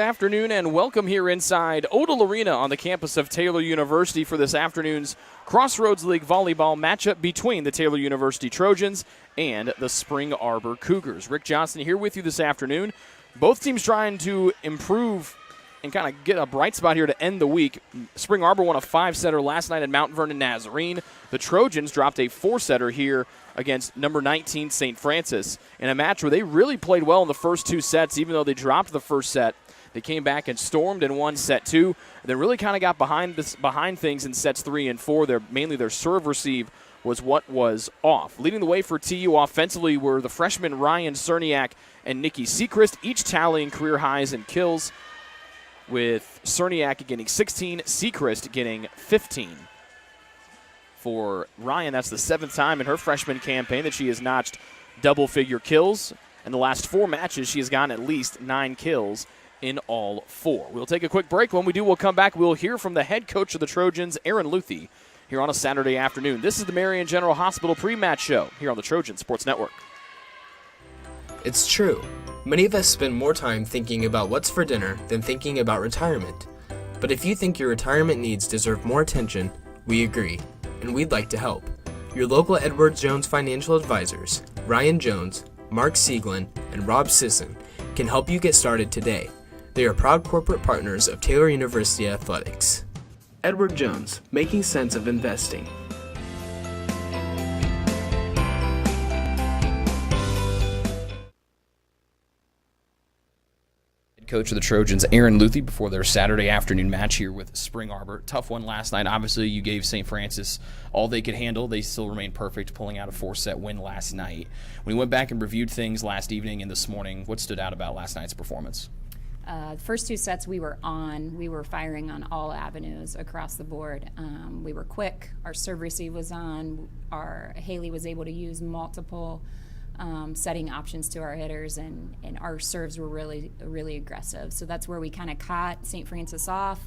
afternoon and welcome here inside Odell Arena on the campus of Taylor University for this afternoon's Crossroads League volleyball matchup between the Taylor University Trojans and the Spring Arbor Cougars. Rick Johnson here with you this afternoon. Both teams trying to improve and kind of get a bright spot here to end the week. Spring Arbor won a 5-setter last night at Mount Vernon Nazarene. The Trojans dropped a 4-setter here against number 19 St. Francis in a match where they really played well in the first two sets. Even though they dropped the first set, they came back and stormed and won set two. And then really kind of got behind things in sets 3 and 4. Mainly their serve receive was what was off. Leading the way for TU offensively were the freshmen Ryan Cerniak and Nikki Seacrest, each tallying career highs in kills, with Cerniak getting 16, Seacrest getting 15. For Ryan, that's the 7th time in her freshman campaign that she has notched double-figure kills. In the last 4 matches, she has gotten at least 9 kills in all 4. We'll take a quick break. When we do, we'll come back. We'll hear from the head coach of the Trojans, Aaron Luthi, here on a Saturday afternoon. This is the Marion General Hospital pre-match show here on the Trojan Sports Network. It's true. Many of us spend more time thinking about what's for dinner than thinking about retirement. But if you think your retirement needs deserve more attention, we agree, and we'd like to help. Your local Edward Jones financial advisors, Ryan Jones, Mark Sieglin, and Rob Sisson, can help you get started today. They are proud corporate partners of Taylor University Athletics. Edward Jones, making sense of investing. Coach of the Trojans, Aaron Luthi, before their Saturday afternoon match here with Spring Arbor. Tough one last night. Obviously, you gave St. Francis all they could handle. They still remain perfect, pulling out a 4-set win last night. When you went back and reviewed things last evening and this morning, what stood out about last night's performance? The first 2 sets we were firing on all avenues across the board. We were quick. Our serve receive was on. Haley was able to use multiple setting options to our hitters, and our serves were really, really aggressive. So that's where we kind of caught St. Francis off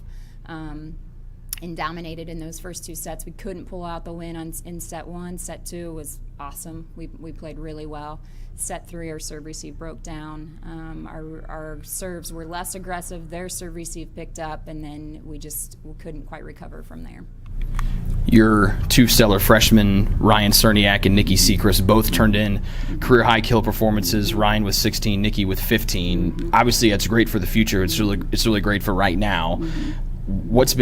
and dominated in those first 2 sets. We couldn't pull out the win in set 1. Set 2 was awesome. We played really well. Set 3, our serve receive broke down. Our serves were less aggressive. Their serve receive picked up, and then we couldn't quite recover from there. Your 2 stellar freshmen, Ryan Cerniak and Nikki Seacrest, both turned in career-high kill performances. Ryan with 16, Nikki with 15. Obviously, that's great for the future. It's really great for right now. Mm-hmm. What's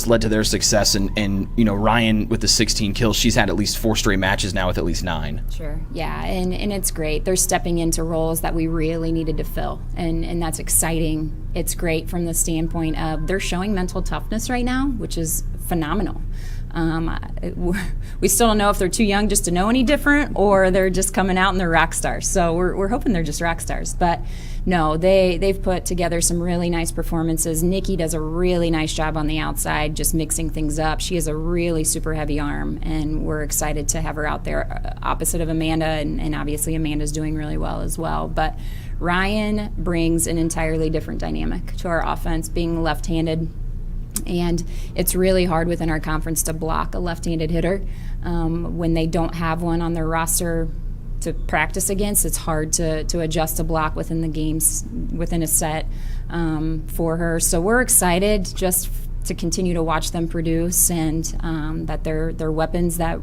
led to their success? And Ryan with the 16 kills, she's had at least 4 straight matches now with at least 9. Sure, yeah, and it's great. They're stepping into roles that we really needed to fill, and that's exciting. It's great from the standpoint of they're showing mental toughness right now, which is phenomenal. We still don't know if they're too young just to know any different, or they're just coming out and they're rock stars. So we're hoping they're just rock stars. But no, they've put together some really nice performances. Nikki does a really nice job on the outside, just mixing things up. She has a really super heavy arm, and we're excited to have her out there opposite of Amanda, and obviously Amanda's doing really well as well. But Ryan brings an entirely different dynamic to our offense, being left-handed. And it's really hard within our conference to block a left-handed hitter. When they don't have one on their roster to practice against, it's hard to adjust a block within the games, within a set for her. So we're excited just to continue to watch them produce, and that they're weapons that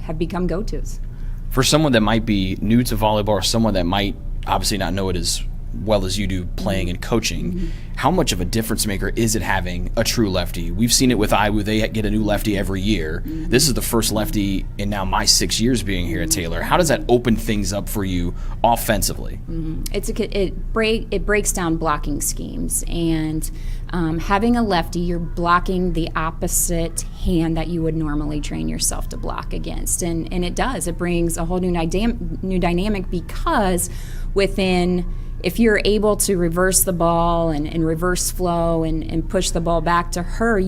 have become go-tos. For someone that might be new to volleyball, or someone that might obviously not know it as well as you do playing and coaching, mm-hmm. How much of a difference maker is it having a true lefty? We've seen it with IWU. They get a new lefty every year. Mm-hmm. This is the first lefty in now my 6 years being here at Taylor. How does that open things up for you offensively? Mm-hmm. It breaks down blocking schemes, and having a lefty, you're blocking the opposite hand that you would normally train yourself to block against, and it does. It brings a whole new dynamic, because if you're able to reverse the ball and reverse flow and push the ball back to her,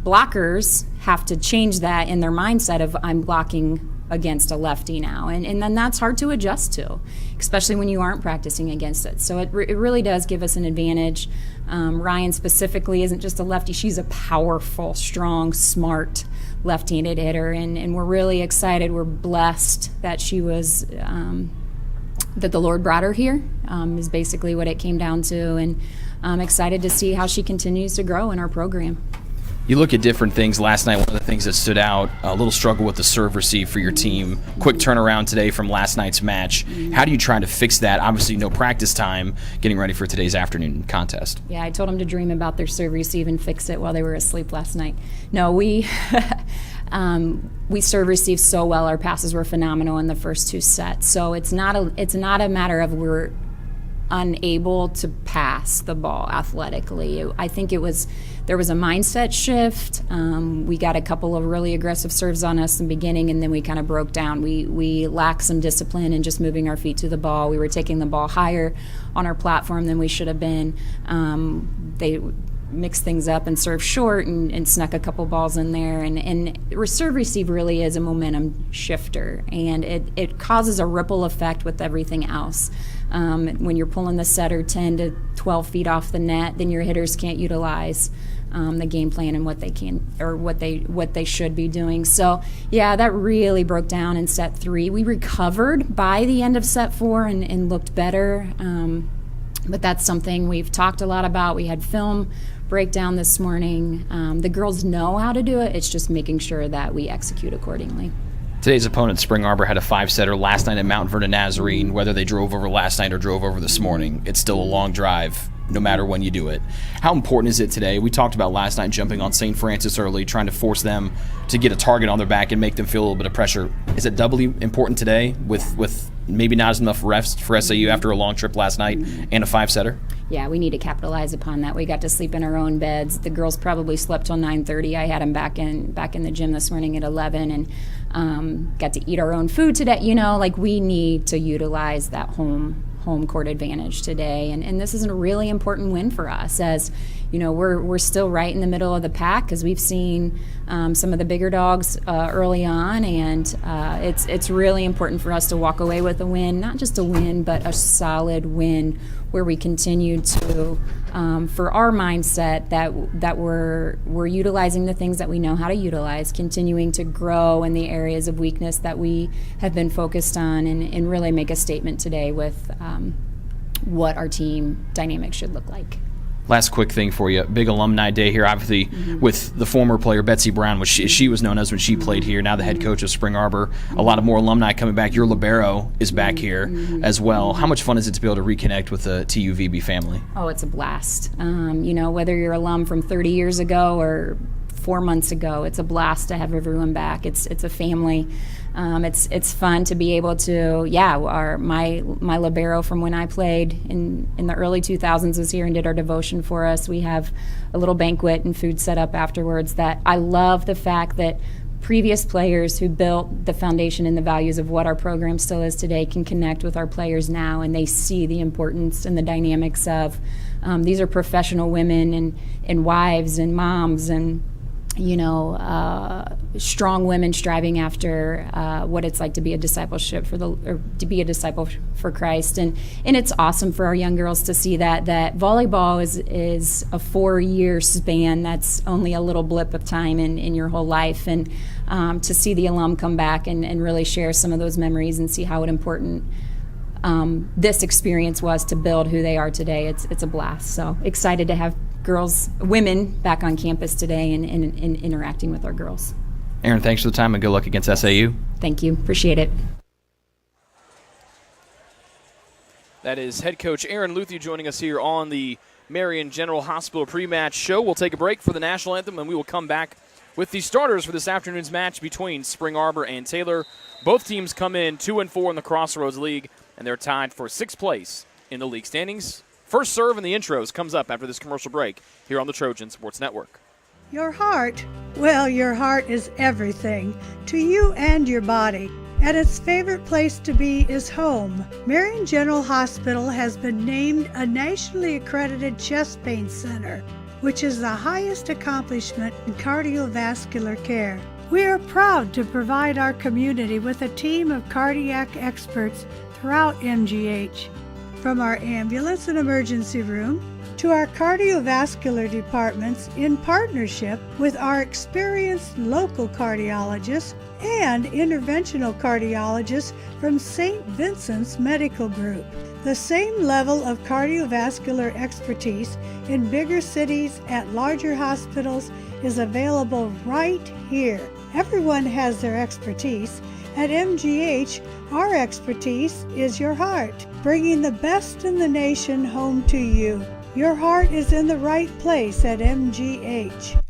blockers have to change that in their mindset of, I'm blocking against a lefty now. And then that's hard to adjust to, especially when you aren't practicing against it. So it really does give us an advantage. Ryan specifically isn't just a lefty. She's a powerful, strong, smart left-handed hitter. And we're really excited. We're blessed that she was that the Lord brought her here, is basically what it came down to. And I'm excited to see how she continues to grow in our program. You look at different things. Last night, one of the things that stood out, a little struggle with the serve receive for your team. Quick turnaround today from last night's match. How do you try to fix that? Obviously, no practice time getting ready for today's afternoon contest. Yeah, I told them to dream about their serve receive and fix it while they were asleep last night. No, we we serve receive so well. Our passes were phenomenal in the first 2 sets. So it's not a matter of we're unable to pass the ball athletically. I think there was a mindset shift. We got a couple of really aggressive serves on us in the beginning, and then we kind of broke down. We lacked some discipline in just moving our feet to the ball. We were taking the ball higher on our platform than we should have been. They mixed things up and served short and snuck a couple balls in there. And serve receive really is a momentum shifter, and it causes a ripple effect with everything else. When you're pulling the setter 10 to 12 feet off the net, then your hitters can't utilize the game plan and what they can or what they should be doing. So yeah, that really broke down in set 3. We recovered by the end of set 4 and looked better. But that's something we've talked a lot about. We had film breakdown this morning. The girls know how to do it. It's just making sure that we execute accordingly. Today's opponent, Spring Arbor, had a 5-setter last night at Mount Vernon Nazarene. Whether they drove over last night or drove over this morning, it's still a long drive, no matter when you do it. How important is it today? We talked about last night jumping on St. Francis early, trying to force them to get a target on their back and make them feel a little bit of pressure. Is it doubly important today with maybe not as enough rest for SAU after a long trip last night and a 5-setter? Yeah, we need to capitalize upon that. We got to sleep in our own beds. The girls probably slept till 9:30. I had them back in the gym this morning at 11, and got to eat our own food today. We need to utilize that home court advantage today, and this is a really important win for us. As we're still right in the middle of the pack because we've seen some of the bigger dogs early on, and it's really important for us to walk away with a win, not just a win, but a solid win where we continue to, for our mindset, that we're utilizing the things that we know how to utilize, continuing to grow in the areas of weakness that we have been focused on, and really make a statement today with what our team dynamic should look like. Last quick thing for you. Big alumni day here, obviously, with the former player Betsy Brown, which she was known as when she played here, now the head coach of Spring Arbor. A lot of more alumni coming back. Your libero is back here as well. How much fun is it to be able to reconnect with the TUVB family? Oh, it's a blast. Whether you're alum from 30 years ago or 4 months ago, it's a blast to have everyone back. It's a family. It's fun to be able to, my libero from when I played in the early 2000s was here and did our devotion for us. We have a little banquet and food set up afterwards. That I love the fact that previous players who built the foundation and the values of what our program still is today can connect with our players now, and they see the importance and the dynamics of these are professional women and wives and moms and strong women striving after what it's like to be a disciple for Christ, and it's awesome for our young girls to see that volleyball is a 4-year span. That's only a little blip of time in your whole life, and to see the alum come back and really share some of those memories and see how important this experience was to build who they are today. It's a blast. So excited to have women back on campus today and interacting with our girls. Aaron, thanks for the time and good luck against SAU. Thank you. Appreciate it. That is head coach Aaron Luthi joining us here on the Marion General Hospital pre-match show. We'll take a break for the national anthem, and we will come back with the starters for this afternoon's match between Spring Arbor and Taylor. Both teams come in 2-4 in the Crossroads League, and they're tied for 6th place in the league standings. First serve in the intros comes up after this commercial break here on the Trojan Sports Network. Your heart? Well, your heart is everything to you and your body, and its favorite place to be is home. Marion General Hospital has been named a nationally accredited chest pain center, which is the highest accomplishment in cardiovascular care. We are proud to provide our community with a team of cardiac experts throughout MGH. From our ambulance and emergency room to our cardiovascular departments in partnership with our experienced local cardiologists and interventional cardiologists from St. Vincent's Medical Group. The same level of cardiovascular expertise in bigger cities at larger hospitals is available right here. Everyone has their expertise. At MGH, our expertise is your heart, bringing the best in the nation home to you. Your heart is in the right place at MGH.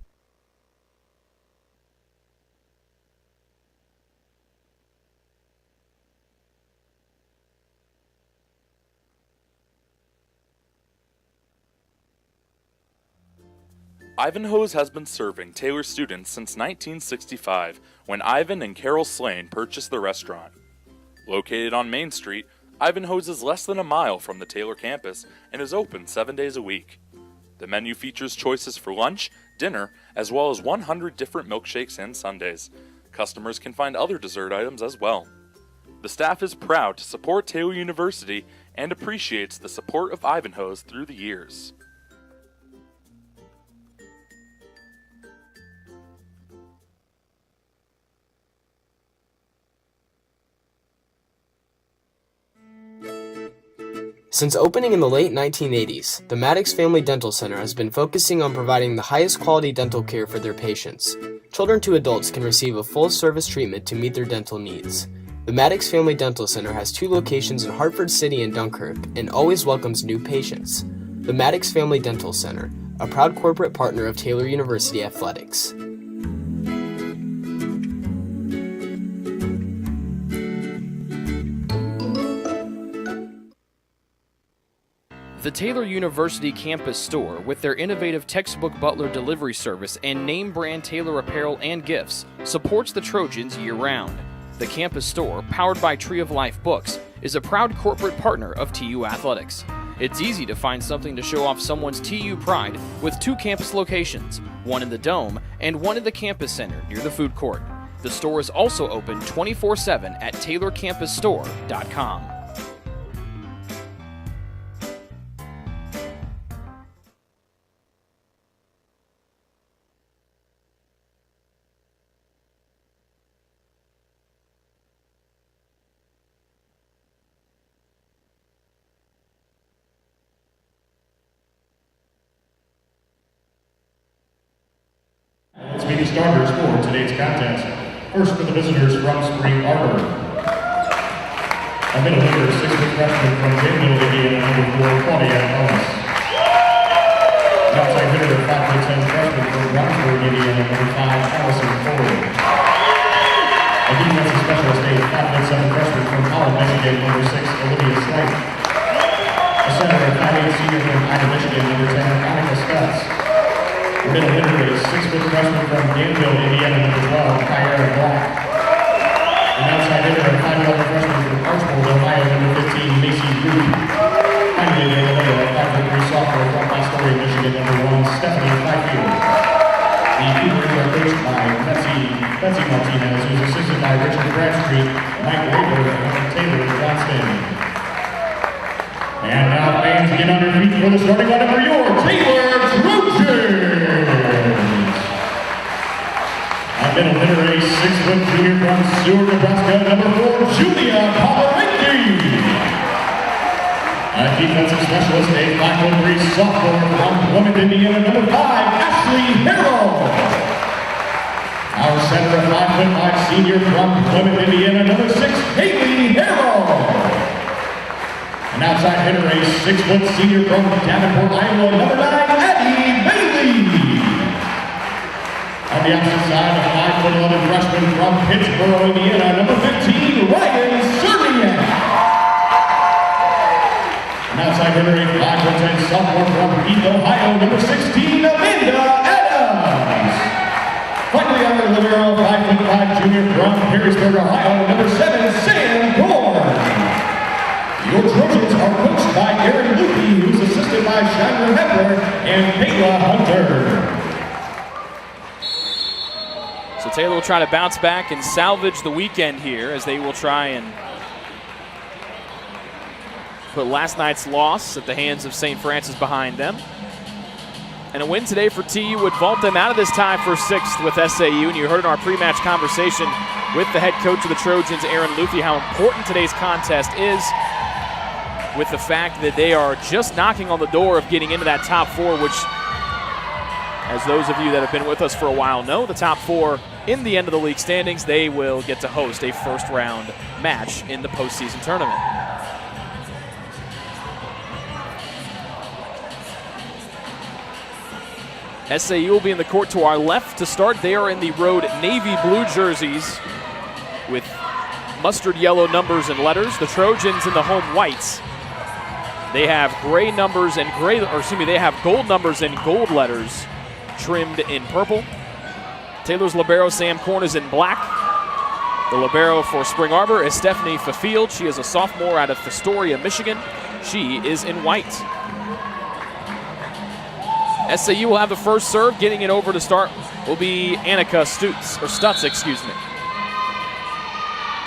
Ivanhoe's has been serving Taylor students since 1965, when Ivan and Carol Slane purchased the restaurant. Located on Main Street, Ivanhoe's is less than a mile from the Taylor campus and is open 7 days a week. The menu features choices for lunch, dinner, as well as 100 different milkshakes and sundaes. Customers can find other dessert items as well. The staff is proud to support Taylor University and appreciates the support of Ivanhoe's through the years. Since opening in the late 1980s, the Maddox Family Dental Center has been focusing on providing the highest quality dental care for their patients. Children to adults can receive a full-service treatment to meet their dental needs. The Maddox Family Dental Center has 2 locations in Hartford City and Dunkirk and always welcomes new patients. The Maddox Family Dental Center, a proud corporate partner of Taylor University Athletics. The Taylor University campus store, with their innovative textbook butler delivery service and name brand Taylor apparel and gifts, supports the Trojans year-round. The campus store, powered by Tree of Life Books, is a proud corporate partner of TU Athletics. It's easy to find something to show off someone's TU pride with 2 campus locations, one in the Dome and one in the campus center near the food court. The store is also open 24/7 at taylorcampusstore.com. Let's meet the starters for today's contest. First for the visitors from Spring Arbor. A middle hitter, 6-foot freshman from Danville, Indiana, number 4, Claudia Ellis. An outside hitter, 5'10" freshman from Brownsburg, Indiana, number 5, Allison Ford. A defensive specialist, a 5'7" freshman from Holland, Michigan, number 6, Olivia Slight. A center, a 5'8" senior from Ida, Michigan, number 10, Annika Stutz. Middle hitter is 6-foot freshman from Danville, Indiana, number 12, Kyara Black. An outside hitter, a 5'11" freshman from Archbold, Ohio, number 15, Macy Root. Finally, the a 5'3" sophomore from Astoria, Michigan, number 1, Stephanie Fifield. The Cougars are coached by Betsy Martinez, who is assisted by Richard Bradstreet, Mike Waber, and Taylor Johnston. And now fans get on your feet for the starting lineup for your Taylor Trojans. A middle hitter, a 6-foot junior from Seward, Nebraska, number 4, Julia Pomeranke. A defensive specialist, a 5'3" sophomore from Plymouth, Indiana, number 5, Ashley Harrell. Our center, a 5'5" senior from Plymouth, Indiana, number 6, Haley Harrell. An outside hitter, a 6-foot senior from Davenport, Iowa, number 9, Addie Bailey. On the opposite side, a 5'11" freshman from Pittsburgh, Indiana, number 15, Ryan Serbiak. An outside hitter, a 5'10" sophomore from Heath, Ohio, number 16, Amanda Adams. Finally, on the libero, 5'5" junior from Harrisburg, Ohio, number 7, Sam Gorn. Your Trojans are coached by Aaron Lupie, who's assisted by Shiner Hepler and Kayla Hunter. So Taylor will try to bounce back and salvage the weekend here as they will try and put last night's loss at the hands of St. Francis behind them. And a win today for TU would vault them out of this tie for 6th with SAU. And you heard in our pre-match conversation with the head coach of the Trojans, Aaron Lupie, how important today's contest is. with the fact that they are just knocking on the door of getting into that top 4, which, as those of you that have been with us for a while know, the top 4 in the end of the league standings, they will get to host a first-round match in the postseason tournament. SAU will be in the court to our left to start. They are in the road navy blue jerseys with mustard yellow numbers and letters. The Trojans in the home whites. They have gray numbers and they have gold numbers and gold letters trimmed in purple. Taylor's libero Sam Korn is in black. The libero for Spring Arbor is Stephanie Fafield. She is a sophomore out of Astoria, Michigan. She is in white. SAU will have the first serve. Getting it over to start will be Annika Stutz, excuse me.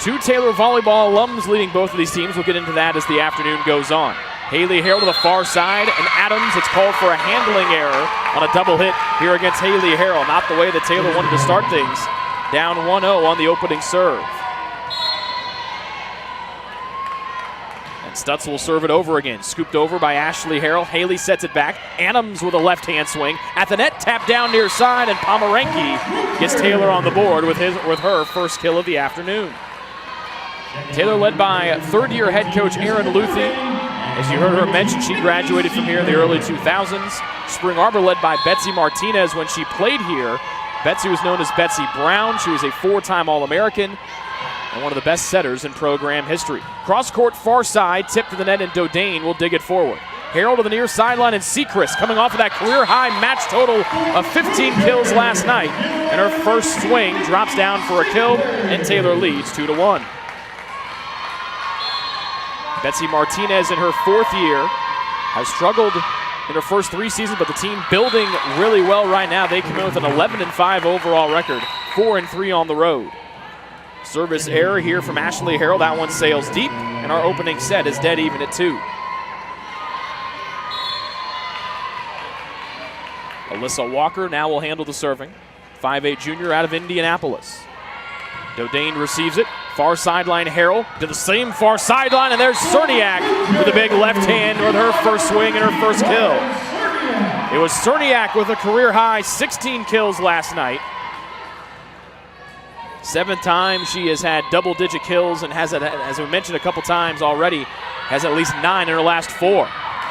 2 Taylor volleyball alums leading both of these teams. We'll get into that as the afternoon goes on. Haley Harrell to the far side, and Adams, it's called for a handling error on a double hit here against Haley Harrell. Not the way that Taylor wanted to start things. Down 1-0 on the opening serve. And Stutz will serve it over again. Scooped over by Ashley Harrell. Haley sets it back. Adams with a left-hand swing. At the net, tap down near side, and Pomeranke gets Taylor on the board with her first kill of the afternoon. Taylor led by third-year head coach Aaron Luthi. As you heard her mention, she graduated from here in the early 2000s. Spring Arbor led by Betsy Martinez when she played here. Betsy was known as Betsy Brown. She was a 4-time All-American and one of the best setters in program history. Cross-court far side, tip to the net, and Dodane will dig it forward. Harrell to the near sideline, and Sechrist coming off of that career-high match total of 15 kills last night. And her first swing drops down for a kill, and Taylor leads 2-1. Betsy Martinez in her 4th year has struggled in her first 3 seasons, but the team building really well right now. They come in with an 11-5 overall record, 4-3 on the road. Service error here from Ashley Harrell. That one sails deep, and our opening set is dead even at 2. Alyssa Walker now will handle the serving. 5'8" junior out of Indianapolis. Dodane receives it. Far sideline Harrell to the same far sideline, and there's Cerniak with a big left hand with her first swing and her first kill. It was Cerniak with a career-high 16 kills last night. 7th time she has had double-digit kills and has, as we mentioned a couple times already, has at least 9 in her last 4.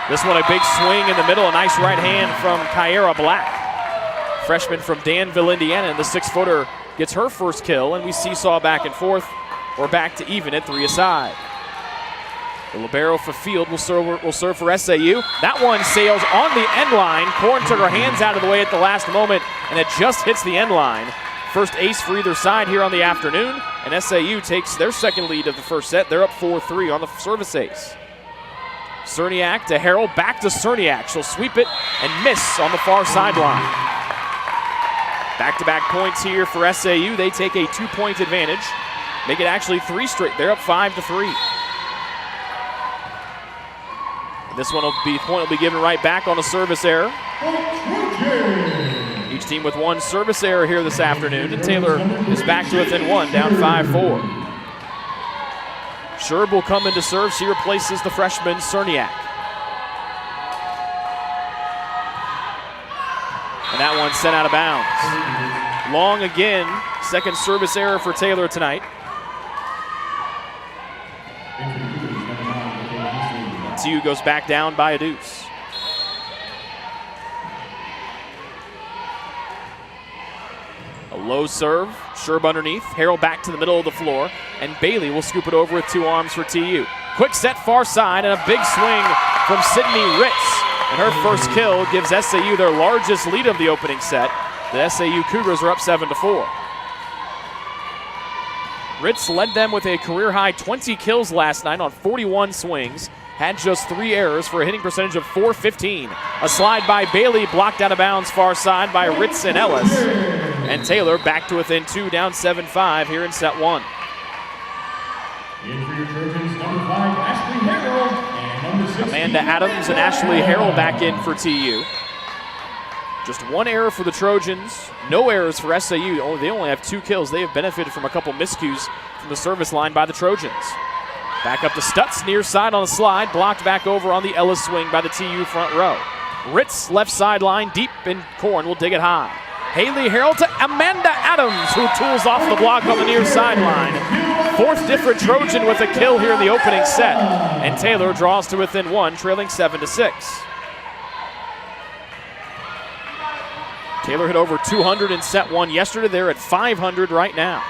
This one a big swing in the middle, a nice right hand from Kyara Black. Freshman from Danville, Indiana, and the 6-footer gets her first kill, and we seesaw back and forth. We're back to even at 3 aside. The libero for Field will serve for SAU. That one sails on the end line. Korn took her hands out of the way at the last moment, and it just hits the end line. First ace for either side here on the afternoon, and SAU takes their second lead of the first set. They're up 4-3 on the service ace. Cerniak to Harrell, back to Cerniak. She'll sweep it and miss on the far sideline. Back-to-back points here for SAU. They take a 2-point advantage. Make it actually 3 straight. They're up 5-3. This one will be given right back on a service error. Each team with 1 service error here this afternoon, and Taylor is back to within 1, down 5-4. Sherb will come in to serve. She replaces the freshman Cerniak. And that one sent out of bounds. Long again, second service error for Taylor tonight. TU goes back down by a deuce. A low serve, Sherb underneath. Harrell back to the middle of the floor, and Bailey will scoop it over with 2 arms for TU. Quick set far side, and a big swing from Sydney Ritz. And her first kill gives SAU their largest lead of the opening set. The SAU Cougars are up 7-4. Ritz led them with a career-high 20 kills last night on 41 swings. Had just 3 errors for a hitting percentage of .415. A slide by Bailey, blocked out of bounds far side by Ritz and Ellis. And Taylor back to within 2, down 7-5 here in set 1. In for your Trojans, number 5, Ashley Harrell, and number 6, Amanda Adams and Ashley Harrell back in for TU. Just 1 error for the Trojans, no errors for SAU. They only have 2 kills. They have benefited from a couple miscues from the service line by the Trojans. Back up to Stutz, near side on a slide, blocked back over on the Ellis swing by the TU front row. Ritz, left sideline, deep, and Korn will dig it high. Haley Harrell to Amanda Adams, who tools off the block on the near sideline. Fourth different Trojan with a kill here in the opening set. And Taylor draws to within one, trailing 7-6. Taylor hit over 200 in set one yesterday. They're at 500 right now.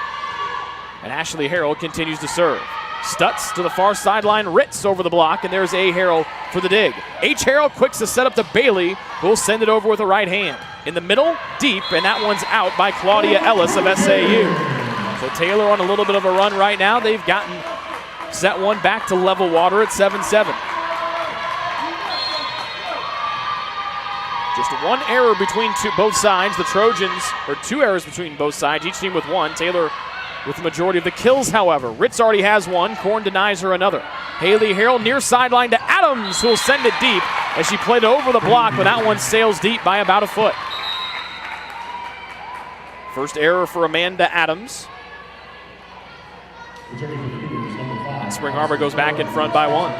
And Ashley Harrell continues to serve. Stutz to the far sideline, Ritz over the block, and there's A. Harrell for the dig. H. Harrell quicks the set up to Bailey, who will send it over with a right hand. In the middle, deep, and that one's out by Claudia Ellis of SAU. So Taylor on a little bit of a run right now. They've gotten set one back to level water at 7-7. Just one error between both sides. The Trojans, or two errors between both sides, each team with one. Taylor with the majority of the kills, however. Ritz already has one. Korn denies her another. Haley Harrell near sideline to Adams, who will send it deep as she played over the block, but that one sails deep by about a foot. First error for Amanda Adams. And Spring Arbor goes back in front by one.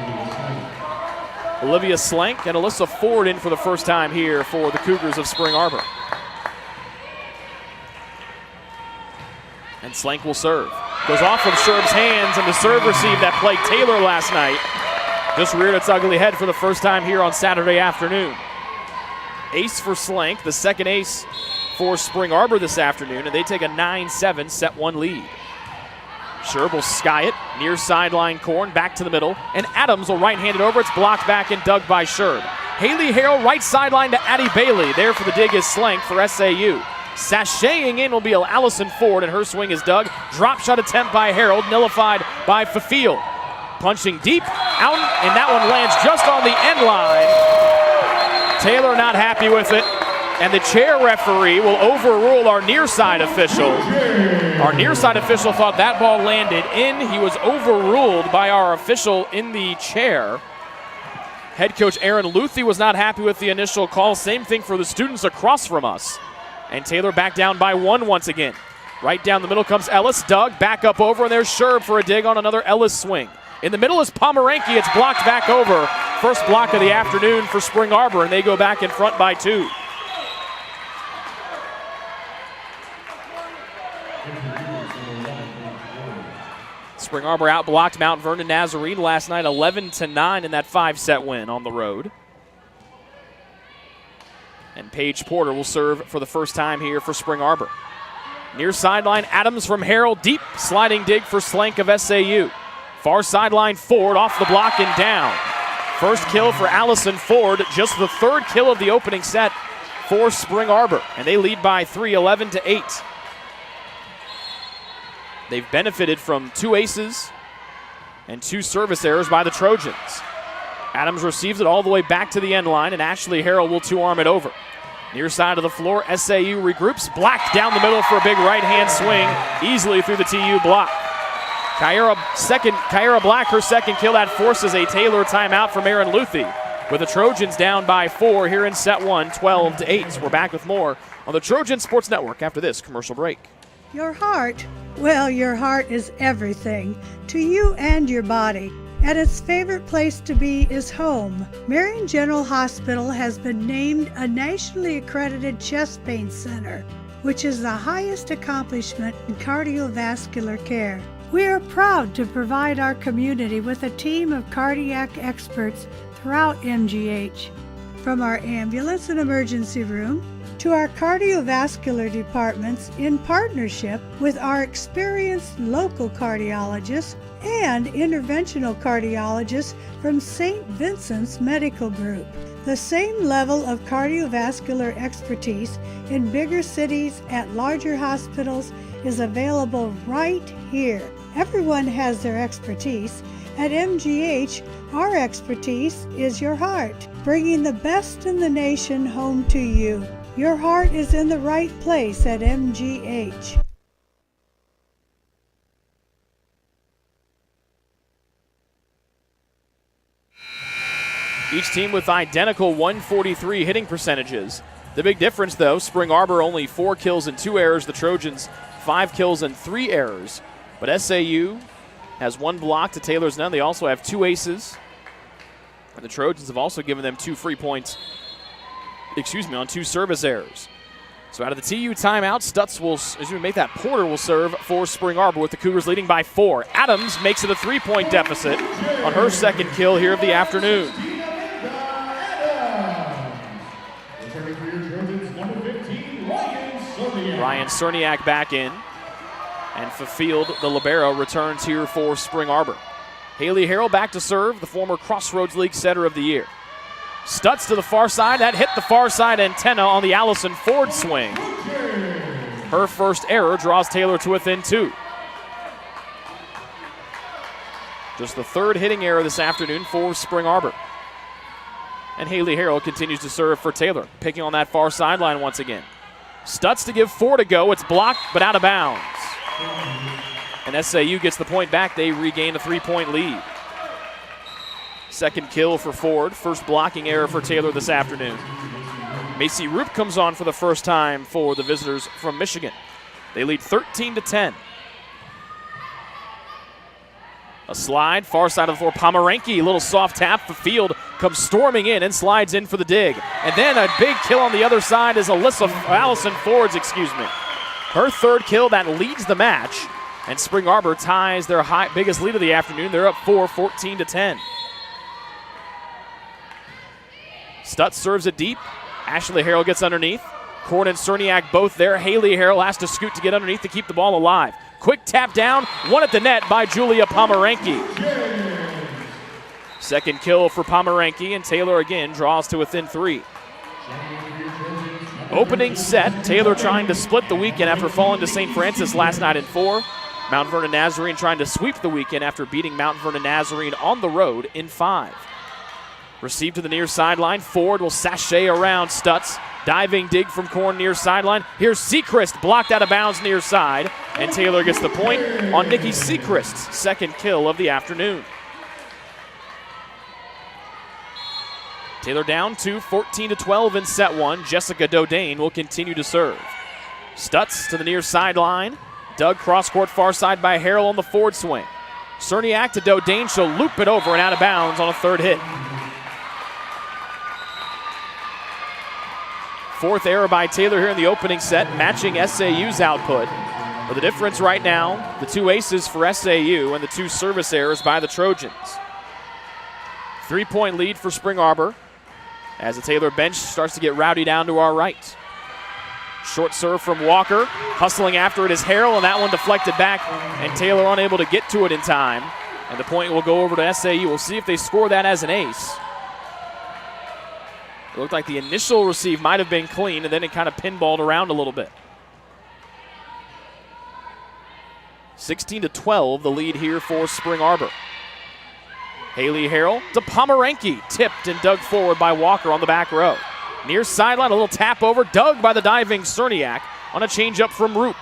Olivia Slank and Alyssa Ford in for the first time here for the Cougars of Spring Arbor. And Slank will serve. Goes off of Sherb's hands, and the serve received that plagued Taylor last night just reared its ugly head for the first time here on Saturday afternoon. Ace for Slank, the second ace for Spring Arbor this afternoon, and they take a 9-7 set one lead. Sherb will sky it, near sideline Korn, back to the middle, and Adams will right-hand it over. It's blocked back and dug by Sherb. Haley Harrell right sideline to Addie Bailey. There for the dig is Slank for SAU. Sashaying in will be Allison Ford, and her swing is dug. Drop shot attempt by Harrell, nullified by Fafield. Punching deep, out, and that one lands just on the end line. Taylor not happy with it, and the chair referee will overrule our near side official. Our near side official thought that ball landed in. He was overruled by our official in the chair. Head coach Aaron Luthi was not happy with the initial call. Same thing for the students across from us. And Taylor back down by one once again. Right down the middle comes Ellis. Dug back up over, and there's Sherb for a dig on another Ellis swing. In the middle is Pomeranke. It's blocked back over. First block of the afternoon for Spring Arbor, and they go back in front by two. Spring Arbor outblocked Mount Vernon Nazarene last night 11-9 in that 5-set win on the road. And Paige Porter will serve for the first time here for Spring Arbor. Near sideline, Adams from Harrell. Deep sliding dig for Slank of SAU. Far sideline, Ford off the block and down. First kill for Allison Ford. Just the third kill of the opening set for Spring Arbor. And they lead by 3, 11-8. They've benefited from two aces and two service errors by the Trojans. Adams receives it all the way back to the end line, and Ashley Harrell will two-arm it over. Near side of the floor, SAU regroups. Black down the middle for a big right-hand swing, easily through the TU block. Kyra Black, her second kill. That forces a Taylor timeout from Aaron Luthi, with the Trojans down by 4 here in set one, 12-8. We're back with more on the Trojan Sports Network after this commercial break. Your heart, well, your heart is everything to you and your body. And its favorite place to be is home. Marion General Hospital has been named a nationally accredited chest pain center, which is the highest accomplishment in cardiovascular care. We are proud to provide our community with a team of cardiac experts throughout MGH. From our ambulance and emergency room to our cardiovascular departments, in partnership with our experienced local cardiologists and interventional cardiologists from St. Vincent's Medical Group. The same level of cardiovascular expertise in bigger cities at larger hospitals is available right here. Everyone has their expertise. At MGH, our expertise is your heart, bringing the best in the nation home to you. Your heart is in the right place at MGH. Each team with identical 143 hitting percentages. The big difference, though, Spring Arbor only 4 kills and 2 errors. The Trojans 5 kills and 3 errors. But SAU has 1 block to Taylor's none. They also have 2 aces. And the Trojans have also given them 2 free points, on 2 service errors. So out of the TU timeout, Stutz will make that. Porter will serve for Spring Arbor with the Cougars leading by 4. Adams makes it a 3-point deficit on her second kill here of the afternoon. Ryan Cerniak back in. And Fafield, the libero, returns here for Spring Arbor. Haley Harrell back to serve, the former Crossroads League setter of the year. Stutz to the far side. That hit the far side antenna on the Allison Ford swing. Her first error draws Taylor to within 2. Just the 3rd hitting error this afternoon for Spring Arbor. And Haley Harrell continues to serve for Taylor, picking on that far sideline once again. Stutz to give 4 to go. It's blocked, but out of bounds. And SAU gets the point back. They regain a 3-point lead. Second kill for Ford. First blocking error for Taylor this afternoon. Macy Roop comes on for the first time for the visitors from Michigan. They lead 13-10. A slide, far side of the floor. Pomeranke, a little soft tap. The field comes storming in and slides in for the dig. And then a big kill on the other side is Allison Ford's, her 3rd kill that leads the match. And Spring Arbor ties their biggest lead of the afternoon. They're up 4, 14-10. Stutz serves it deep. Ashley Harrell gets underneath. Cord and Cerniak both there. Haley Harrell has to scoot to get underneath to keep the ball alive. Quick tap down, 1 at the net by Julia Pomeranke. Second kill for Pomeranke, and Taylor again draws to within 3. Opening set, Taylor trying to split the weekend after falling to St. Francis last night in 4. Mount Vernon Nazarene trying to sweep the weekend after beating Mount Vernon Nazarene on the road in 5. Received to the near sideline. Ford will sashay around Stutz. Diving dig from Korn near sideline. Here's Sechrist blocked out of bounds near side. And Taylor gets the point on Nikki Sechrist's second kill of the afternoon. Taylor down to 14-12 in set 1. Jessica Dodane will continue to serve. Stutz to the near sideline. Dug cross-court far side by Harrell on the Ford swing. Cerniak to Dodane. She'll loop it over and out of bounds on a 3rd hit. 4th error by Taylor here in the opening set, matching SAU's output. But the difference right now, the 2 aces for SAU and the 2 service errors by the Trojans. 3-point lead for Spring Arbor as the Taylor bench starts to get rowdy down to our right. Short serve from Walker. Hustling after it is Harrell, and that one deflected back, and Taylor unable to get to it in time. And the point will go over to SAU. We'll see if they score that as an ace. It looked like the initial receive might have been clean, and then it kind of pinballed around a little bit. 16-12, the lead here for Spring Arbor. Haley Harrell to Pomeranke, tipped and dug forward by Walker on the back row. Near sideline, a little tap over, dug by the diving Cerniak on a changeup from Roop.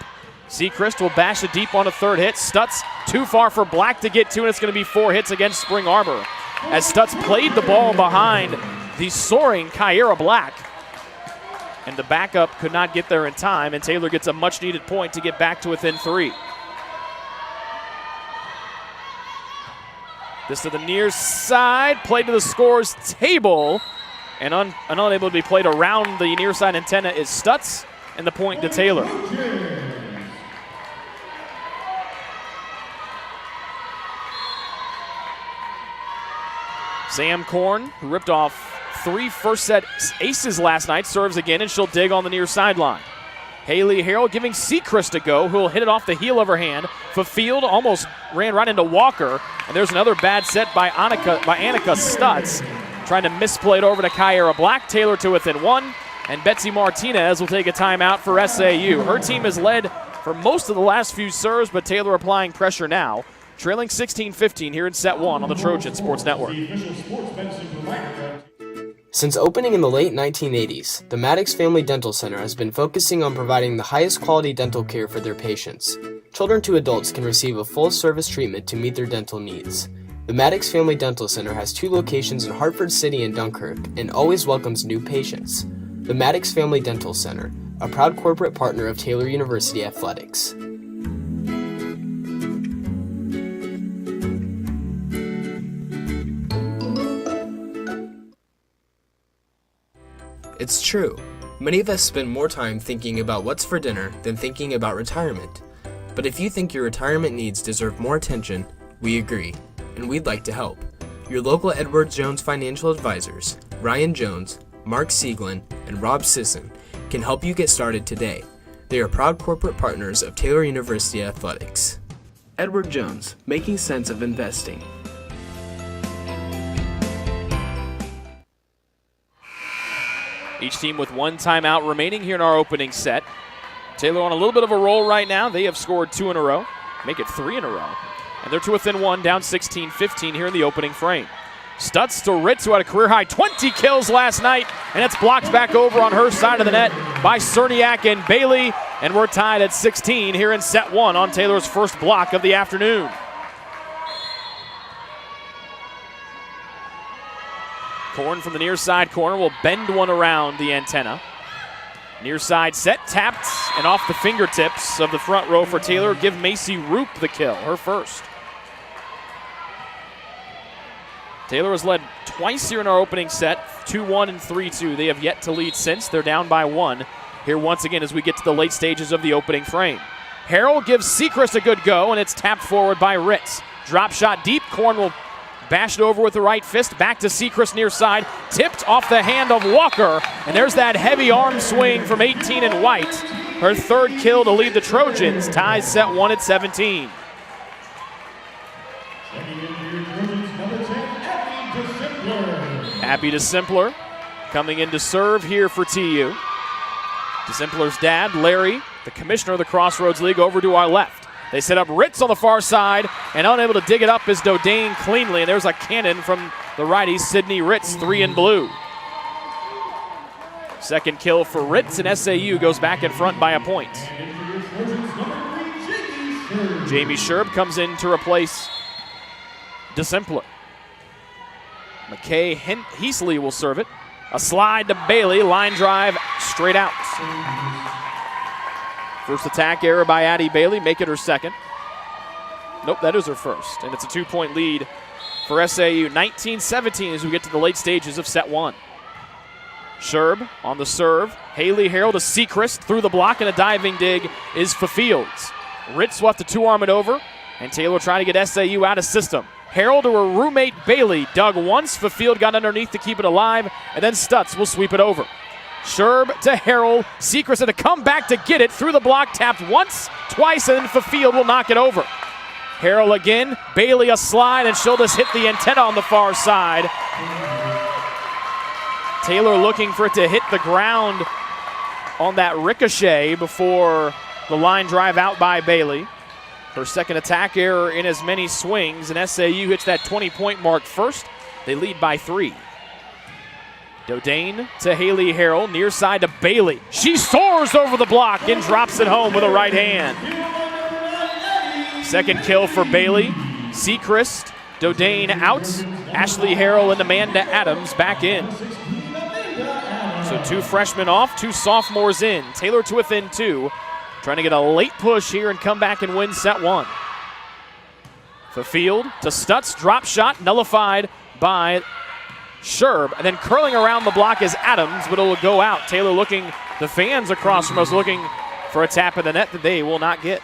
Sechrist will bash it deep on a 3rd hit. Stutz too far for Black to get to, and it's going to be 4 hits against Spring Arbor as Stutz played the ball behind the soaring Kyra Black. And the backup could not get there in time, and Taylor gets a much-needed point to get back to within 3. This to the near side, played to the scores table, and unable to be played around the near side antenna is Stutz, and the point to Taylor. Sam Korn, who ripped off 3 first-set aces last night, serves again, and she'll dig on the near sideline. Haley Harrell giving Sechrist a go, who will hit it off the heel of her hand. Fafield almost ran right into Walker, and there's another bad set by Annika Stutz, trying to misplay it over to Kyra Black. Taylor to within 1, and Betsy Martinez will take a timeout for SAU. Her team has led for most of the last few serves, but Taylor applying pressure now. Trailing 16-15 here in set 1 on the Trojan Sports Network. Since opening in the late 1980s, the Maddox Family Dental Center has been focusing on providing the highest quality dental care for their patients. Children to adults can receive a full-service treatment to meet their dental needs. The Maddox Family Dental Center has 2 locations in Hartford City and Dunkirk and always welcomes new patients. The Maddox Family Dental Center, a proud corporate partner of Taylor University Athletics. It's true. Many of us spend more time thinking about what's for dinner than thinking about retirement. But if you think your retirement needs deserve more attention, we agree, and we'd like to help. Your local Edward Jones financial advisors, Ryan Jones, Mark Sieglin, and Rob Sisson, can help you get started today. They are proud corporate partners of Taylor University Athletics. Edward Jones, making sense of investing. Each team with one timeout remaining here in our opening set. Taylor on a little bit of a roll right now. They have scored 2 in a row, make it 3 in a row. And they're to within 1, down 16-15 here in the opening frame. Stutz to Ritz, who had a career-high 20 kills last night, and it's blocked back over on her side of the net by Cerniak and Bailey, and we're tied at 16 here in set 1 on Taylor's first block of the afternoon. Korn from the near side corner will bend one around the antenna. Near side set, tapped, and off the fingertips of the front row for Taylor. Give Macy Roop the kill, her first. Taylor has led twice here in our opening set, 2-1 and 3-2. They have yet to lead since. They're down by 1 here once again as we get to the late stages of the opening frame. Harrell gives Sechrist a good go, and it's tapped forward by Ritz. Drop shot deep. Korn will bash it over with the right fist. Back to Sechrist near side. Tipped off the hand of Walker. And there's that heavy arm swing from 18 and White. Her third kill to lead the Trojans. Ties set 1 at 17. Abby DeSimpler coming in to serve here for TU. DeSimpler's dad, Larry, the commissioner of the Crossroads League, over to our left. They set up Ritz on the far side, and unable to dig it up is Dodane cleanly. And there's a cannon from the righty, Sydney Ritz, 3 in blue. Second kill for Ritz, and SAU goes back in front by a point. Jamie Sherb comes in to replace DeSimpler. McKay Heasley will serve it. A slide to Bailey, line drive straight out. First attack error by Addie Bailey, make it her second. Nope, that is her first, and it's a 2-point lead for SAU. 19-17 as we get to the late stages of set 1. Sherb on the serve. Haley Harrell to Sechrist through the block, and a diving dig is for Fields. Ritz will have to 2-arm it over, and Taylor trying to get SAU out of system. Harrell to her roommate Bailey. Dug once, Field got underneath to keep it alive, and then Stutz will sweep it over. Sherb to Harrell. Sechrist had to come back to get it through the block, tapped once, twice, and then Field will knock it over. Harrell again. Bailey a slide, and she'll just hit the antenna on the far side. Taylor looking for it to hit the ground on that ricochet before the line drive out by Bailey. Her second attack error in as many swings, and SAU hits that 20-point mark first. They lead by 3. Dodane to Haley Harrell, near side to Bailey. She soars over the block and drops it home with a right hand. Second kill for Bailey. Sechrist, Dodane out. Ashley Harrell and Amanda Adams back in. So 2 freshmen off, 2 sophomores in. Taylor to within 2. Trying to get a late push here and come back and win set 1. For Field to Stutz, drop shot nullified by Sherb, and then curling around the block is Adams, but it will go out. Taylor looking, the fans across from us looking for a tap in the net that they will not get.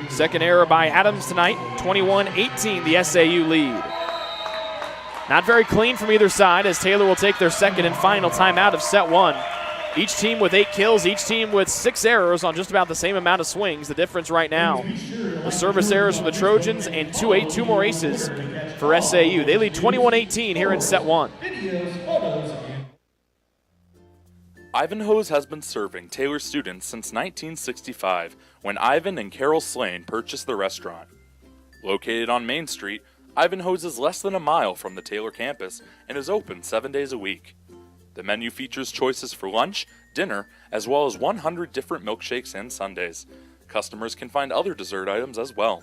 Second error by Adams tonight, 21-18, the SAU lead. Not very clean from either side as Taylor will take their second and final timeout of set 1. Each team with 8 kills, each team with 6 errors on just about the same amount of swings. The difference right now, the service errors for the Trojans and 2 more aces for SAU. They lead 21-18 here in set 1. Ivanhoe's has been serving Taylor students since 1965 when Ivan and Carol Slane purchased the restaurant. Located on Main Street, Ivanhoe's is less than a mile from the Taylor campus and is open 7 days a week. The menu features choices for lunch, dinner, as well as 100 different milkshakes and sundaes. Customers can find other dessert items as well.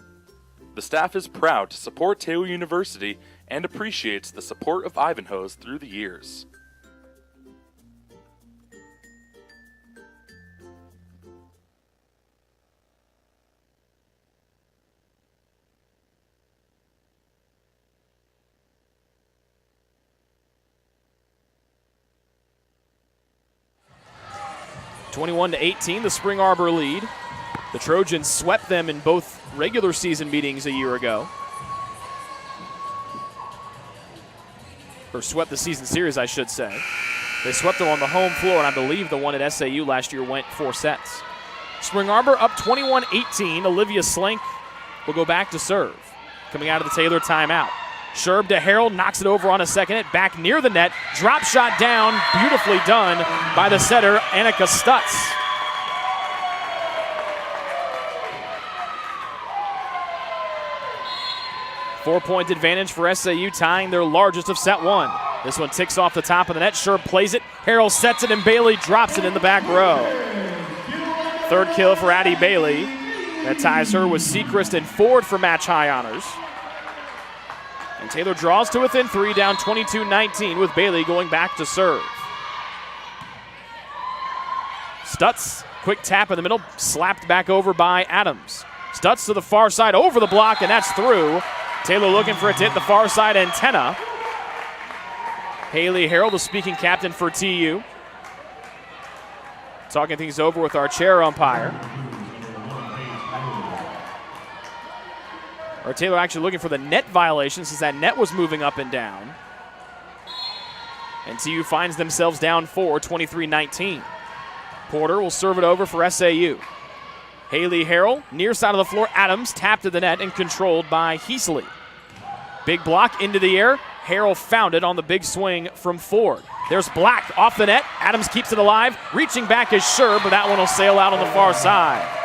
The staff is proud to support Taylor University and appreciates the support of Ivanhoe's through the years. 21-18, the Spring Arbor lead. The Trojans swept them in both regular season meetings a year ago. Or swept the season series, I should say. They swept them on the home floor, and I believe the one at SAU last year went 4 sets. Spring Arbor up 21-18. Olivia Slank will go back to serve. Coming out of the Taylor timeout. Sherb to Harold, knocks it over on a second hit, back near the net. Drop shot down, beautifully done by the setter, Annika Stutz. Four-point advantage for SAU, tying their largest of set one. This one ticks off the top of the net. Sherb plays it. Harold sets it, and Bailey drops it in the back row. Third kill for Addie Bailey. That ties her with Sechrist and Ford for match-high honors. And Taylor draws to within 3, down 22-19, with Bailey going back to serve. Stutz, quick tap in the middle, slapped back over by Adams. Stutz to the far side, over the block, and that's through. Taylor looking for it to hit the far side antenna. Haley Harold, the speaking captain for TU. Talking things over with our chair umpire. Or Taylor actually looking for the net violation since that net was moving up and down. And TU finds themselves down 4, 23-19. Porter will serve it over for SAU. Haley Harrell, near side of the floor. Adams tapped to the net and controlled by Heasley. Big block into the air. Harrell found it on the big swing from Ford. There's Black off the net. Adams keeps it alive. Reaching back is Sherb, but that one will sail out on the far side.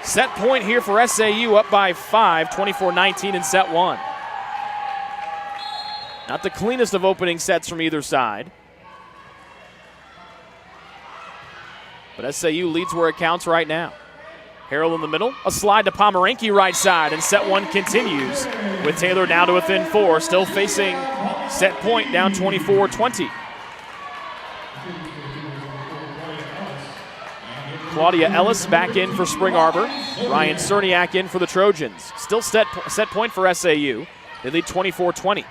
Set point here for SAU, up by 5, 24-19 in set one. Not the cleanest of opening sets from either side. But SAU leads where it counts right now. Harrell in the middle, a slide to Pomeranke right side, and set one continues with Taylor now to within 4, still facing set point down 24-20. Claudia Ellis back in for Spring Arbor. Ryan Cerniak in for the Trojans. Still set point for SAU. They lead 24-20.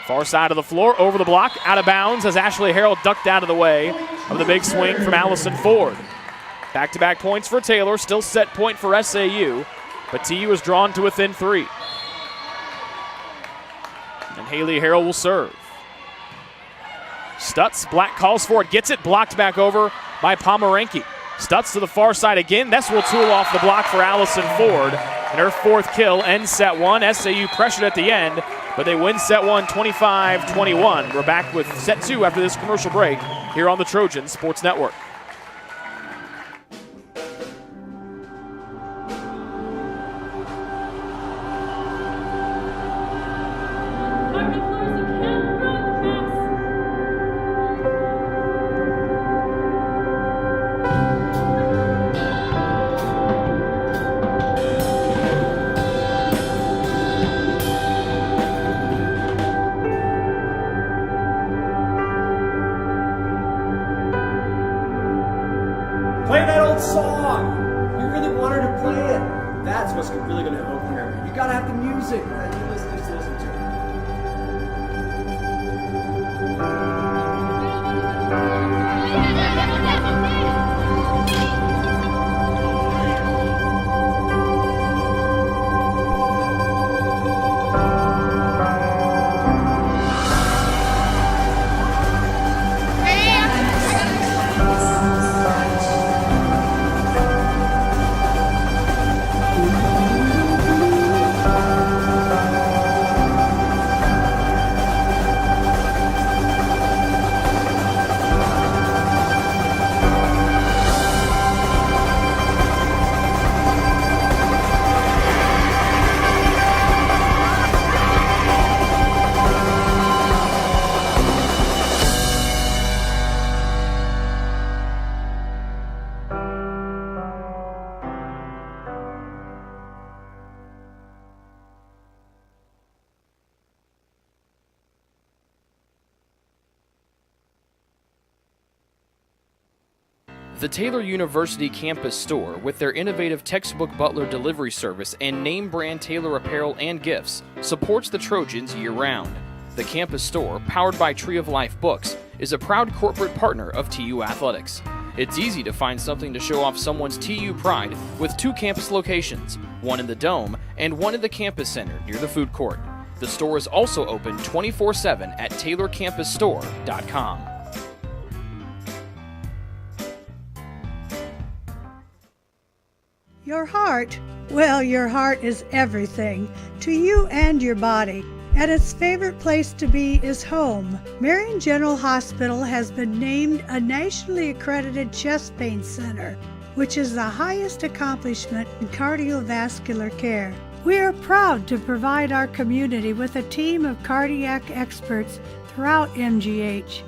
Far side of the floor, over the block, out of bounds as Ashley Harrell ducked out of the way of the big swing from Allison Ford. Back-to-back points for Taylor, still set point for SAU, but TU is drawn to within 3. And Haley Harrell will serve. Stutz, Black calls for it, gets it, blocked back over by Pomeranke. Stutz to the far side again. This will tool off the block for Allison Ford. And her 4th kill ends set one. SAU pressured at the end, but they win set one 25-21. We're back with set 2 after this commercial break here on the Trojan Sports Network. Play that old song. You really want her to play it. That's what's really going to open her. You got to have the music that you listen to. The Taylor University campus store, with their innovative textbook butler delivery service and name brand Taylor apparel and gifts, supports the Trojans year-round. The campus store, powered by Tree of Life Books, is a proud corporate partner of TU Athletics. It's easy to find something to show off someone's TU pride with 2 campus locations, one in the Dome and one in the campus center near the food court. The store is also open 24/7 at TaylorCampusStore.com. Your heart, well, your heart is everything to you and your body, and its favorite place to be is home. Marion General Hospital has been named a nationally accredited chest pain center, which is the highest accomplishment in cardiovascular care. We are proud to provide our community with a team of cardiac experts throughout MGH.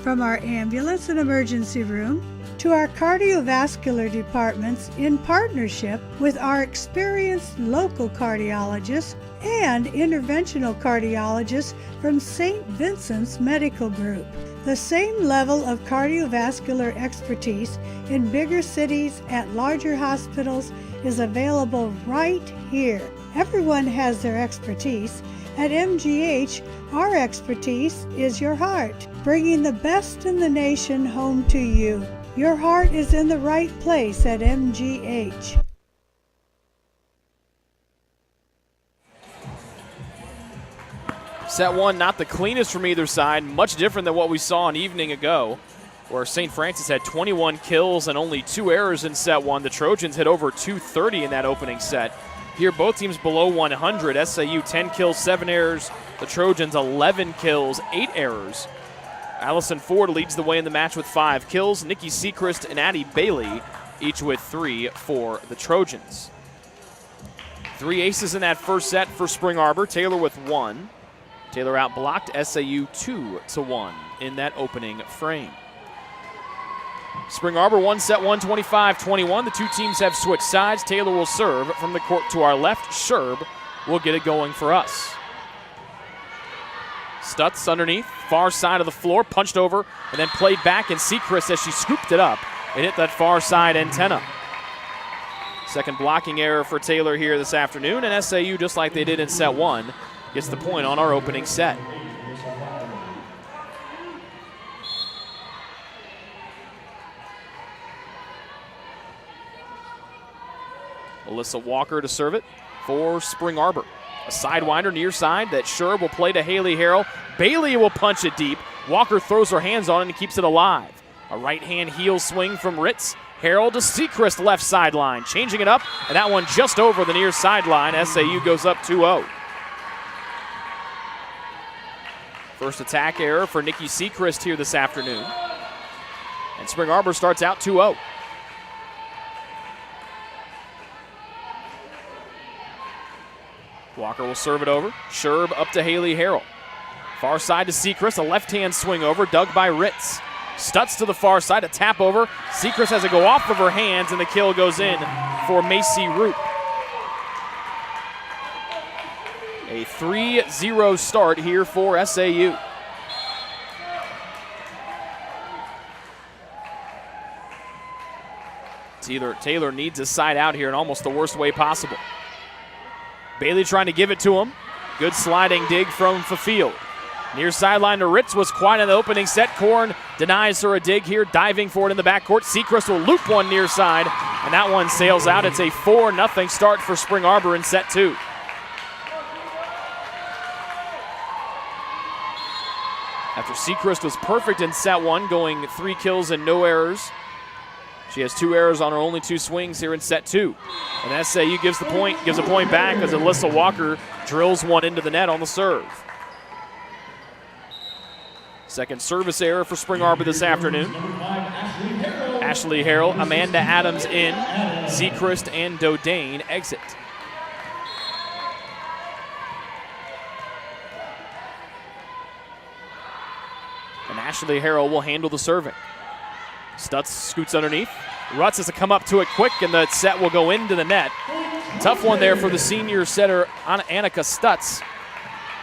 From our ambulance and emergency room to our cardiovascular departments in partnership with our experienced local cardiologists and interventional cardiologists from St. Vincent's Medical Group. The same level of cardiovascular expertise in bigger cities at larger hospitals is available right here. Everyone has their expertise. At MGH, our expertise is your heart, bringing the best in the nation home to you. Your heart is in the right place at MGH. Set 1, not the cleanest from either side, much different than what we saw an evening ago, where St. Francis had 21 kills and only 2 errors in set 1. The Trojans hit over 230 in that opening set. Here, both teams below 100. SAU 10 kills, 7 errors. The Trojans 11 kills, 8 errors. Allison Ford leads the way in the match with 5 kills. Nikki Sechrist and Addie Bailey each with 3 for the Trojans. 3 aces in that first set for Spring Arbor. Taylor with 1. Taylor outblocked SAU 2-1 in that opening frame. Spring Arbor won set 1, 25-21. The 2 teams have switched sides. Taylor will serve from the court to our left. Sherb will get it going for us. Stutz underneath, far side of the floor, punched over, and then played back, and Sechrist, as she scooped it up, it hit that far side antenna. Second blocking error for Taylor here this afternoon, and SAU, just like they did in set 1, gets the point on our opening set. Alyssa Walker to serve it for Spring Arbor. A sidewinder near side that Sherb will play to Haley Harrell. Bailey will punch it deep. Walker throws her hands on it and keeps it alive. A right-hand heel swing from Ritz. Harrell to Sechrist left sideline. Changing it up, and that one just over the near sideline. SAU goes up 2-0. First attack error for Nikki Sechrist here this afternoon. And Spring Arbor starts out 2-0. Walker will serve it over. Sherb up to Haley Harrell. Far side to Sechrist, a left-hand swing over, dug by Ritz. Stutz to the far side, a tap over. Sechrist has to go off of her hands, and the kill goes in for Macy Root. A 3-0 start here for SAU. Taylor needs a side out here in almost the worst way possible. Bailey trying to give it to him. Good sliding dig from Fafield. Near sideline to Ritz was quiet in the opening set. Korn denies her a dig here, diving for it in the backcourt. Sechrist will loop one near side, and that one sails out. It's a 4-0 start for Spring Arbor in set 2. After Sechrist was perfect in set 1, going 3 kills and no errors, she has 2 errors on her only 2 swings here in set 2. And SAU gives a point back as Alyssa Walker drills one into the net on the serve. Second service error for Spring Arbor this afternoon. Ashley Harrell, Amanda Adams in, Sechrist and Dodane exit. And Ashley Harrell will handle the serving. Stutz scoots underneath. Rutz has to come up to it quick, and the set will go into the net. Tough one there for the senior setter, Annika Stutz,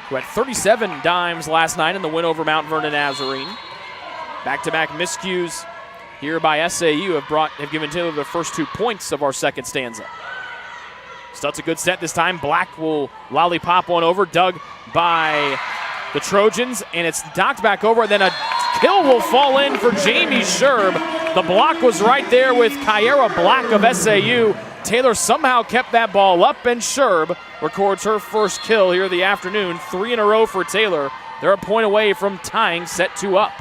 who had 37 dimes last night in the win over Mount Vernon Nazarene. Back-to-back miscues here by SAU have given Taylor the first 2 points of our second stanza. Stutz a good set this time. Black will lollipop one over, dug by the Trojans, and it's knocked back over, and then a kill will fall in for Jamie Sherb. The block was right there with Kyara Black of SAU. Taylor somehow kept that ball up, and Sherb records her first kill here of the afternoon. 3 in a row for Taylor. They're a point away from tying set 2 up.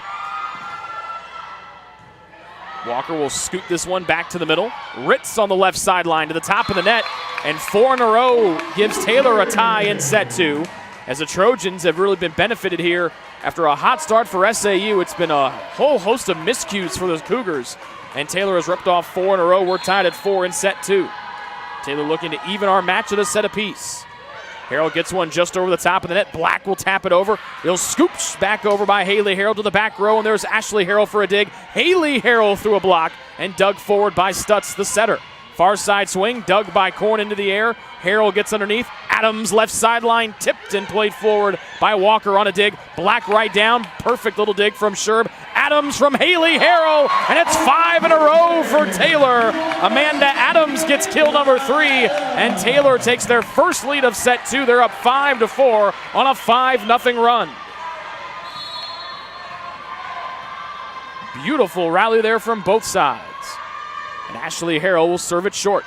Walker will scoot this one back to the middle. Ritz on the left sideline to the top of the net, and 4 in a row gives Taylor a tie in set 2. As the Trojans have really been benefited here after a hot start for SAU. It's been a whole host of miscues for those Cougars, and Taylor has ripped off 4 in a row. We're tied at 4 in set 2. Taylor looking to even our match at a set apiece. Harrell gets one just over the top of the net. Black will tap it over. He'll scooch back over by Haley Harrell to the back row, and there's Ashley Harrell for a dig. Haley Harrell through a block and dug forward by Stutz, the setter. Far side swing, dug by Korn into the air. Harrell gets underneath. Adams left sideline, tipped and played forward by Walker on a dig. Black right down, perfect little dig from Sherb. Adams from Haley Harrell, and it's 5 in a row for Taylor. Amanda Adams gets kill number 3, and Taylor takes their first lead of set 2. They're up 5-4 on a 5-0 run. Beautiful rally there from both sides. And Ashley Harrell will serve it short.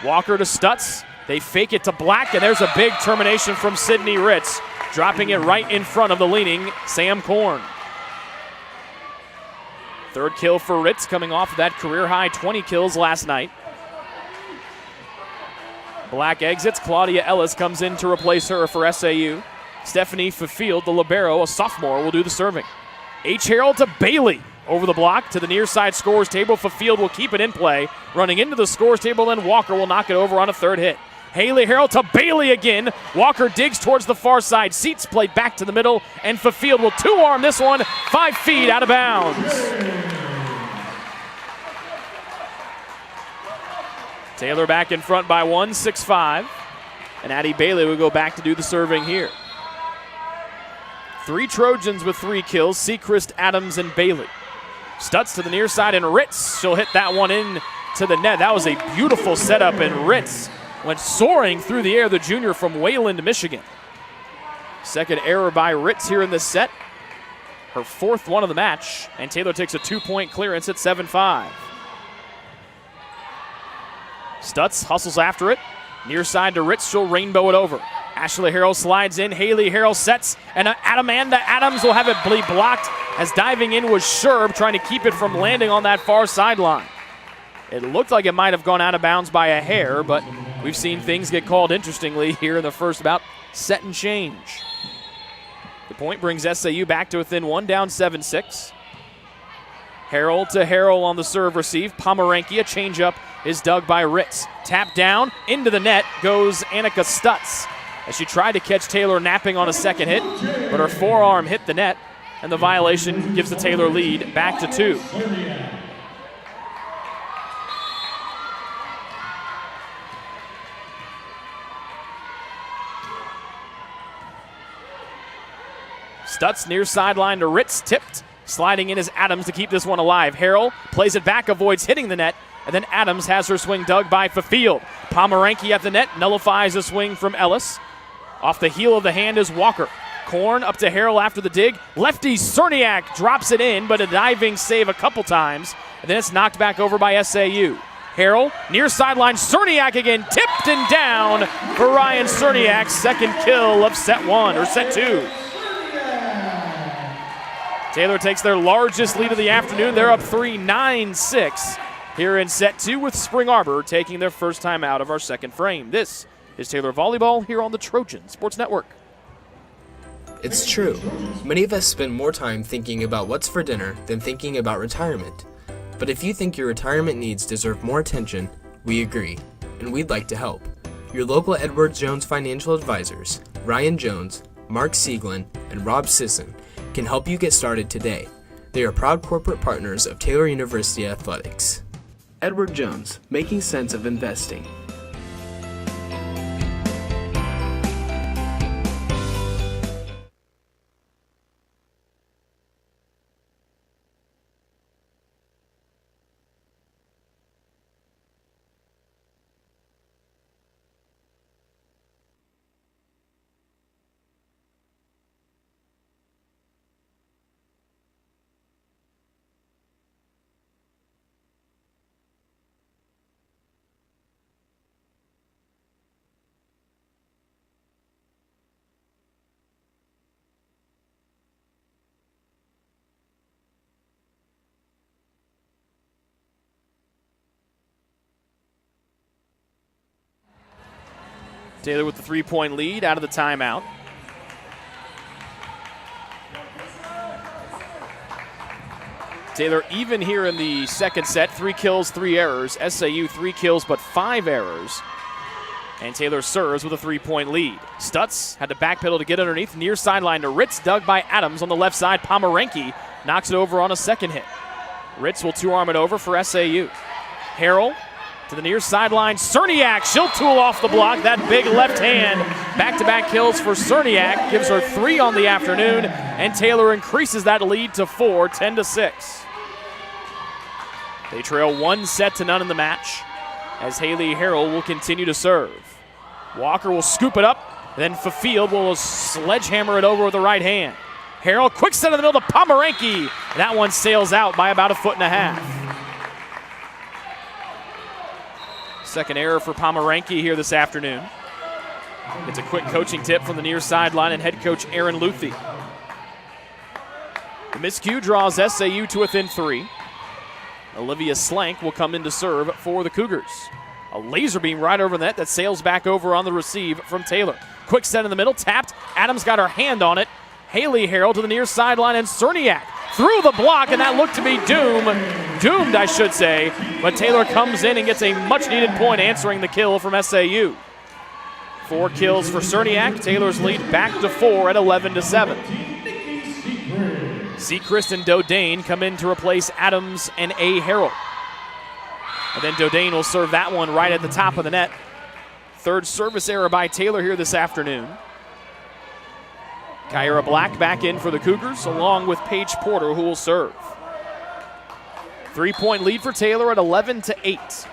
Walker to Stutz. They fake it to Black, and there's a big termination from Sydney Ritz, dropping it right in front of the leaning Sam Korn. Third kill for Ritz, coming off of that career-high 20 kills last night. Black exits. Claudia Ellis comes in to replace her for SAU. Stephanie Fafield, the libero, a sophomore, will do the serving. H. Harrell to Bailey. Over the block to the near side scores table. Fafield will keep it in play. Running into the scores table, then Walker will knock it over on a third hit. Haley Harrell to Bailey again. Walker digs towards the far side. Seats played back to the middle, and Fafield will two-arm this one 5 feet out of bounds. Taylor back in front by 1, 6-5. And Addie Bailey will go back to do the serving here. 3 Trojans with 3 kills, Sechrist, Adams, and Bailey. Stutz to the near side, and Ritz, she'll hit that one in to the net. That was a beautiful setup, and Ritz went soaring through the air, the junior from Wayland, Michigan. Second error by Ritz here in this set. Her 4th one of the match, and Taylor takes a 2-point clearance at 7-5. Stutz hustles after it. Near side to Ritz, she'll rainbow it over. Ashley Harrell slides in, Haley Harrell sets, and Amanda Adams will have it blocked as diving in was Sherb, trying to keep it from landing on that far sideline. It looked like it might have gone out of bounds by a hair, but we've seen things get called interestingly here in the first about set and change. The point brings SAU back to within 1, down 7-6. Harrell to Harrell on the serve receive. Pomeranki, a changeup is dug by Ritz. Tap down, into the net goes Annika Stutz, as she tried to catch Taylor napping on a second hit, but her forearm hit the net, and the violation gives the Taylor lead back to 2. Stutz near sideline to Ritz, tipped. Sliding in is Adams to keep this one alive. Harrell plays it back, avoids hitting the net, and then Adams has her swing dug by Fafield. Pomeranki at the net, nullifies a swing from Ellis. Off the heel of the hand is Walker. Korn up to Harrell after the dig. Lefty Cerniak drops it in, but a diving save a couple times, and then it's knocked back over by SAU. Harrell, near sideline, Cerniak again, tipped and down for Ryan Cerniak's second kill of set 1, or set 2. Taylor takes their largest lead of the afternoon. They're up 3, 9-6 here in set 2, with Spring Arbor taking their first time out of our second frame. This is Taylor Volleyball here on the Trojan Sports Network. It's true. Many of us spend more time thinking about what's for dinner than thinking about retirement. But if you think your retirement needs deserve more attention, we agree, and we'd like to help. Your local Edward Jones financial advisors, Ryan Jones, Mark Sieglin, and Rob Sisson, can help you get started today. They are proud corporate partners of Taylor University Athletics. Edward Jones, making sense of investing. Taylor with the 3-point lead out of the timeout. Taylor even here in the second set, 3 kills, 3 errors. SAU 3 kills but 5 errors. And Taylor serves with a 3-point lead. Stutz had to backpedal to get underneath, near sideline to Ritz, dug by Adams on the left side. Pomeranke knocks it over on a second hit. Ritz will 2-arm it over for SAU. Harrell to the near sideline. Cerniak, she'll tool off the block. That big left hand. Back-to-back kills for Cerniak. Gives her 3 on the afternoon. And Taylor increases that lead to 4, 10-6. They trail 1-0 in the match as Haley Harrell will continue to serve. Walker will scoop it up. Then Fafield will sledgehammer it over with the right hand. Harrell, quick set in the middle to Pomeranke. That one sails out by about 1.5 feet. Second error for Pomeranke here this afternoon. It's a quick coaching tip from the near sideline and head coach Aaron Luthi. The miscue draws SAU to within 3. Olivia Slank will come in to serve for the Cougars. A laser beam right over the net that sails back over on the receive from Taylor. Quick set in the middle, tapped. Adams got her hand on it. Haley Harrell to the near sideline, and Cerniak through the block, and that looked to be doomed, I should say. But Taylor comes in and gets a much-needed point, answering the kill from SAU. 4 kills for Cerniak. Taylor's lead back to 4 at 11-7. Seacrest and Dodane come in to replace Adams and A. Harrell. And then Dodane will serve that one right at the top of the net. Third service error by Taylor here this afternoon. Kyra Black back in for the Cougars, along with Paige Porter, who will serve. 3-point lead for Taylor at 11-8.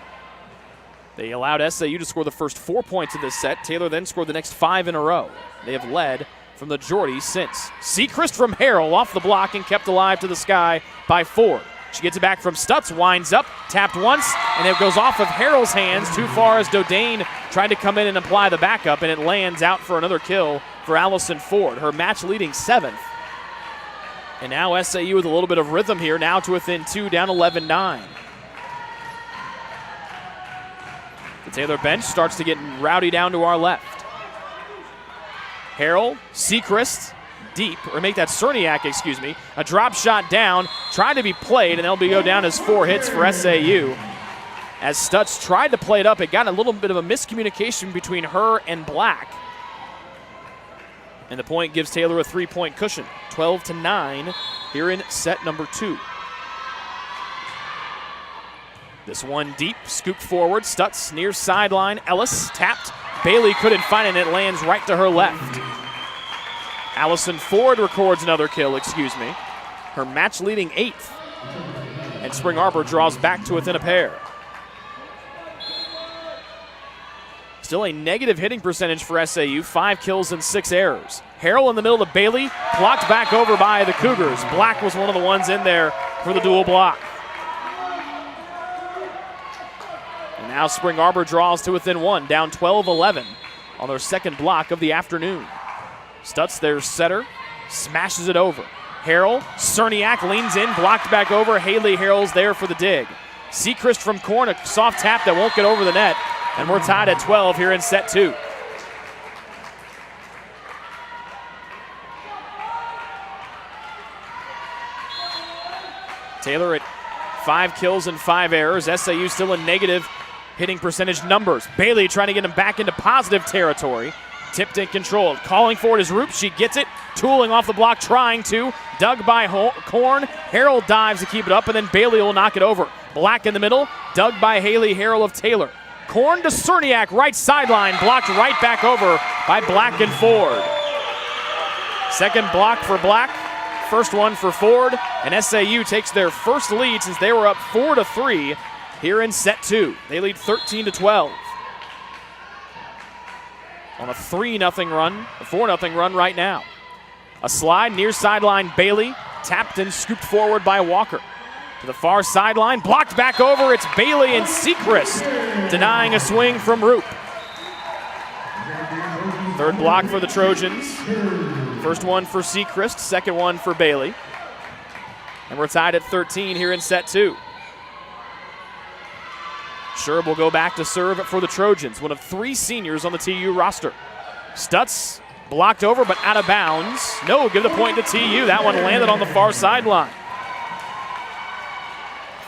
They allowed SAU to score the first 4 points of this set. Taylor then scored the next 5 in a row. They have led from the Geordies since. Seacrest from Harrell off the block and kept alive to the sky by Ford. She gets it back from Stutz, winds up, tapped once, and it goes off of Harrell's hands too far as Dodane tried to come in and apply the backup, and it lands out for another kill for Allison Ford, her match-leading 7th. And now SAU with a little bit of rhythm here, now to within 2, down 11-9. The Taylor bench starts to get rowdy down to our left. Harrell, Seacrest, deep, or make that Cerniak, excuse me. A drop shot down, tried to be played, and they'll go down as 4 hits for SAU. As Stutz tried to play it up, it got a little bit of a miscommunication between her and Black. And the point gives Taylor a 3-point cushion, 12-9 here in set number 2. This one deep, scooped forward, Stutz near sideline, Ellis tapped. Bailey couldn't find it, and it lands right to her left. Allison Ford records another kill, her match-leading 8th. And Spring Arbor draws back to within a pair. Still a negative hitting percentage for SAU, 5 kills and 6 errors. Harrell in the middle to Bailey, blocked back over by the Cougars. Black was one of the ones in there for the dual block. And now Spring Arbor draws to within 1, down 12-11 on their second block of the afternoon. Stutz, their setter, smashes it over. Harrell, Cerniak leans in, blocked back over. Haley Harrell's there for the dig. Seacrest from corner, a soft tap that won't get over the net. And we're tied at 12 here in set 2. Taylor at 5 kills and 5 errors. SAU still in negative hitting percentage numbers. Bailey trying to get him back into positive territory. Tipped and controlled. Calling for it is Roop. She gets it. Tooling off the block, trying to. Dug by Korn. Harrell dives to keep it up, and then Bailey will knock it over. Black in the middle. Dug by Haley Harrell of Taylor. Korn to Cerniak, right sideline, blocked right back over by Black and Ford. Second block for Black, first one for Ford, and SAU takes their first lead since they were up 4-3 here in set 2. They lead 13-12. On a 3-0 run, a 4-0 run right now. A slide near sideline, Bailey, tapped and scooped forward by Walker. To the far sideline, blocked back over, it's Bailey and Seacrest denying a swing from Roop. Third block for the Trojans. First one for Seacrest, second one for Bailey. And we're tied at 13 here in set 2. Sherb will go back to serve for the Trojans, one of 3 seniors on the TU roster. Stutz blocked over but out of bounds. No, give the point to TU. That one landed on the far sideline.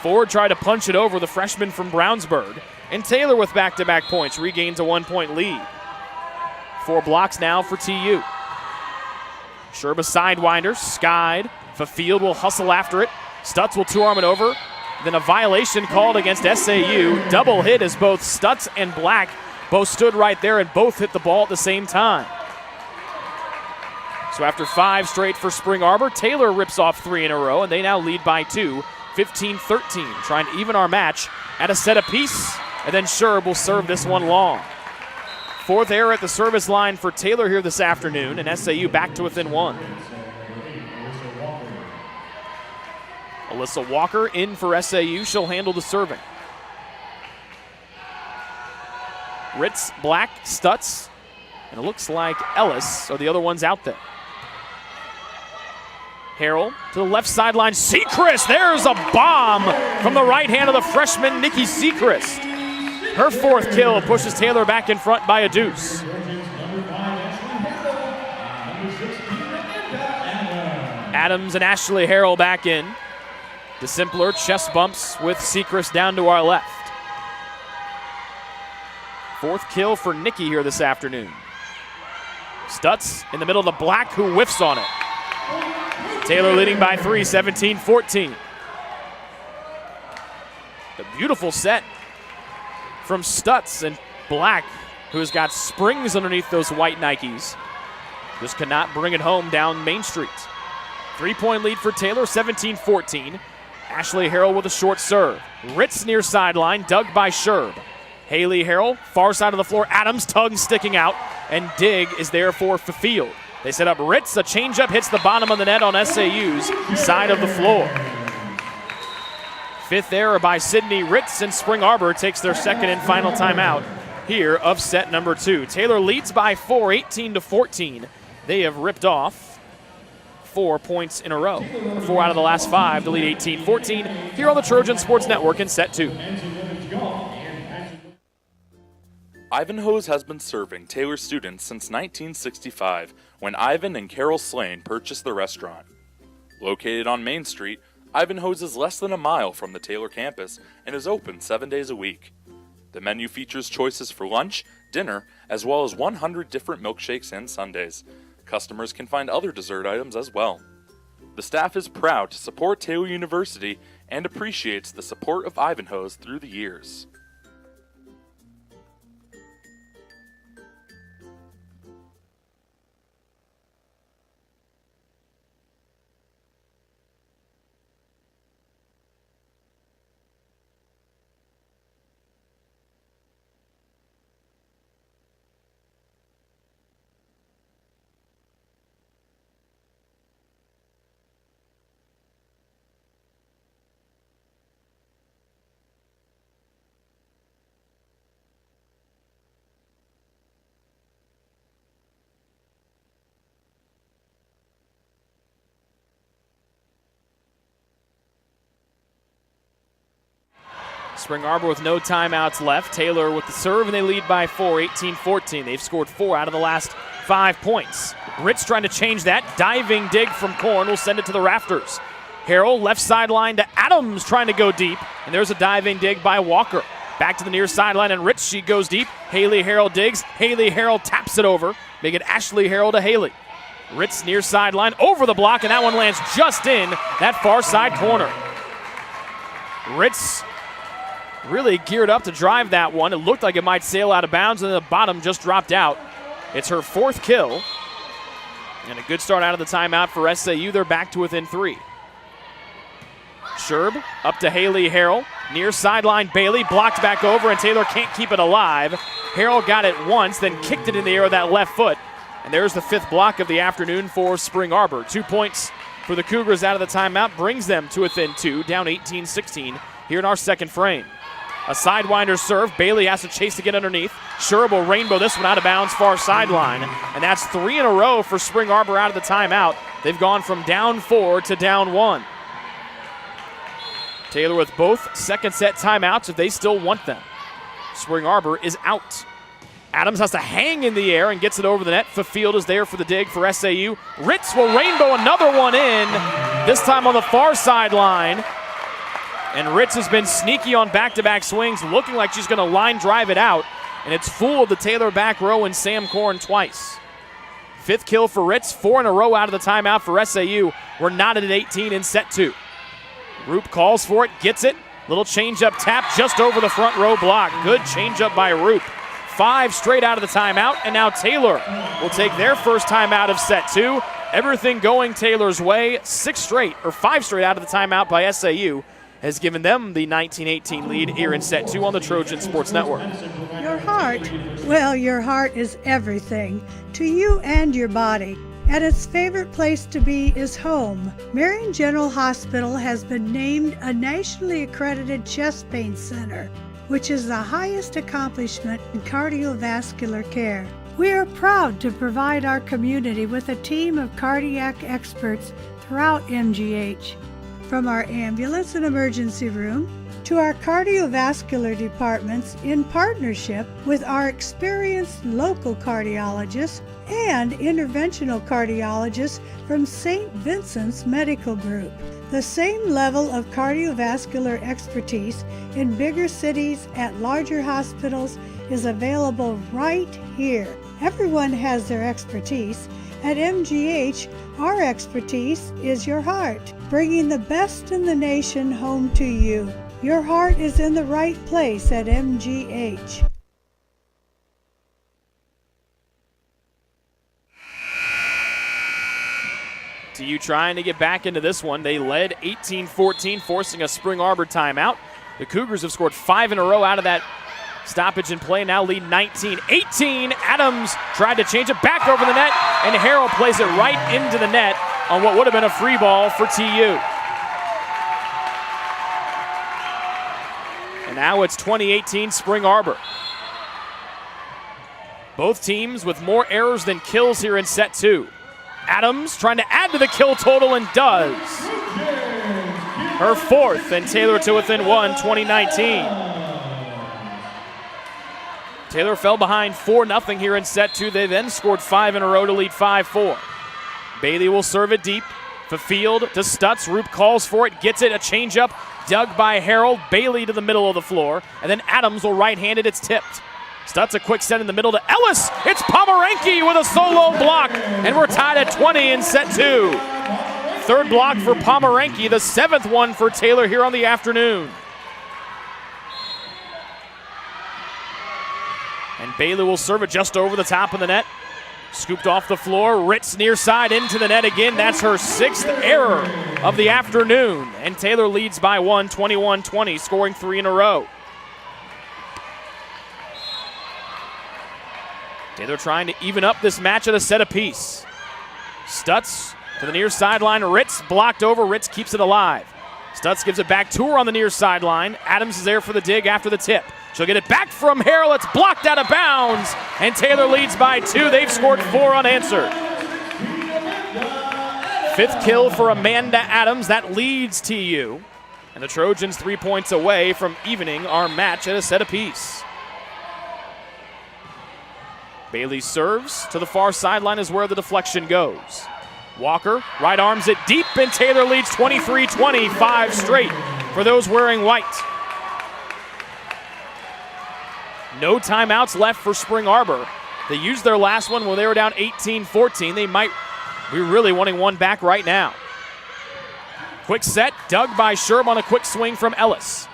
Ford tried to punch it over, the freshman from Brownsburg. And Taylor with back-to-back points regains a 1-point lead. 4 blocks now for TU. Sherb a sidewinder, skied. Fafield will hustle after it. Stutz will 2-arm it over. Then a violation called against SAU. Double hit as both Stutz and Black both stood right there and both hit the ball at the same time. So after 5 straight for Spring Arbor, Taylor rips off 3 in a row, and they now lead by 2, 15-13. Trying to even our match at a set apiece, and then Sherb will serve this one long. 4th error at the service line for Taylor here this afternoon, and SAU back to within 1. Alyssa Walker in for SAU. She'll handle the serving. Ritz, Black, Stutz, and it looks like Ellis are the other ones out there. Harrell to the left sideline. Sechrist, there's a bomb from the right hand of the freshman, Nikki Sechrist. Her 4th kill pushes Taylor back in front by a deuce. Adams and Ashley Harrell back in. DeSimpler chest bumps with Sechrist down to our left. 4th kill for Nikki here this afternoon. Stutz in the middle of the Black, who whiffs on it. Taylor leading by 3, 17-14. A beautiful set from Stutz and Black, who's got springs underneath those white Nikes. Just cannot bring it home down Main Street. 3-point lead for Taylor, 17-14. Ashley Harrell with a short serve. Ritz near sideline, dug by Sherb. Haley Harrell, far side of the floor. Adams, tongue sticking out, and dig is there for Fafield. They set up Ritz. A changeup hits the bottom of the net on SAU's side of the floor. 5th error by Sydney Ritz, and Spring Arbor takes their 2nd and final timeout here of set number 2. Taylor leads by 4, 18-14. They have ripped off 4 points in a row. 4 out of the last 5 to lead 18-14 here on the Trojan Sports Network in set 2. Ivanhoe's has been serving Taylor students since 1965, when Ivan and Carol Slane purchased the restaurant. Located on Main Street, Ivanhoe's is less than a mile from the Taylor campus and is open 7 days a week. The menu features choices for lunch, dinner, as well as 100 different milkshakes and sundaes. Customers can find other dessert items as well. The staff is proud to support Taylor University and appreciates the support of Ivanhoe's through the years. Spring Arbor with no timeouts left. Taylor with the serve, and they lead by 4, 18-14. They've scored 4 out of the last 5 points. Ritz trying to change that. Diving dig from Korn will send it to the rafters. Harrell left sideline to Adams trying to go deep, and there's a diving dig by Walker. Back to the near sideline, and Ritz, she goes deep. Haley Harrell digs. Haley Harrell taps it over, making Ashley Harrell to Haley. Ritz near sideline, over the block, and that one lands just in that far side corner. Ritz really geared up to drive that one. It looked like it might sail out of bounds, and the bottom just dropped out. It's her 4th kill. And a good start out of the timeout for SAU. They're back to within 3. Sherb up to Haley Harrell. Near sideline, Bailey blocked back over, and Taylor can't keep it alive. Harrell got it once, then kicked it in the air with that left foot. And there's the 5th block of the afternoon for Spring Arbor. 2 points for the Cougars out of the timeout brings them to within 2, down 18-16 here in our 2nd frame. A sidewinder serve. Bailey has to chase to get underneath. Sherb will rainbow this one out of bounds far sideline. And that's 3 in a row for Spring Arbor out of the timeout. They've gone from down 4 to down 1. Taylor with both second set timeouts if they still want them. Spring Arbor is out. Adams has to hang in the air and gets it over the net. Field is there for the dig for SAU. Ritz will rainbow another one in, this time on the far sideline. And Ritz has been sneaky on back-to-back swings, looking like she's going to line drive it out. And it's fooled the Taylor back row and Sam Korn twice. 5th kill for Ritz, 4 in a row out of the timeout for SAU. We're knotted at 18 in set 2. Roop calls for it, gets it. Little change-up tap just over the front row block. Good change-up by Roop. 5 straight out of the timeout, and now Taylor will take their first timeout of set 2. Everything going Taylor's way. 5 straight out of the timeout by SAU has given them the 19-18 lead here in set 2 on the Trojan Sports Network. Your heart, well, your heart is everything to you and your body. And its favorite place to be is home. Marion General Hospital has been named a nationally accredited chest pain center, which is the highest accomplishment in cardiovascular care. We are proud to provide our community with a team of cardiac experts throughout MGH. From our ambulance and emergency room to our cardiovascular departments in partnership with our experienced local cardiologists and interventional cardiologists from St. Vincent's Medical Group. The same level of cardiovascular expertise in bigger cities at larger hospitals is available right here. Everyone has their expertise. At MGH, our expertise is your heart, bringing the best in the nation home to you. Your heart is in the right place at MGH. TU trying to get back into this one. They led 18-14, forcing a Spring Arbor timeout. The Cougars have scored 5 in a row out of that stoppage in play, now lead 19-18. Adams tried to change it back over the net, and Harrell plays it right into the net on what would have been a free ball for TU. And now it's 2018 Spring Arbor. Both teams with more errors than kills here in set 2. Adams trying to add to the kill total and does. Her 4th, and Taylor to within 1, 2019. Taylor fell behind 4-0 here in set 2. They then scored 5 in a row to lead 5-4. Bailey will serve it deep. Field to Stutz. Roop calls for it, gets it, a changeup. Dug by Harold. Bailey to the middle of the floor. And then Adams will right-hand it. It's tipped. Stutz a quick set in the middle to Ellis. It's Pomeranke with a solo block. And we're tied at 20 in set 2. 3rd block for Pomeranke, the 7th one for Taylor here on the afternoon. And Bailey will serve it just over the top of the net. Scooped off the floor. Ritz near side into the net again. That's her 6th error of the afternoon. And Taylor leads by 1, 21-20, scoring 3 in a row. Taylor trying to even up this match at a set apiece. Stutz to the near sideline. Ritz blocked over. Ritz keeps it alive. Stutz gives it back to her on the near sideline. Adams is there for the dig after the tip. She'll get it back from Harrell. It's blocked out of bounds. And Taylor leads by 2. They've scored 4 unanswered. 5th kill for Amanda Adams. That leads TU. And the Trojans 3 points away from evening our match at a set apiece. Bailey serves to the far sideline is where the deflection goes. Walker right arms it deep, and Taylor leads 23-20, 5 straight for those wearing white. No timeouts left for Spring Arbor. They used their last one when they were down 18-14. They might be really wanting one back right now. Quick set, dug by Sherb on a quick swing from Ellis.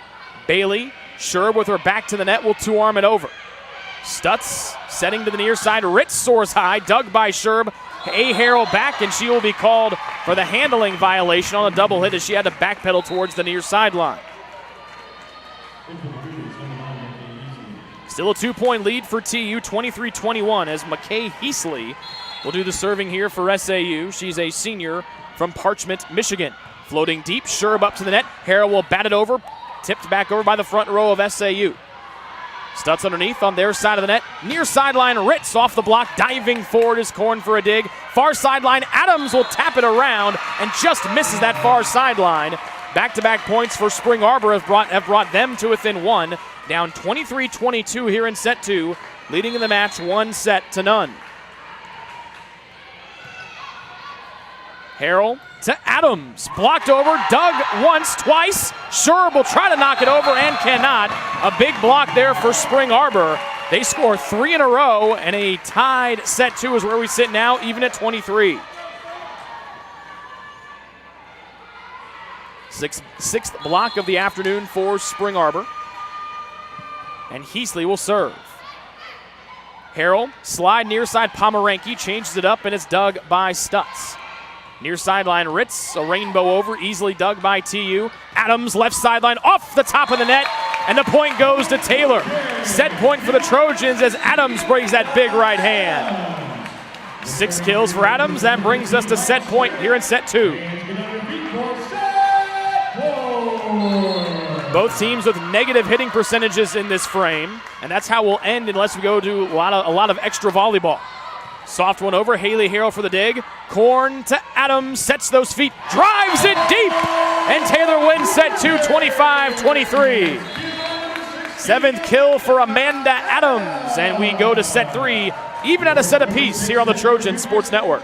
Bailey, Sherb with her back to the net will 2-arm it over. Stutz setting to the near side. Ritz soars high, dug by Sherb. A. Harrell back, and she will be called for the handling violation on a double hit as she had to backpedal towards the near sideline. Still a 2-point lead for TU, 23-21, as McKay Heasley will do the serving here for SAU. She's a senior from Parchment, Michigan. Floating deep, Sherb up to the net. Harrell will bat it over, tipped back over by the front row of SAU. Stutz underneath on their side of the net. Near sideline, Ritz off the block. Diving forward is Korn for a dig. Far sideline, Adams will tap it around and just misses that far sideline. Back-to-back points for Spring Arbor have brought them to within 1, down 23-22 here in set 2, leading in the match 1-0. Harrell to Adams, blocked over, dug once, twice. Sherb will try to knock it over and cannot. A big block there for Spring Arbor. They score 3 in a row, and a tied set 2 is where we sit now, even at 23. Sixth block of the afternoon for Spring Arbor. And Heasley will serve. Harrell, slide near side, Pomeranke changes it up, and it's dug by Stutz. Near sideline, Ritz, a rainbow over, easily dug by TU. Adams, left sideline, off the top of the net, and the point goes to Taylor. Set point for the Trojans as Adams breaks that big right hand. 6 kills for Adams. That brings us to set point here in set 2. Both teams with negative hitting percentages in this frame, and that's how we'll end unless we go to a lot of extra volleyball. Soft one over, Haley Harrell for the dig. Korn to Adams, sets those feet, drives it deep, and Taylor wins set 2, 25-23. 7th kill for Amanda Adams, and we go to set 3, even at a set apiece here on the Trojan Sports Network.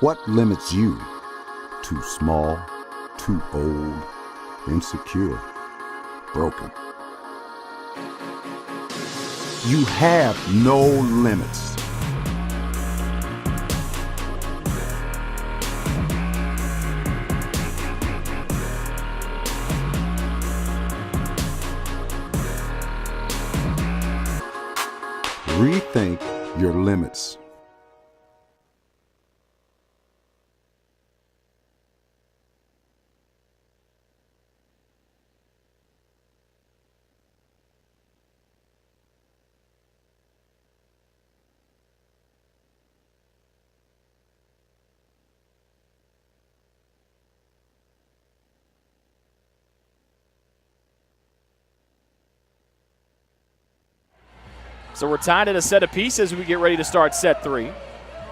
What limits you? Too small, too old, insecure, broken. You have no limits. Rethink your limits. So we're tied at a set apiece as we get ready to start set 3.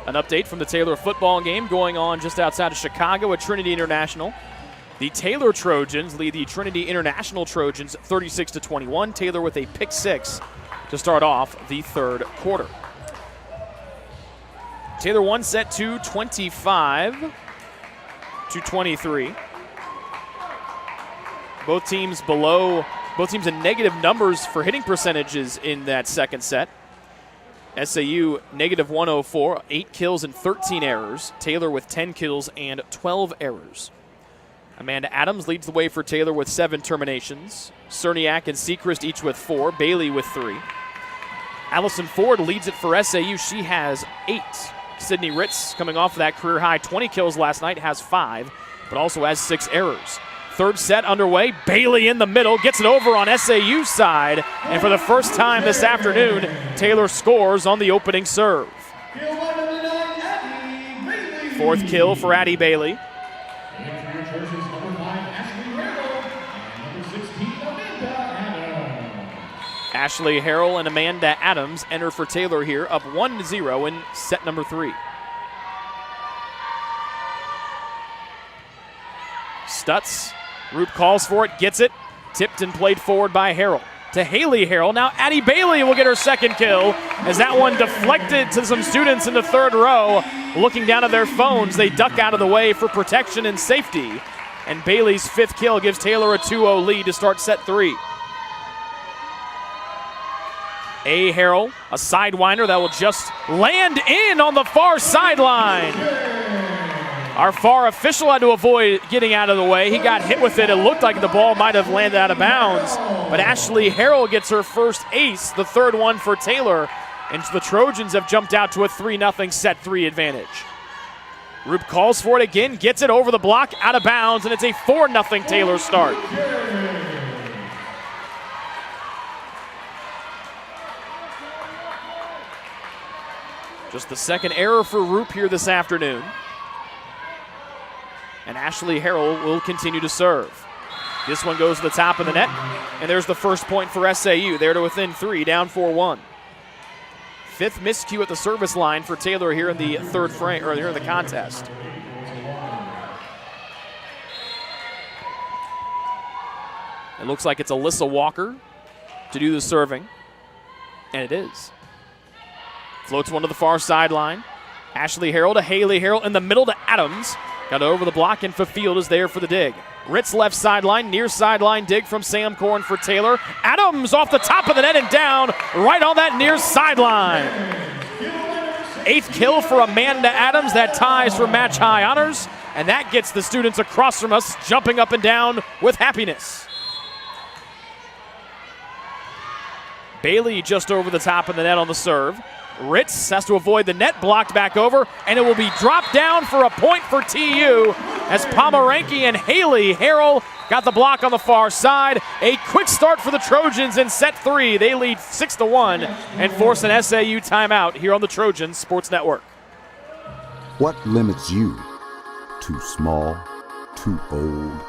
An update from the Taylor football game going on just outside of Chicago at Trinity International. The Taylor Trojans lead the Trinity International Trojans 36-21. Taylor with a pick 6 to start off the third quarter. Taylor won set 2, 25-23. Both teams in negative numbers for hitting percentages in that second set. SAU negative 104, 8 kills and 13 errors. Taylor with 10 kills and 12 errors. Amanda Adams leads the way for Taylor with 7 terminations. Cerniak and Sechrist each with 4. Bailey with 3. Allison Ford leads it for SAU. She has 8. Sydney Ritz, coming off of that career high 20 kills last night, has 5, but also has 6 errors. Third set underway. Bailey in the middle, gets it over on SAU's side, and for the first time this afternoon, Taylor scores on the opening serve. Fourth kill for Addie Bailey. Ashley Harrell and Amanda Adams enter for Taylor here, up 1-0 in set number 3. Stutz. Roop calls for it, gets it. Tipped and played forward by Harrell. To Haley Harrell. Now Addie Bailey will get her second kill as that one deflected to some students in the third row. Looking down at their phones, they duck out of the way for protection and safety. And Bailey's 5th kill gives Taylor a 2-0 lead to start set 3. A. Harrell, a sidewinder that will just land in on the far sideline. Our FAR official had to avoid getting out of the way. He got hit with it. It looked like the ball might have landed out of bounds. But Ashley Harrell gets her first ace, the third one for Taylor. And the Trojans have jumped out to a 3-0 set 3 advantage. Roop calls for it again, gets it over the block, out of bounds, and it's a 4-0 Taylor start. Just the second error for Roop here this afternoon. And Ashley Harrell will continue to serve. This one goes to the top of the net, and there's the first point for SAU. They're to within 3, down 4-1. 5th miscue at the service line for Taylor here in the third frame, or here in the contest. It looks like it's Alyssa Walker to do the serving, and it is. Floats one to the far sideline. Ashley Harrell to Haley Harrell in the middle to Adams. Got over the block, and Field is there for the dig. Ritz left sideline, near sideline dig from Sam Korn for Taylor. Adams off the top of the net and down right on that near sideline. 8th kill for Amanda Adams. That ties for match high honors, and that gets the students across from us jumping up and down with happiness. Bailey just over the top of the net on the serve. Ritz has to avoid the net, blocked back over, and it will be dropped down for a point for TU as Pomeranke and Haley Harrell got the block on the far side. A quick start for the Trojans in set 3. They lead 6-1 and force an SAU timeout here on the Trojans Sports Network. What limits you? Too small, too old,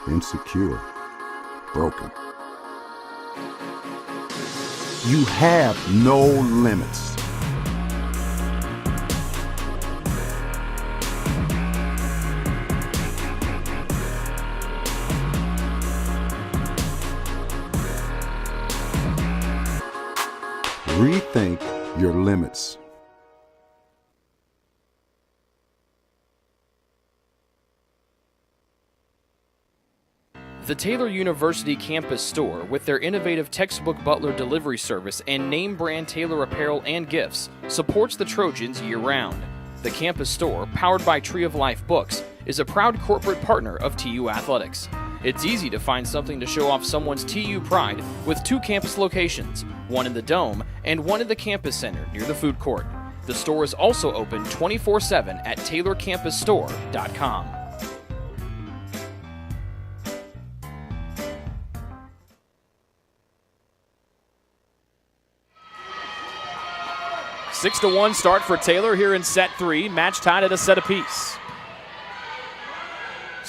insecure, broken. You have no limits. Rethink your limits. The Taylor University campus store, with their innovative textbook butler delivery service and name brand Taylor apparel and gifts, supports the Trojans year-round. The campus store, powered by Tree of Life Books, is a proud corporate partner of TU Athletics. It's easy to find something to show off someone's TU pride with 2 campus locations, one in the Dome and one at the campus center near the food court. The store is also open 24/7 at TaylorCampusStore.com. A 6-1 start for Taylor here in set 3, match tied at a set apiece.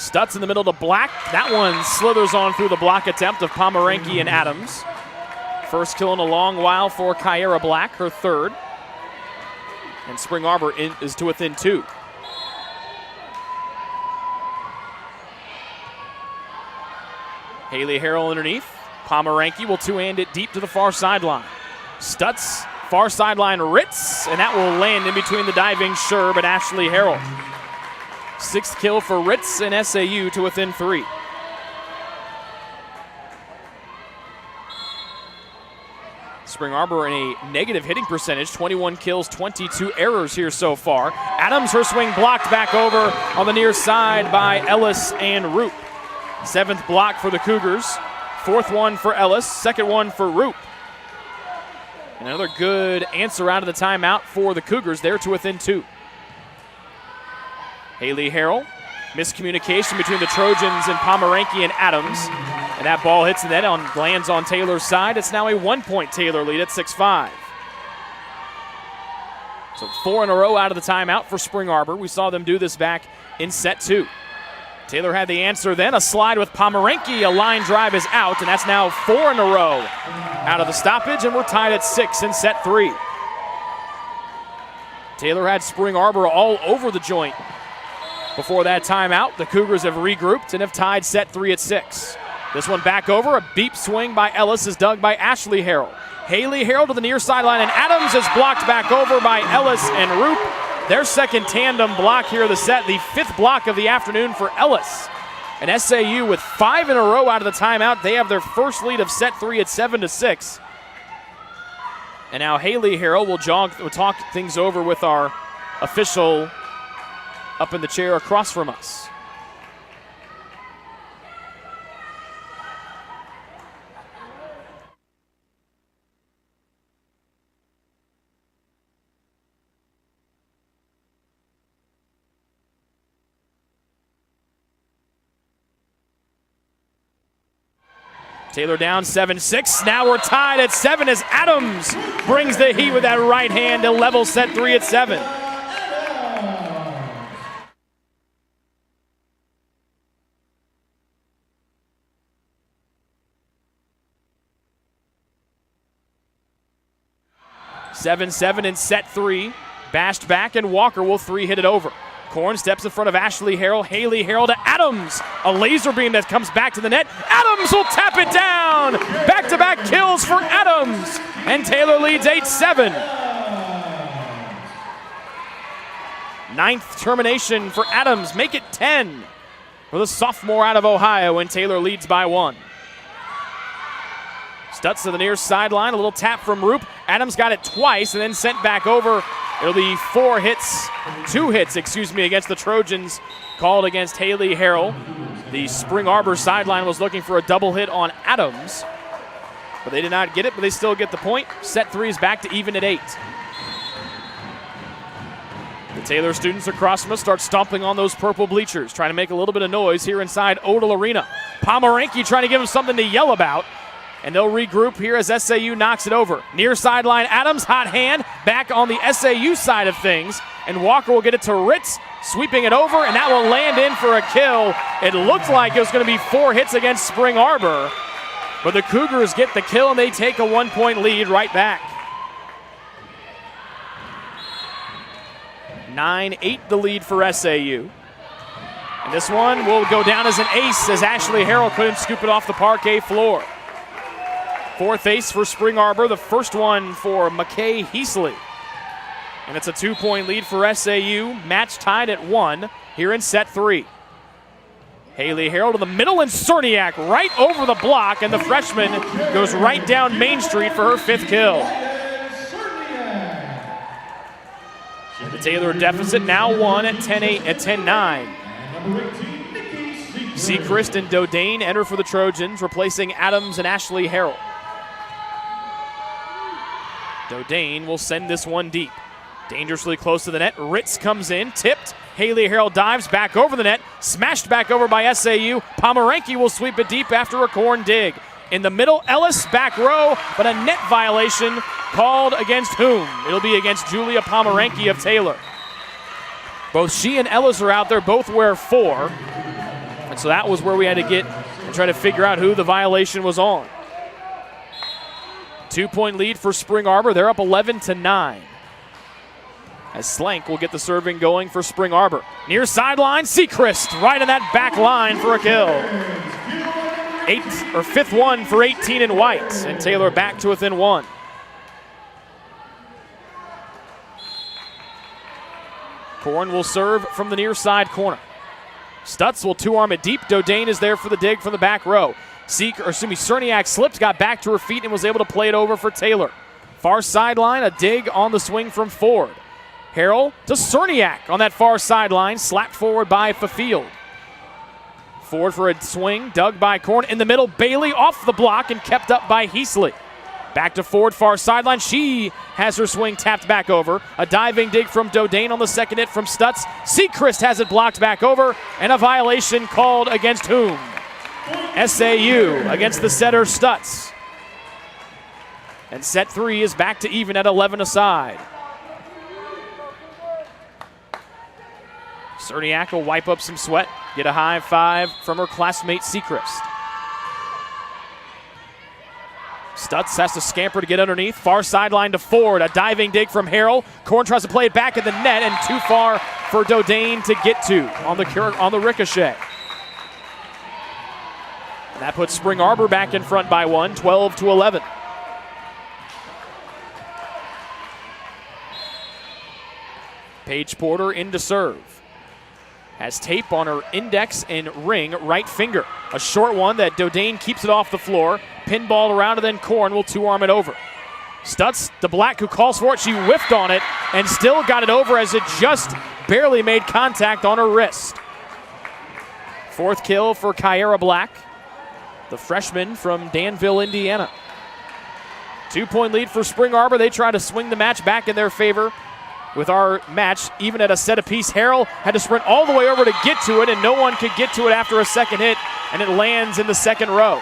Stutz in the middle to Black. That one slithers on through the block attempt of Pomeranke and Adams. First kill in a long while for Kyara Black, her third. And Spring Arbor is to within 2. Haley Harrell underneath. Pomeranke will two-hand it deep to the far sideline. Stutz, far sideline Ritz, and that will land in between the diving Sherb and Ashley Harrell. 6th kill for Ritz and SAU to within 3. Spring Arbor in a negative hitting percentage, 21 kills, 22 errors here so far. Adams, her swing blocked back over on the near side by Ellis and Roop. 7th block for the Cougars. 4th one for Ellis, 2nd one for Roop. And another good answer out of the timeout for the Cougars. They're to within 2. Haley Harrell, miscommunication between the Trojans and Pomeranke and Adams. And that ball hits the net, lands on Taylor's side. It's now a 1-point Taylor lead at 6-5. So 4 in a row out of the timeout for Spring Arbor. We saw them do this back in set 2. Taylor had the answer then, a slide with Pomeranke, a line drive is out, and that's now 4 in a row out of the stoppage, and we're tied at 6 in set 3. Taylor had Spring Arbor all over the joint before that timeout. The Cougars have regrouped and have tied set 3 at 6. This one back over, a beep swing by Ellis is dug by Ashley Harrell. Haley Harrell to the near sideline, and Adams is blocked back over by Ellis and Roop. Their second tandem block here of the set, the 5th block of the afternoon for Ellis. And SAU with 5 in a row out of the timeout. They have their first lead of set 3 at 7-6. And now Haley Harrell will talk things over with our official up in the chair across from us. Taylor down 7-6. Now we're tied at 7 as Adams brings the heat with that right hand to level set 3 at 7. (7-7) in set 3. Bashed back, and Walker will 3-hit it over. Korn steps in front of Ashley Harrell. Haley Harrell to Adams. A laser beam that comes back to the net. Adams will tap it down. Back-to-back kills for Adams. And Taylor leads 8-7. 9th termination for Adams. Make it 10 for the sophomore out of Ohio, and Taylor leads by 1. Stutz to the near sideline. A little tap from Roop. Adams got it twice and then sent back over. It'll be 2 hits against the Trojans called against Haley Harrell. The Spring Arbor sideline was looking for a double hit on Adams, but they did not get it, but they still get the point. Set 3 is back to even at 8. The Taylor students across from us start stomping on those purple bleachers, trying to make a little bit of noise here inside Odell Arena. Pomeranke trying to give them something to yell about. And they'll regroup here as SAU knocks it over. Near sideline, Adams, hot hand, back on the SAU side of things. And Walker will get it to Ritz, sweeping it over, and that will land in for a kill. It looked like it was going to be 4 hits against Spring Arbor. But the Cougars get the kill, and they take a 1-point lead right back. 9-8 the lead for SAU. And this one will go down as an ace as Ashley Harrell couldn't scoop it off the parquet floor. 4th ace for Spring Arbor, the first one for McKay Heasley. And it's a 2-point lead for SAU, match tied at 1 here in set 3. Haley Harrell to the middle, and Cerniak right over the block, and the freshman goes right down Main Street for her 5th kill. The Taylor deficit now 1 at 10-8 at 10-9. Seacrest and Dodane enter for the Trojans, replacing Adams and Ashley Harrell. Dodane will send this one deep. Dangerously close to the net. Ritz comes in, tipped. Haley Harrell dives back over the net, smashed back over by SAU. Pomeranke will sweep it deep after a corn dig. In the middle, Ellis back row, but a net violation called against whom? It'll be against Julia Pomeranke of Taylor. Both she and Ellis are out there, both wear 4. And so that was where we had to get and try to figure out who the violation was on. 2-point lead for Spring Arbor. They're up 11-9. As Slank will get the serving going for Spring Arbor. Near sideline, Sechrist right in that back line for a kill. Fifth one for 18 in white, and Taylor back to within one. Korn will serve from the near side corner. Stutz will two-arm it deep. Dodane is there for the dig from the back row. Cerniak slipped, got back to her feet, and was able to play it over for Taylor. Far sideline, a dig on the swing from Ford. Harrell to Cerniak on that far sideline, slapped forward by Fafield. Ford for a swing, dug by Korn. In the middle, Bailey off the block and kept up by Heasley. Back to Ford, far sideline. She has her swing tapped back over. A diving dig from Dodane on the second hit from Stutz. Sechrist has it blocked back over, and a violation called against whom? SAU against the setter Stutz. And set three is back to even at 11 aside. Cerniak will wipe up some sweat, get a high five from her classmate Sechrist. Stutz has to scamper to get underneath. Far sideline to Ford. A diving dig from Harrell. Korn tries to play it back at the net, and too far for Dodane to get to on the ricochet. And that puts Spring Arbor back in front by one, 12-11. Paige Porter in to serve. Has tape on her index and ring right finger. A short one that Dodane keeps it off the floor. Pinball around, and then Korn will two-arm it over. Stutz to Black, who calls for it. She whiffed on it and still got it over as it just barely made contact on her wrist. Fourth kill for Kyara Black, the freshman from Danville, Indiana. 2-point lead for Spring Arbor. They try to swing the match back in their favor. With our match, even at a set apiece, Harrell had to sprint all the way over to get to it, and no one could get to it after a second hit, and it lands in the second row.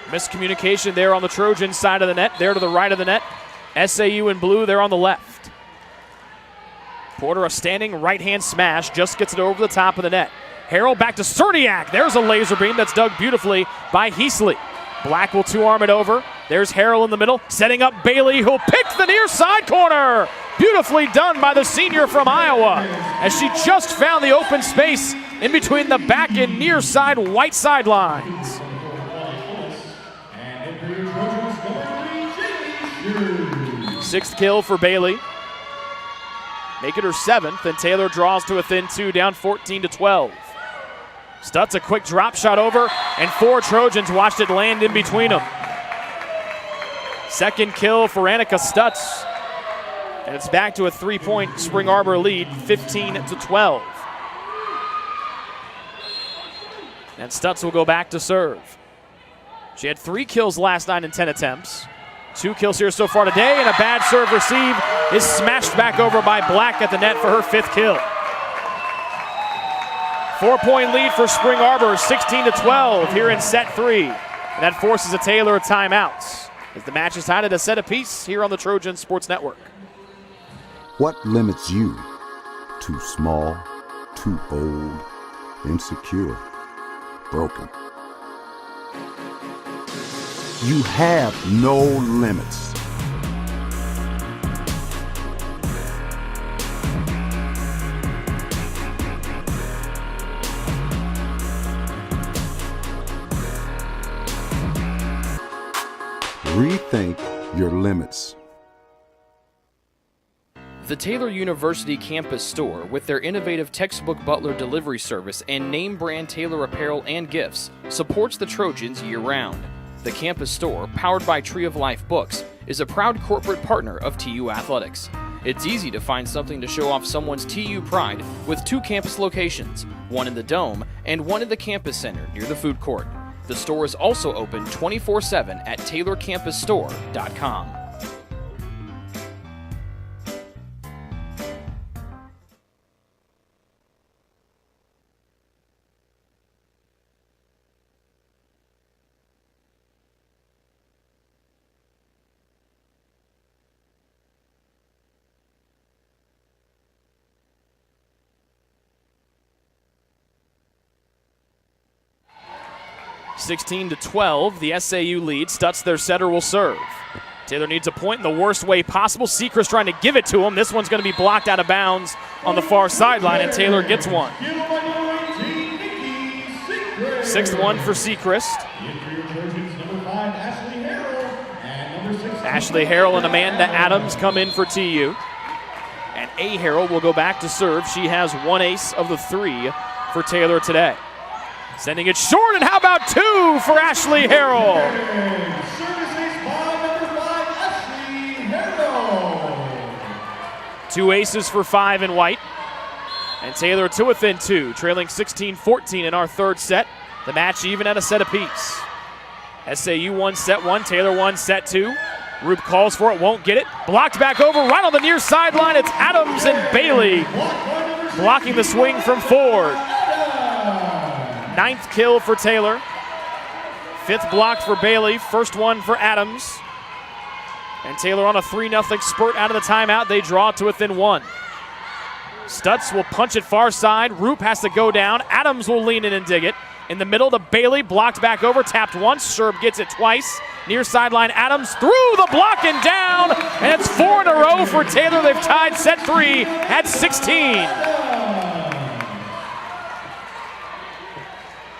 Miscommunication there on the Trojan side of the net, there to the right of the net. SAU in blue, there on the left. Porter, a standing right-hand smash, just gets it over the top of the net. Harrell back to Cerniak. There's a laser beam that's dug beautifully by Heasley. Black will two-arm it over. There's Harrell in the middle, setting up Bailey, who'll pick the near side corner. Beautifully done by the senior from Iowa, as she just found the open space in between the back and near side white sidelines. Sixth kill for Bailey. Make it her seventh, and Taylor draws to within two, down 14-12. Stutz, a quick drop shot over, and four Trojans watched it land in between them. Second kill for Annika Stutz. And it's back to a three-point Spring Arbor lead, 15-12. And Stutz will go back to serve. She had 3 kills last night in 10 attempts. 2 kills here so far today, and a bad serve receive is smashed back over by Black at the net for her 5th kill. 4-point lead for Spring Arbor, 16-12 here in set 3. And that forces a Taylor timeout as the match is tied at a set apiece here on the Trojan Sports Network. What limits you? Too small, too old, insecure, broken. You have no limits. Rethink your limits. The Taylor University campus store, with their innovative textbook butler delivery service and name brand Taylor apparel and gifts, supports the Trojans year-round. The campus store, powered by Tree of Life Books, is a proud corporate partner of TU Athletics. It's easy to find something to show off someone's TU pride with 2 campus locations, one in the Dome and one in the campus center near the food court. The store is also open 24/7 at TaylorCampusStore.com. 16-12, the SAU lead. Stutz, their setter, will serve. Taylor needs a point in the worst way possible. Sechrist trying to give it to him. This one's going to be blocked out of bounds on the far sideline, and Taylor gets one. 6th one for Sechrist. Ashley Harrell and Amanda Adams come in for TU. And A. Harrell will go back to serve. She has one ace of the 3 for Taylor today. Sending it short, and how about 2 for Ashley Harrell? Two aces for 5 in white. And Taylor to within 2, trailing 16-14 in our third set. The match even at a set apiece. SAU won set 1, Taylor won set 2. Roop calls for it, won't get it. Blocked back over, right on the near sideline. It's Adams and Bailey blocking the swing from Ford. 9th kill for Taylor. 5th blocked for Bailey, first one for Adams. And Taylor on a 3-0 spurt out of the timeout. They draw to within 1. Stutz will punch it far side. Roop has to go down. Adams will lean in and dig it. In the middle to Bailey, blocked back over, tapped once. Sherb gets it twice. Near sideline, Adams through the block and down. And it's 4 in a row for Taylor. They've tied set 3 at 16.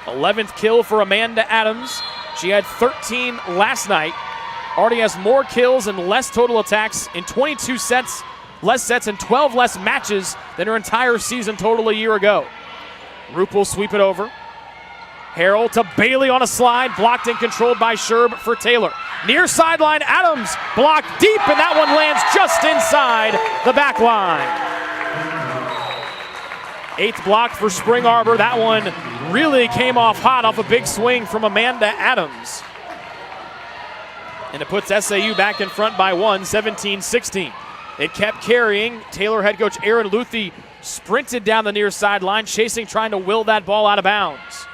11th kill for Amanda Adams. She had 13 last night. Already has more kills and less total attacks in 22 sets, less sets and 12 less matches than her entire season total a year ago. Roop will sweep it over. Harrell to Bailey on a slide, blocked and controlled by Sherb for Taylor. Near sideline, Adams blocked deep, and that one lands just inside the back line. 8th block for Spring Arbor. That one really came off hot off a big swing from Amanda Adams. And it puts SAU back in front by 1, 17-16. It kept carrying. Taylor head coach Aaron Luthi sprinted down the near sideline, chasing, trying to will that ball out of bounds.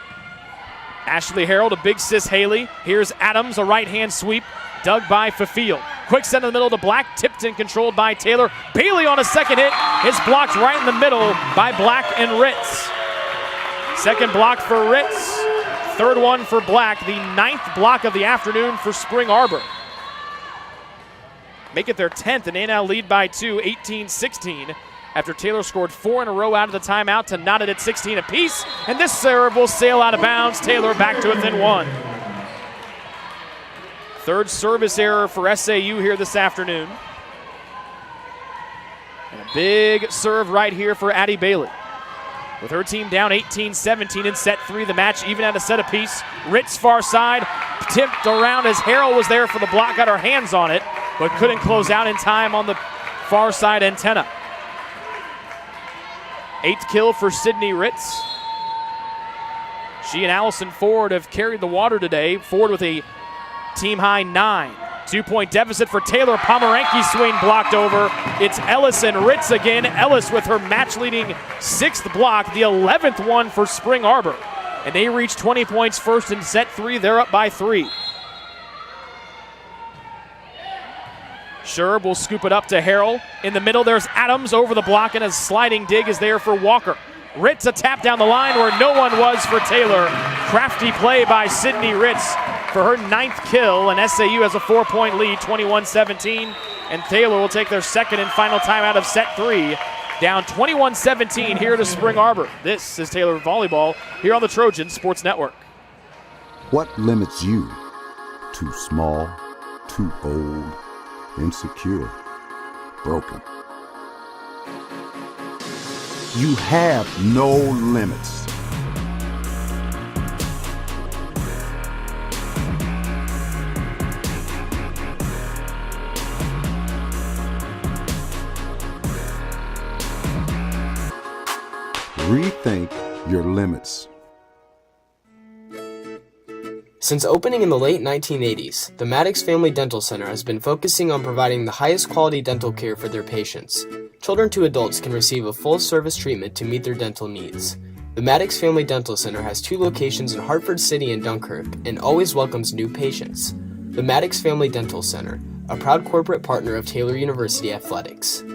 Ashley Harrell to big sis Haley. Here's Adams, a right-hand sweep, dug by Fafield. Quick set in the middle to Black, tipped and controlled by Taylor. Bailey on a second hit is blocked right in the middle by Black and Ritz. Second block for Ritz. Third one for Black, the 9th block of the afternoon for Spring Arbor. Make it their 10th, and they now lead by 2, 18-16. After Taylor scored 4 in a row out of the timeout to knot it at 16 apiece. And this serve will sail out of bounds. Taylor back to within 1. Third service error for SAU here this afternoon. And a big serve right here for Addie Bailey. With her team down 18-17 in set 3, the match even at a set apiece. Ritz far side, tipped around as Harrell was there for the block, got her hands on it, but couldn't close out in time on the far side antenna. 8th kill for Sydney Ritz. She and Allison Ford have carried the water today. Ford with a team-high 9. 2-point deficit for Taylor. Pomeranke swing blocked over. It's Ellis and Ritz again. Ellis with her match-leading 6th block, the 11th one for Spring Arbor. And they reach 20 points first in set 3. They're up by 3. Sherb will scoop it up to Harrell. In the middle, there's Adams over the block, and a sliding dig is there for Walker. Ritz a tap down the line where no one was for Taylor. Crafty play by Sydney Ritz for her 9th kill, and SAU has a 4-point lead, 21-17. And Taylor will take their second and final time out of set 3. Down 21-17 here to Spring Arbor. This is Taylor Volleyball here on the Trojan Sports Network. What limits you? Too small, too old, insecure, broken. You have no limits. Rethink your limits. Since opening in the late 1980s, the Maddox Family Dental Center has been focusing on providing the highest quality dental care for their patients. Children to adults can receive a full-service treatment to meet their dental needs. The Maddox Family Dental Center has 2 locations in Hartford City and Dunkirk and always welcomes new patients. The Maddox Family Dental Center, a proud corporate partner of Taylor University Athletics.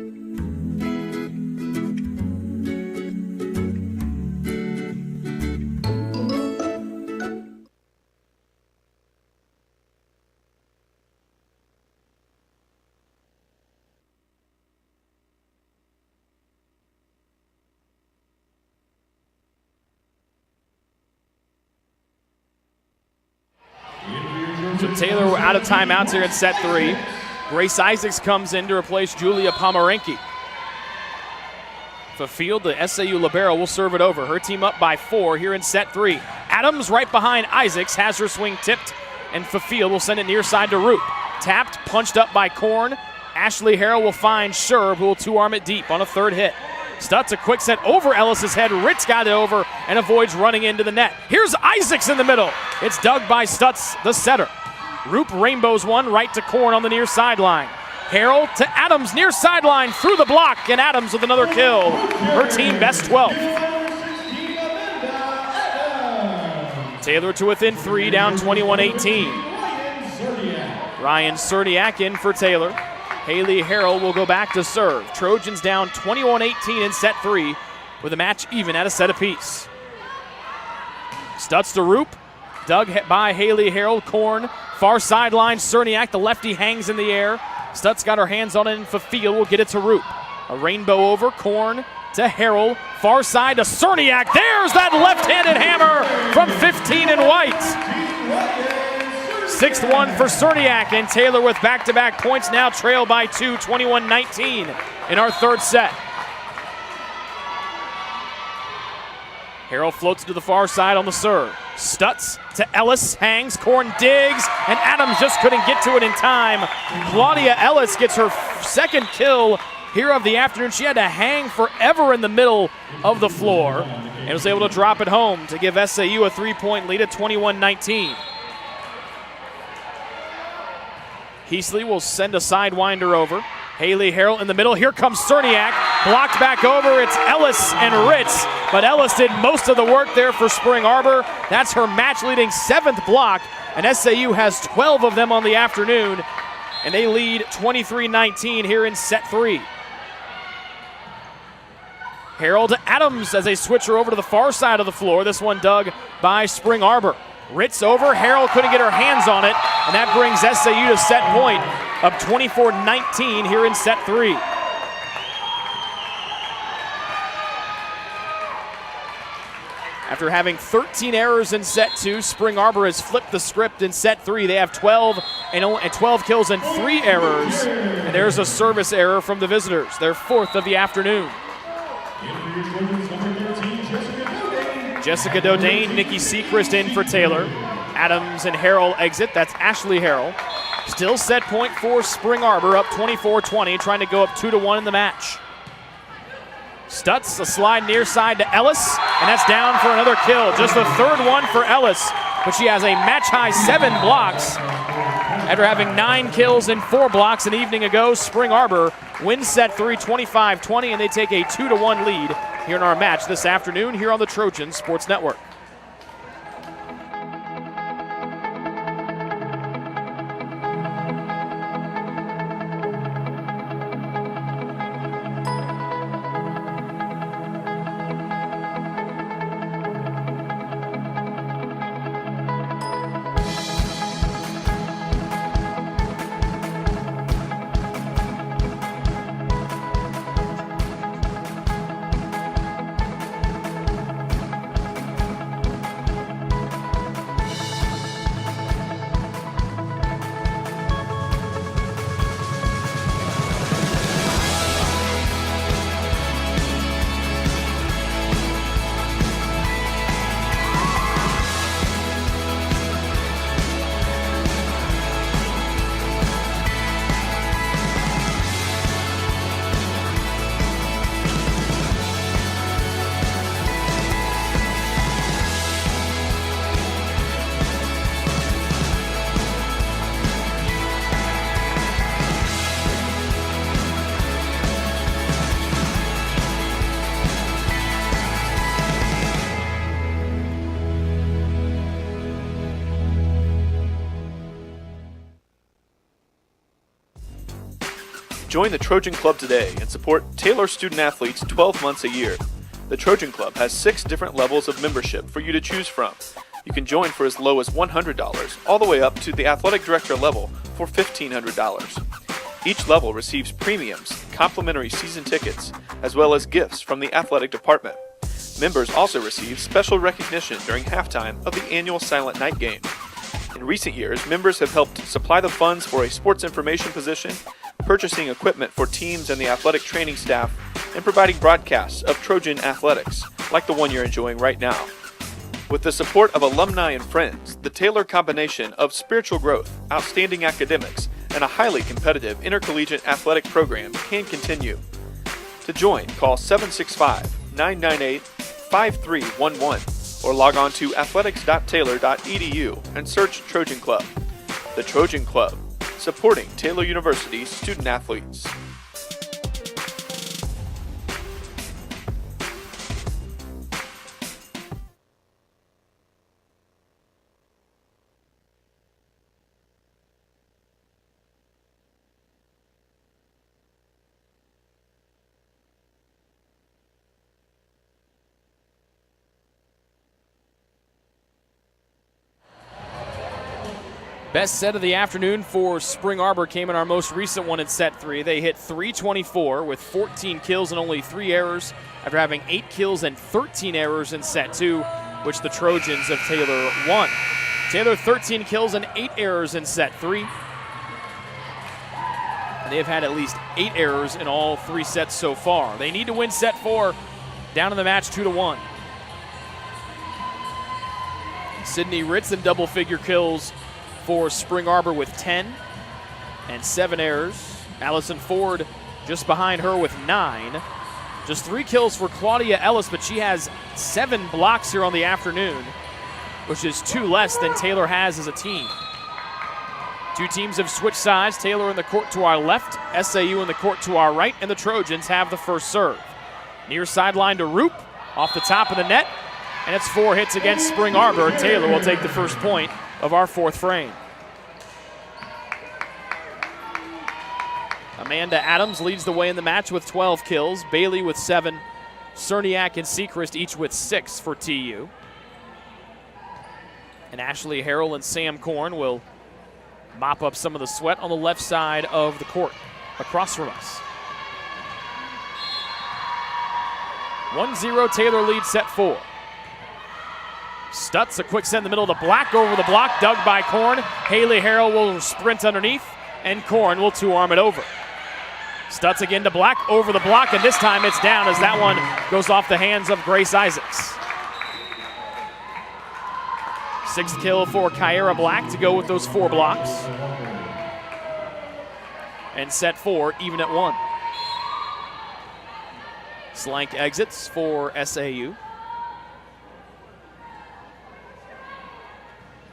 So Taylor out of timeouts here in set 3. Grace Isaacs comes in to replace Julia Pomeranke. Fafield, the SAU libero, will serve it over. Her team up by 4 here in set 3. Adams right behind Isaacs, has her swing tipped, and Fafield will send it near side to Roop. Tapped, punched up by Korn. Ashley Harrell will find Sherb, who will two-arm it deep on a third hit. Stutz, a quick set over Ellis's head. Ritz got it over and avoids running into the net. Here's Isaacs in the middle. It's dug by Stutz, the setter. Roop rainbows one right to Korn on the near sideline. Harrell to Adams, near sideline, through the block, and Adams with another kill. Her team best 12. Taylor to within 3, down 21-18. Ryan Cerniak in for Taylor. Haley Harrell will go back to serve. Trojans down 21-18 in set 3 with a match even at a set apiece. Stutz to Roop. Dug by Haley Harrell. Korn, far sideline. Cerniak, the lefty, hangs in the air. Stutz got her hands on it, and Fafield will get it to Roop. A rainbow over. Korn to Harrell. Far side to Cerniak. There's that left-handed hammer from 15 and white. 6th one for Cerniak, and Taylor with back-to-back points now trail by 2, 21-19 in our third set. Harrell floats to the far side on the serve. Stutz to Ellis, hangs, Korn digs, and Adams just couldn't get to it in time. Claudia Ellis gets her second kill here of the afternoon. She had to hang forever in the middle of the floor and was able to drop it home to give SAU a 3-point lead at 21-19. Heasley will send a sidewinder over. Haley Harrell in the middle. Here comes Cerniak. Blocked back over. It's Ellis and Ritz. But Ellis did most of the work there for Spring Arbor. That's her match-leading 7th block. And SAU has 12 of them on the afternoon. And they lead 23-19 here in set 3. Harrell to Adams as they switch her over to the far side of the floor. This one dug by Spring Arbor. Ritz over. Harrell couldn't get her hands on it, and that brings SAU to set point of 24-19 here in set 3. After having 13 errors in set 2, Spring Arbor has flipped the script in set 3. They have 12 and 12 kills and 3 errors, and there's a service error from the visitors, their 4th of the afternoon. Jessica Dodane, Nikki Seacrest in for Taylor. Adams and Harrell exit. That's Ashley Harrell. Still set point for Spring Arbor, up 24-20, trying to go up 2-1 in the match. Stutz, a slide near side to Ellis, and that's down for another kill. Just the 3rd one for Ellis, but she has a match-high 7 blocks. After having 9 kills and 4 blocks an evening ago, Spring Arbor wins set 3, 25-20, and they take a 2-1 lead here in our match this afternoon here on the Trojan Sports Network. Join the Trojan Club today and support Taylor student athletes 12 months a year. The Trojan Club has 6 different levels of membership for you to choose from. You can join for as low as $100, all the way up to the athletic director level for $1,500. Each level receives premiums, complimentary season tickets, as well as gifts from the athletic department. Members also receive special recognition during halftime of the annual Silent Night game. In recent years, members have helped supply the funds for a sports information position, purchasing equipment for teams and the athletic training staff, and providing broadcasts of Trojan athletics, like the one you're enjoying right now. With the support of alumni and friends, the Taylor combination of spiritual growth, outstanding academics, and a highly competitive intercollegiate athletic program can continue. To join, call 765-998-5311 or log on to athletics.taylor.edu and search Trojan Club. The Trojan Club, supporting Taylor University's student athletes. Best set of the afternoon for Spring Arbor came in our most recent one in set 3. They hit 324 with 14 kills and only 3 errors after having 8 kills and 13 errors in set 2, which the Trojans of Taylor won. Taylor 13 kills and 8 errors in set 3. And they have had at least 8 errors in all 3 sets so far. They need to win set 4, down in the match 2-1. Sydney Ritz in double-figure kills for Spring Arbor with 10 and 7 errors. Allison Ford just behind her with 9. Just 3 kills for Claudia Ellis, but she has 7 blocks here on the afternoon, which is 2 less than Taylor has as a team. 2 teams have switched sides. Taylor in the court to our left, SAU in the court to our right, and the Trojans have the first serve. Near sideline to Roop, off the top of the net, and it's 4 hits against Spring Arbor. Taylor will take the first point of our 4th frame. Amanda Adams leads the way in the match with 12 kills. Bailey with 7. Cerniak and Seacrest each with 6 for TU. And Ashley Harrell and Sam Korn will mop up some of the sweat on the left side of the court across from us. 1-0 Taylor leads set 4. Stutz, a quick send in the middle to Black over the block, dug by Korn. Haley Harrell will sprint underneath, and Korn will 2-arm it over. Stutz again to Black, over the block, and this time it's down as that one goes off the hands of Grace Isaacs. 6th kill for Kyara Black to go with those 4 blocks. And set 4 even at 1. Slank exits for SAU.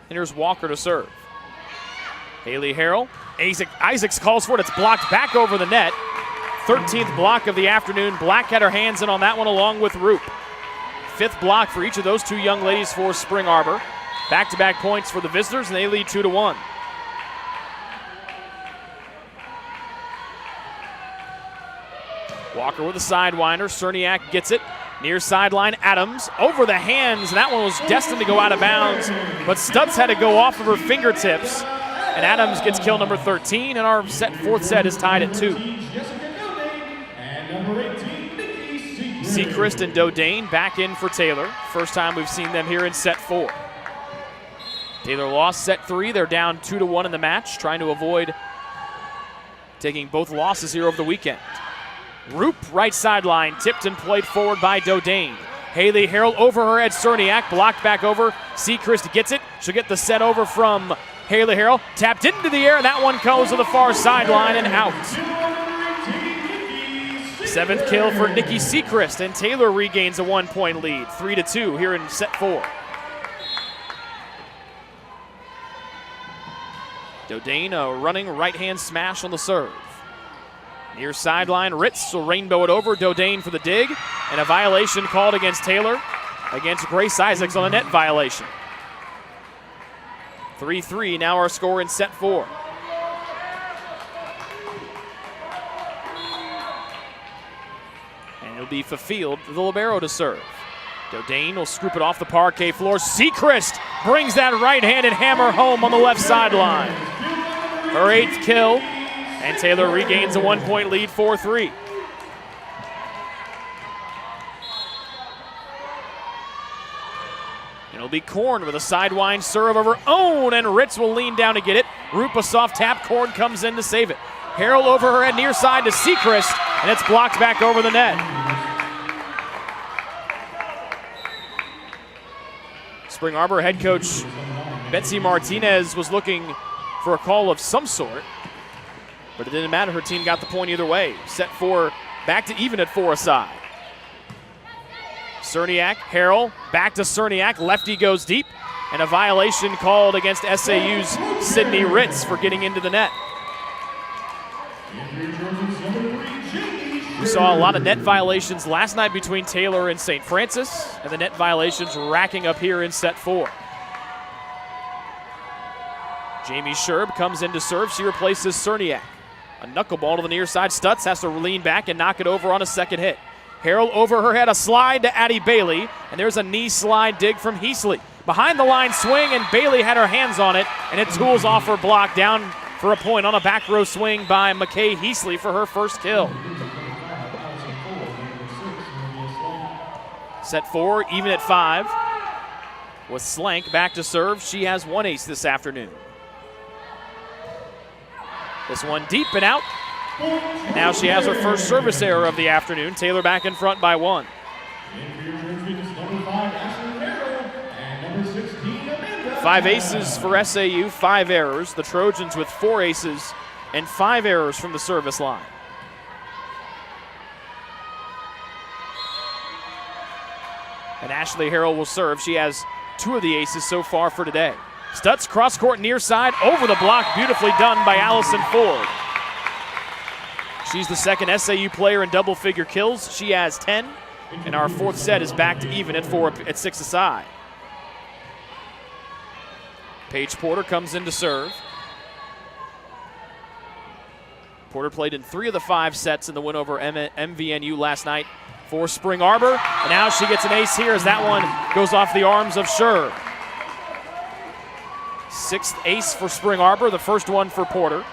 And here's Walker to serve. Haley Harrell. Isaacs calls for it. It's blocked back over the net. 13th block of the afternoon. Black had her hands in on that one along with Roop. 5th block for each of those 2 young ladies for Spring Arbor. Back-to-back points for the visitors, and they lead 2-1. Walker with a sidewinder. Cerniak gets it. Near sideline, Adams over the hands. That one was destined to go out of bounds, but Stutz had to go off of her fingertips. And Adams gets kill number 13, and our 4th set is tied at 2. Seacrest and Dodane back in for Taylor. First time we've seen them here in set 4. Taylor lost set 3. They're down 2-1 in the match, trying to avoid taking both losses here over the weekend. Roop, right sideline, tipped and played forward by Dodane. Haley Harrell over her head, Cerniak, blocked back over. Seacrest gets it. She'll get the set over from Haley Harrell. Tapped into the air, and that one goes to the far sideline and out. 7th kill for Nikki Seacrest, and Taylor regains a 1-point lead. 3-2 here in set 4. Dodane, a running right-hand smash on the serve. Near sideline, Ritz will rainbow it over. Dodane for the dig, and a violation called against Taylor, against Grace Isaacs on a net violation. 3-3 now our score in set 4. And it'll be Fafield, the libero, to serve. Dodane will scoop it off the parquet floor. Seacrest brings that right-handed hammer home on the left sideline. Her 8th kill. And Taylor regains a 1-point lead, 4-3. It'll be Korn with a sidewind serve of her own, and Ritz will lean down to get it. Roop a soft tap. Korn comes in to save it. Harrell over her head near side to Sechrist, and it's blocked back over the net. Spring Arbor head coach Betsy Martinez was looking for a call of some sort, but it didn't matter. Her team got the point either way. Set 4 back to even at 4 aside. Cerniak, Harrell, back to Cerniak. Lefty goes deep, and a violation called against SAU's Sydney Ritz for getting into the net. We saw a lot of net violations last night between Taylor and St. Francis, and the net violations racking up here in set 4. Jamie Sherb comes in to serve. She replaces Cerniak. A knuckleball to the near side. Stutz has to lean back and knock it over on a second hit. Harrell over her head, a slide to Addie Bailey, and there's a knee slide dig from Heasley. Behind the line swing, and Bailey had her hands on it, and it tools off her block down for a point on a back row swing by McKay Heasley for her first kill. Set 4, even at 5. With Slank back to serve. She has 1 ace this afternoon. This one deep and out. And now she has her first service error of the afternoon. Taylor back in front by 1. 5 aces for SAU, 5 errors. The Trojans with 4 aces and 5 errors from the service line. And Ashley Harrell will serve. She has 2 of the aces so far for today. Stutz cross court near side, over the block, beautifully done by Allison Ford. She's the second SAU player in double-figure kills. She has 10, and our 4th set is back to even at 6 aside. Paige Porter comes in to serve. Porter played in 3 of the 5 sets in the win over MVNU last night for Spring Arbor, and now she gets an ace here as that one goes off the arms of Sherb. 6th ace for Spring Arbor, the first one for Porter.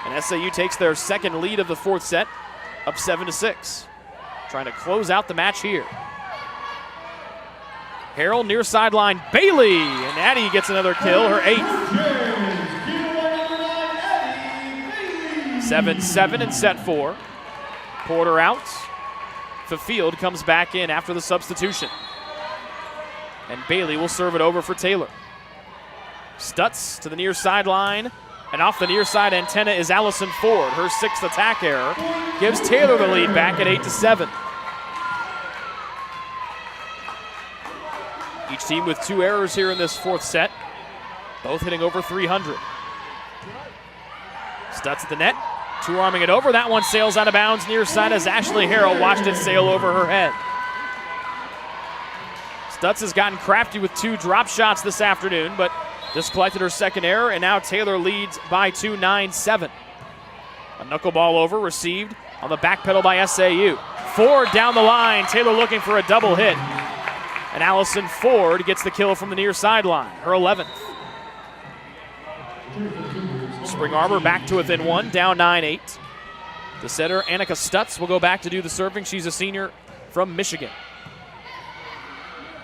And SAU takes their second lead of the 4th set, up 7-6. Trying to close out the match here. Harrell near sideline, Bailey, and Addie gets another kill, her 8th. 7-7 in set 4. Porter out. Field comes back in after the substitution. And Bailey will serve it over for Taylor. Stutz to the near sideline. And off the near side antenna is Allison Ford. Her 6th attack error gives Taylor the lead back at 8-7. Each team with 2 errors here in this 4th set. Both hitting over 300. Stutz at the net. 2-arming it over. That one sails out of bounds near side as Ashley Harrell watched it sail over her head. Stutz has gotten crafty with 2 drop shots this afternoon, but just collected her second error, and now Taylor leads by 2, 9-7. A knuckleball over, received on the back pedal by SAU. Ford down the line. Taylor looking for a double hit. And Allison Ford gets the kill from the near sideline, her 11th. Spring Arbor back to within 1, down 9-8. The setter, Annika Stutz, will go back to do the serving. She's a senior from Michigan.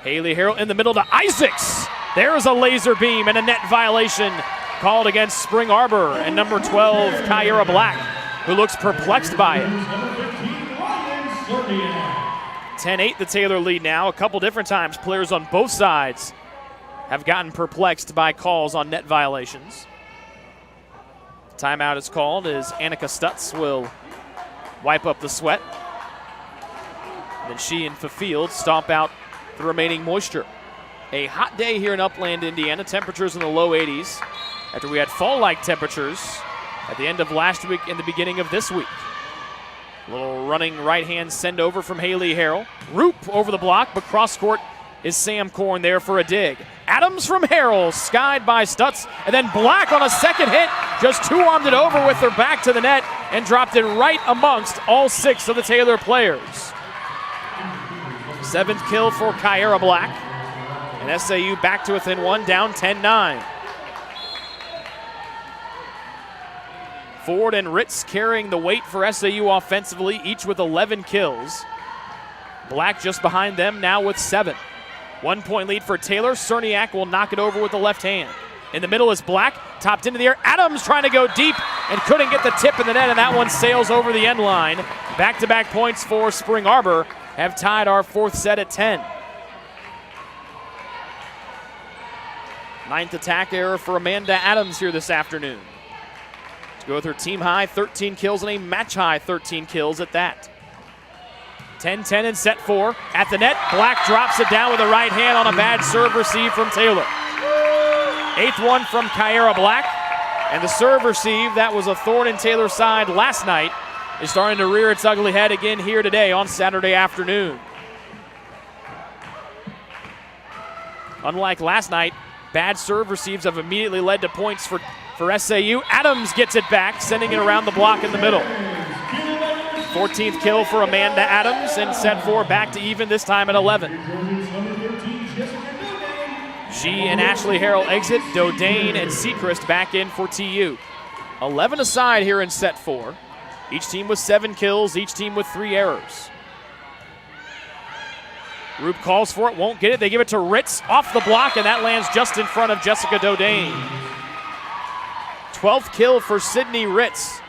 Haley Harrell in the middle to Isaacs. There's a laser beam and a net violation called against Spring Arbor and number 12, Kyra Black, who looks perplexed by it. 10-8 the Taylor lead now. A couple different times players on both sides have gotten perplexed by calls on net violations. Timeout is called as Annika Stutz will wipe up the sweat. Then she and Field stomp out the remaining moisture. A hot day here in Upland, Indiana. Temperatures in the low 80s after we had fall-like temperatures at the end of last week and the beginning of this week. A little running right-hand send over from Haley Harrell. Roop over the block, but cross-court is Sam Korn there for a dig. Adams from Harrell, skied by Stutz, and then Black on a second hit, just 2-armed it over with her back to the net and dropped it right amongst all 6 of the Taylor players. 7th kill for Kyra Black, and SAU back to within 1, down 10-9. Ford and Ritz carrying the weight for SAU offensively, each with 11 kills. Black just behind them now with 7. 1 point lead for Taylor. Cerniak will knock it over with the left hand. In the middle is Black, topped into the air. Adams trying to go deep and couldn't get the tip in the net, and that one sails over the end line. Back-to-back points for Spring Arbor have tied our fourth set at 10. Ninth attack error for Amanda Adams here this afternoon. To go with her team high 13 kills and a match high 13 kills at that. 10-10 in set 4. At the net, Black drops it down with a right hand on a bad serve receive from Taylor. 8th one from Kyara Black. And the serve receive that was a thorn in Taylor's side last night is starting to rear its ugly head again here today on Saturday afternoon. Unlike last night, bad serve receives have immediately led to points for SAU. Adams gets it back, sending it around the block in the middle. 14th kill for Amanda Adams, and set 4 back to even, this time at 11. She and Ashley Harrell exit. Dodane and Seacrest back in for TU. 11 aside here in set 4. Each team with 7 kills, each team with 3 errors. Roop calls for it, won't get it. They give it to Ritz off the block, and that lands just in front of Jessica Dodane. 12th kill for Sydney Ritz.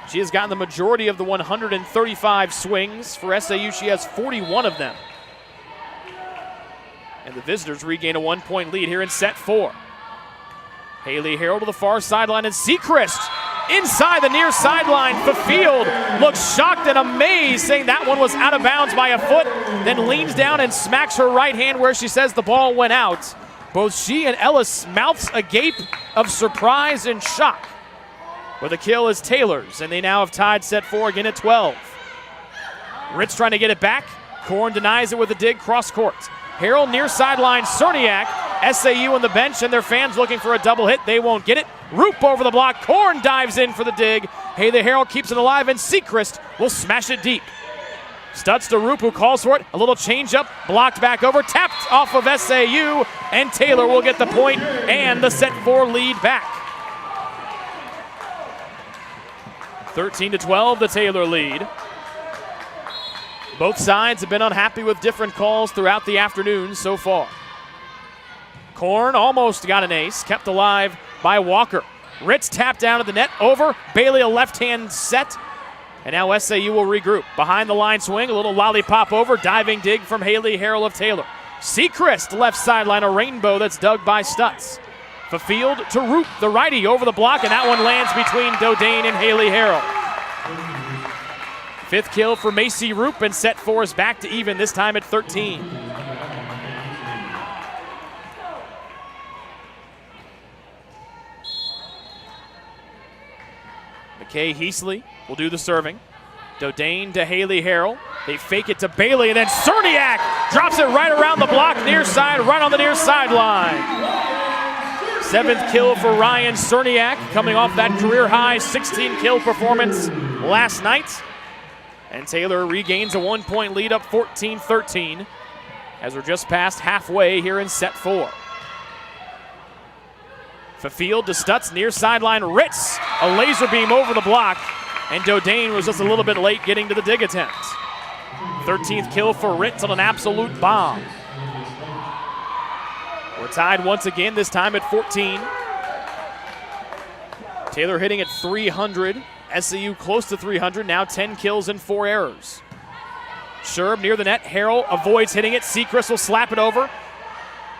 She has gotten the majority of the 135 swings. For SAU, she has 41 of them. And the visitors regain a 1 point lead here in set 4. Haley Harrell to the far sideline, and Seacrest inside the near sideline. Field looks shocked and amazed, saying that one was out of bounds by a foot, then leans down and smacks her right hand where she says the ball went out. Both she and Ellis mouths agape of surprise and shock. But the kill is Taylor's, and they now have tied set 4 again at 12. Ritz trying to get it back. Korn denies it with a dig cross court. Harrell near sideline, Cerniak. SAU on the bench and their fans looking for a double hit. They won't get it. Roop over the block. Korn dives in for the dig. Haley Harrell keeps it alive, and Seacrest will smash it deep. Stutz to Roop, who calls for it. A little changeup, blocked back over, tapped off of SAU, and Taylor will get the point and the set 4 lead back. 13-12, the Taylor lead. Both sides have been unhappy with different calls throughout the afternoon so far. Korn almost got an ace, kept alive by Walker. Ritz tapped down to the net, over. Bailey a left-hand set. And now SAU will regroup. Behind the line swing, a little lollipop over, diving dig from Haley Harrell of Taylor. Seacrest left sideline, a rainbow that's dug by Stutz. Field to Roop, the righty, over the block, and that one lands between Dodane and Haley Harrell. 5th kill for Macy Roop, and set 4 is back to even, this time at 13. McKay Heasley will do the serving. Dodane to Haley Harrell. They fake it to Bailey, and then Cerniak drops it right around the block, near side, right on the near sideline. 7th kill for Ryan Cerniak, coming off that career-high 16-kill performance last night. And Taylor regains a 1 point lead, up 14-13, as we're just past halfway here in set 4. Field to Stutz, near sideline, Ritz, a laser beam over the block, and Dodane was just a little bit late getting to the dig attempt. 13th kill for Ritz on an absolute bomb. We're tied once again, this time at 14. Taylor hitting at 300. SAU close to 300, now 10 kills and 4 errors. Sherb near the net. Harrell avoids hitting it. Seacrest will slap it over.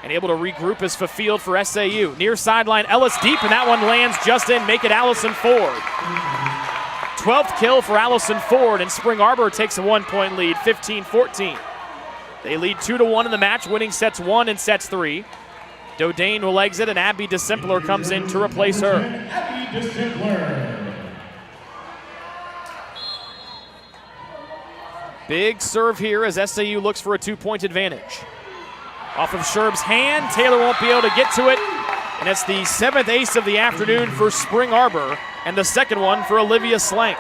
And able to regroup as Field for SAU. Near sideline, Ellis deep, and that one lands just in. Make it Allison Ford. 12th kill for Allison Ford, and Spring Arbor takes a 1 point lead, 15-14. They lead 2-1 in the match, winning sets 1 and sets 3. Dodane will exit, and Abby DeSimpler comes in to replace her. Abby DeSimpler. Big serve here as SAU looks for a 2-point advantage. Off of Sherb's hand, Taylor won't be able to get to it, and it's the 7th ace of the afternoon for Spring Arbor, and the 2nd one for Olivia Slank.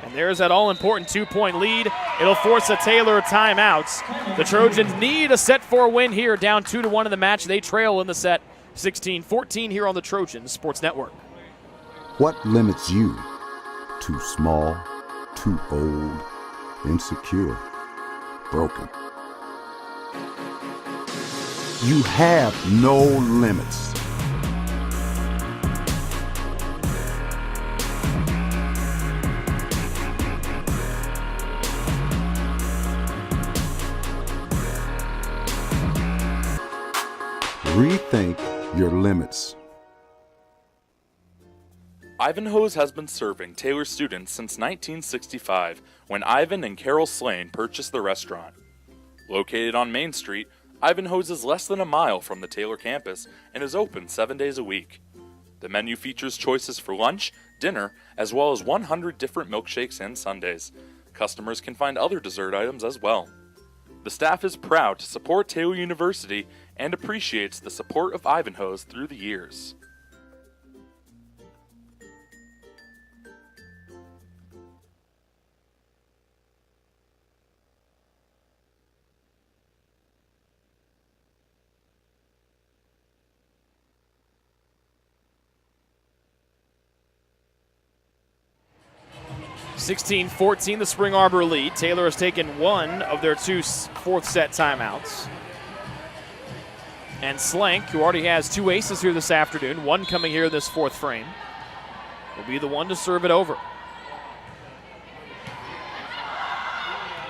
And there's that all-important 2-point lead. It'll force a Taylor timeout. The Trojans need a set 4 win here, down 2-1 in the match. They trail in the set 16-14 here on the Trojans Sports Network. What limits you? Too small, too old, insecure, broken. You have no limits. Rethink your limits. Ivanhoe's has been serving Taylor students since 1965, when Ivan and Carol Slane purchased the restaurant. Located on Main Street, Ivanhoe's is less than a mile from the Taylor campus and is open 7 days a week. The menu features choices for lunch, dinner, as well as 100 different milkshakes and sundaes. Customers can find other dessert items as well. The staff is proud to support Taylor University and appreciates the support of Ivanhoe's through the years. (16-14) the Spring Arbor lead. Taylor has taken one of their two fourth set timeouts. And Slank, who already has two aces here this afternoon, one coming here in this fourth frame, will be the one to serve it over.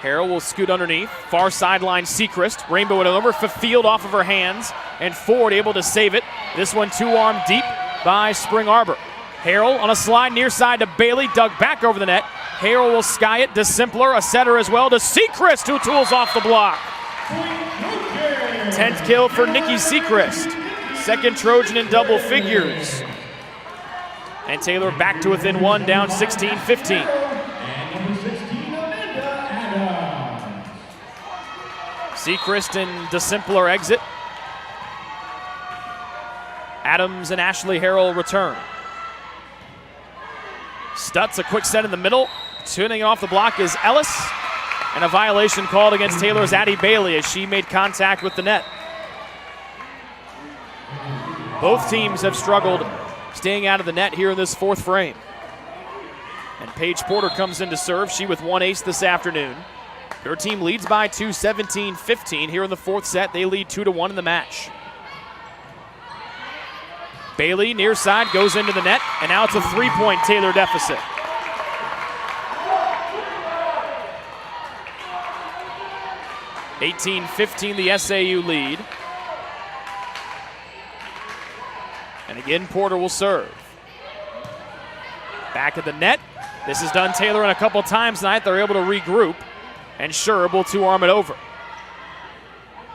Harrell will scoot underneath. Far sideline, Sechrist. Rainbow it over. Field off of her hands. And Ford able to save it. This one two-arm deep by Spring Arbor. Harrell on a slide near side to Bailey. Dug back over the net. Harrell will sky it. DeSimpler, a setter as well to Sechrist, who tools off the block. 10th kill for Nikki Sechrist. Second Trojan in double figures. And Taylor back to within one, down 16-15. Sechrist and DeSimpler exit. Adams and Ashley Harrell return. Stutz, a quick set in the middle. Tuning off the block is Ellis. And a violation called against Taylor's Addie Bailey as she made contact with the net. Both teams have struggled staying out of the net here in this fourth frame. And Paige Porter comes in to serve. She with one ace this afternoon. Her team leads by two, 17-15. Here in the fourth set, they lead 2-1 in the match. Bailey near side goes into the net, and now it's a three-point Taylor deficit. (18-15) the SAU lead. And again, Porter will serve. Back at the net. This has done Taylor in a couple times tonight. They're able to regroup, and Sherb will two-arm it over.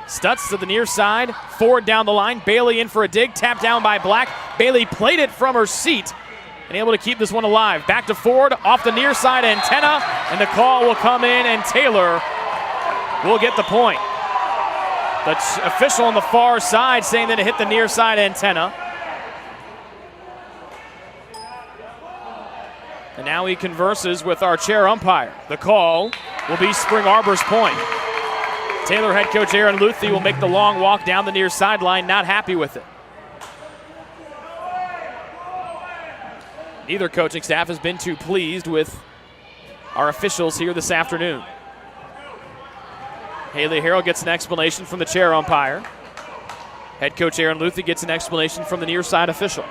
Stutz to the near side. Ford down the line. Bailey in for a dig. Tapped down by Black. Bailey played it from her seat and able to keep this one alive. Back to Ford. Off the near side antenna. And the call will come in, and Taylor will get the point. The official on the far side saying that it hit the near side antenna. And now he converses with our chair umpire. The call will be Spring Arbor's point. Taylor head coach Aaron Luthi will make the long walk down the near sideline, not happy with it. Neither coaching staff has been too pleased with our officials here this afternoon. Haley Harrell gets an explanation from the chair umpire. Head coach Aaron Luthi gets an explanation from the near side official.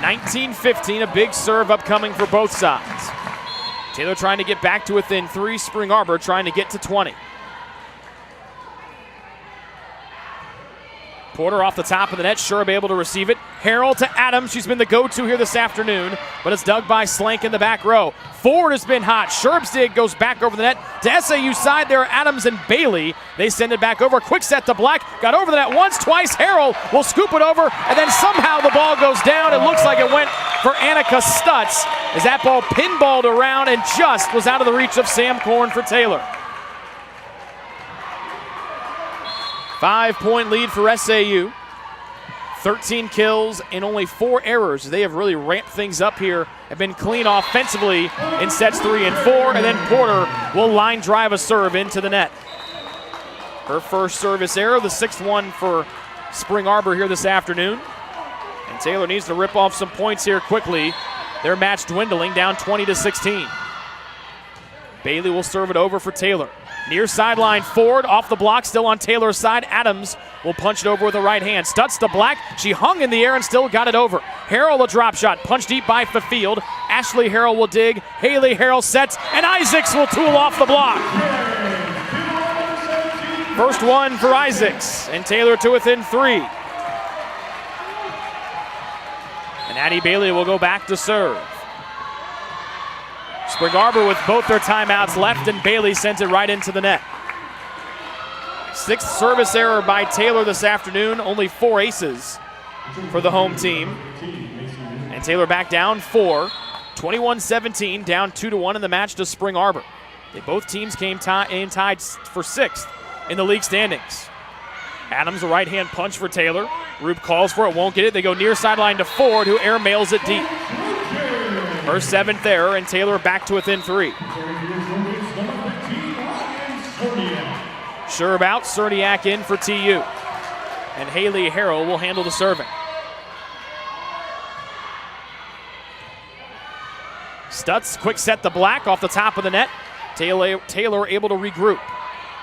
(19-15), a big serve upcoming for both sides. Taylor trying to get back to within three. Spring Arbor trying to get to 20. Porter off the top of the net. Sherb able to receive it. Harrell to Adams. She's been the go-to here this afternoon, but it's dug by Slank in the back row. Ford has been hot. Sherb's dig goes back over the net. To SAU side, there are Adams and Bailey. They send it back over. Quick set to Black. Got over the net once, twice. Harrell will scoop it over, and then somehow the ball goes down. It looks like it went for Annika Stutz as that ball pinballed around and just was out of the reach of Sam Korn for Taylor. 5-point lead for SAU. 13 kills and only 4 errors. They have really ramped things up here, have been clean offensively in sets 3 and 4, and then Porter will line drive a serve into the net. Her first service error, the 6th one for Spring Arbor here this afternoon. And Taylor needs to rip off some points here quickly. Their match dwindling down 20-16. Bailey will serve it over for Taylor. Near sideline forward, off the block, still on Taylor's side. Adams will punch it over with the right hand. Stutz to Black. She hung in the air and still got it over. Harrell a drop shot, punch deep by Field. Ashley Harrell will dig. Haley Harrell sets, and Isaacs will tool off the block. First one for Isaacs, and Taylor to within 3. And Addie Bailey will go back to serve. Spring Arbor with both their timeouts left, and Bailey sends it right into the net. 6th service error by Taylor this afternoon, only 4 aces for the home team. And Taylor back down 4, 21-17, down 2-1 in the match to Spring Arbor. Both teams came in tied for 6th in the league standings. Adams, a right-hand punch for Taylor. Rube calls for it, won't get it. They go near sideline to Ford, who air mails it deep. Her 7th error, and Taylor back to within 3. Sure about Cerniak in for TU. And Haley Harrell will handle the serving. Stutz, quick set to Black off the top of the net. Taylor able to regroup.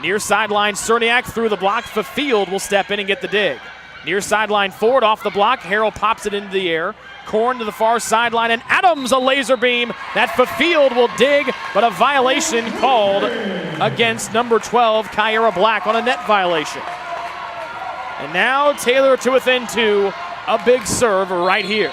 Near sideline, Cerniak through the block. Field will step in and get the dig. Near sideline forward, off the block. Harrell pops it into the air. Korn to the far sideline, and Adams a laser beam. That Field will dig, but a violation called against number 12, Kyra Black, on a net violation. And now Taylor to within 2, a big serve right here.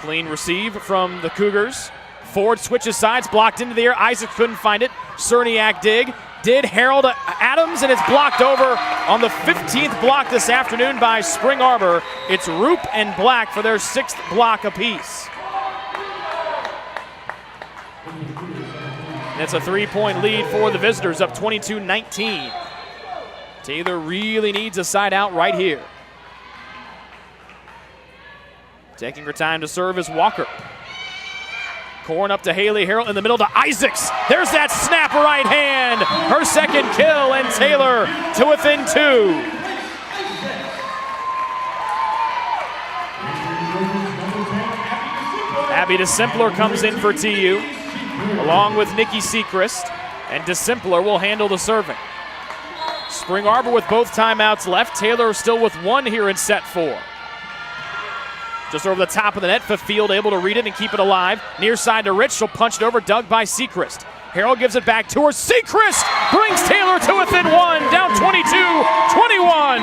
Clean receive from the Cougars. Ford switches sides, blocked into the air. Isaac couldn't find it. Cerniak dig. Did Harold Adams, and it's blocked over on the 15th block this afternoon by Spring Arbor. It's Roop and Black for their 6th block apiece. And it's a 3-point lead for the visitors, up 22-19. Taylor really needs a side out right here. Taking her time to serve is Walker. Korn up to Haley Harrell in the middle to Isaacs. There's that snap right hand. Her 2nd kill, and Taylor to within 2. Abby DeSimpler comes in for TU, along with Nikki Sechrist, and DeSimpler will handle the serving. Spring Arbor with both timeouts left. Taylor still with 1 here in set 4. Just over the top of the net, Field able to read it and keep it alive. Near side to Rich, she'll punch it over, dug by Sechrist. Harrell gives it back to her. Sechrist brings Taylor to within 1, down 22-21.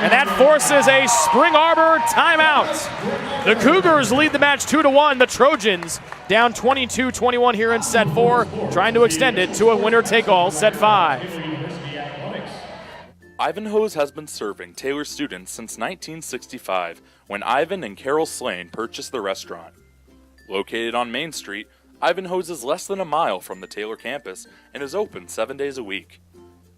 And that forces a Spring Arbor timeout. The Cougars lead the match 2-1. The Trojans down 22-21 here in set 4, trying to extend it to a winner-take-all set 5. Ivanhoe's has been serving Taylor students since 1965, when Ivan and Carol Slane purchased the restaurant. Located on Main Street, Ivanhoe's is less than a mile from the Taylor campus and is open 7 days a week.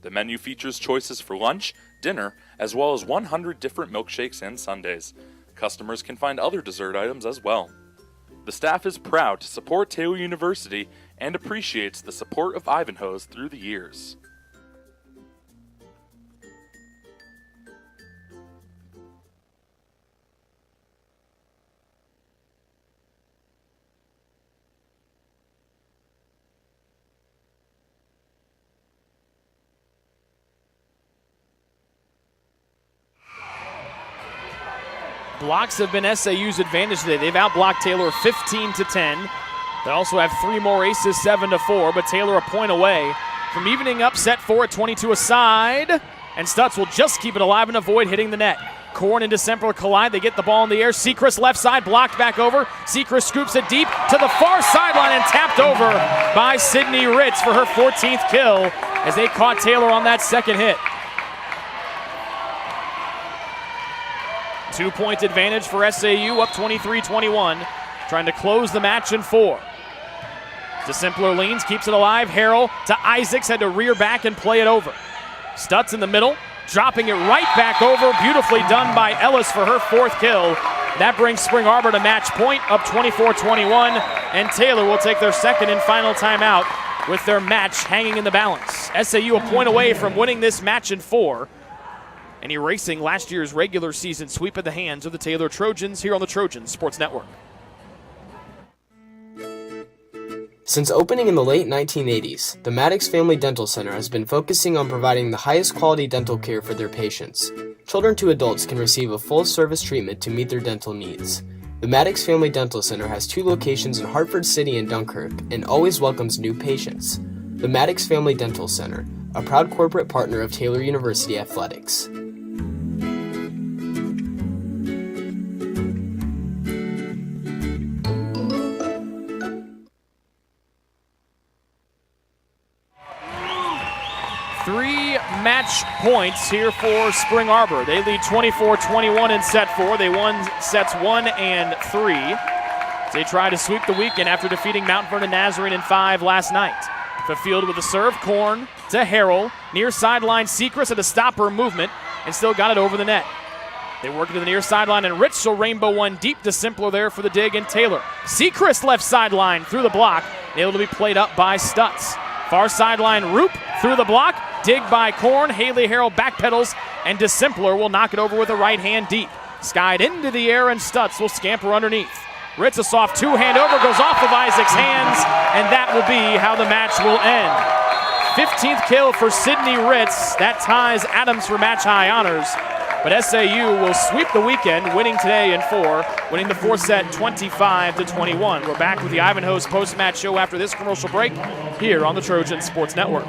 The menu features choices for lunch, dinner, as well as 100 different milkshakes and sundaes. Customers can find other dessert items as well. The staff is proud to support Taylor University and appreciates the support of Ivanhoe's through the years. Blocks have been SAU's advantage today. They've outblocked Taylor 15-10. They also have 3 more aces, 7-4, but Taylor a point away from evening up set 4 at 22 aside. And Stutz will just keep it alive and avoid hitting the net. Korn and DeSimpler collide. They get the ball in the air. Sechrist left side, blocked back over. Sechrist scoops it deep to the far sideline and tapped over by Sydney Ritz for her 14th kill as they caught Taylor on that 2nd hit. 2-point advantage for SAU, up 23-21, trying to close the match in 4. DeSimpler leans, keeps it alive. Harrell to Isaacs, had to rear back and play it over. Stutz in the middle, dropping it right back over. Beautifully done by Ellis for her 4th kill. That brings Spring Arbor to match point, up 24-21, and Taylor will take their 2nd and final timeout with their match hanging in the balance. SAU a point away from winning this match in 4. and erasing last year's regular season sweep at the hands of the Taylor Trojans here on the Trojans Sports Network. Since opening in the late 1980s, the Maddox Family Dental Center has been focusing on providing the highest quality dental care for their patients. Children to adults can receive a full-service treatment to meet their dental needs. The Maddox Family Dental Center has 2 locations in Hartford City and Dunkirk and always welcomes new patients. The Maddox Family Dental Center, a proud corporate partner of Taylor University Athletics. Match points here for Spring Arbor. They lead 24-21 in set 4. They won sets 1 and 3. They try to sweep the weekend after defeating Mount Vernon Nazarene in 5 last night. The field with a serve, Korn to Harrell. Near sideline, Sechrist at a stopper movement and still got it over the net. They work it to the near sideline, and Rich will rainbow one deep to Simpler there for the dig, and Taylor. Sechrist left sideline through the block, able to be played up by Stutz. Far sideline, Roop through the block. Dig by Korn. Haley Harrell backpedals, and DeSimpler will knock it over with a right hand deep. Skied into the air, and Stutz will scamper underneath. Ritz a soft two-hand over, goes off of Isaac's hands, and that will be how the match will end. 15th kill for Sydney Ritz. That ties Adams for match high honors. But SAU will sweep the weekend, winning today in 4, winning the 4th set 25-21. We're back with the Ivanhoe's post-match show after this commercial break here on the Trojan Sports Network.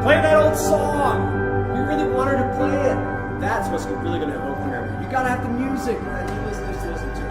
Play that old song. You really want her to play it. That's what's really going to evoke the memory. You got to have the music that you listeners listen to.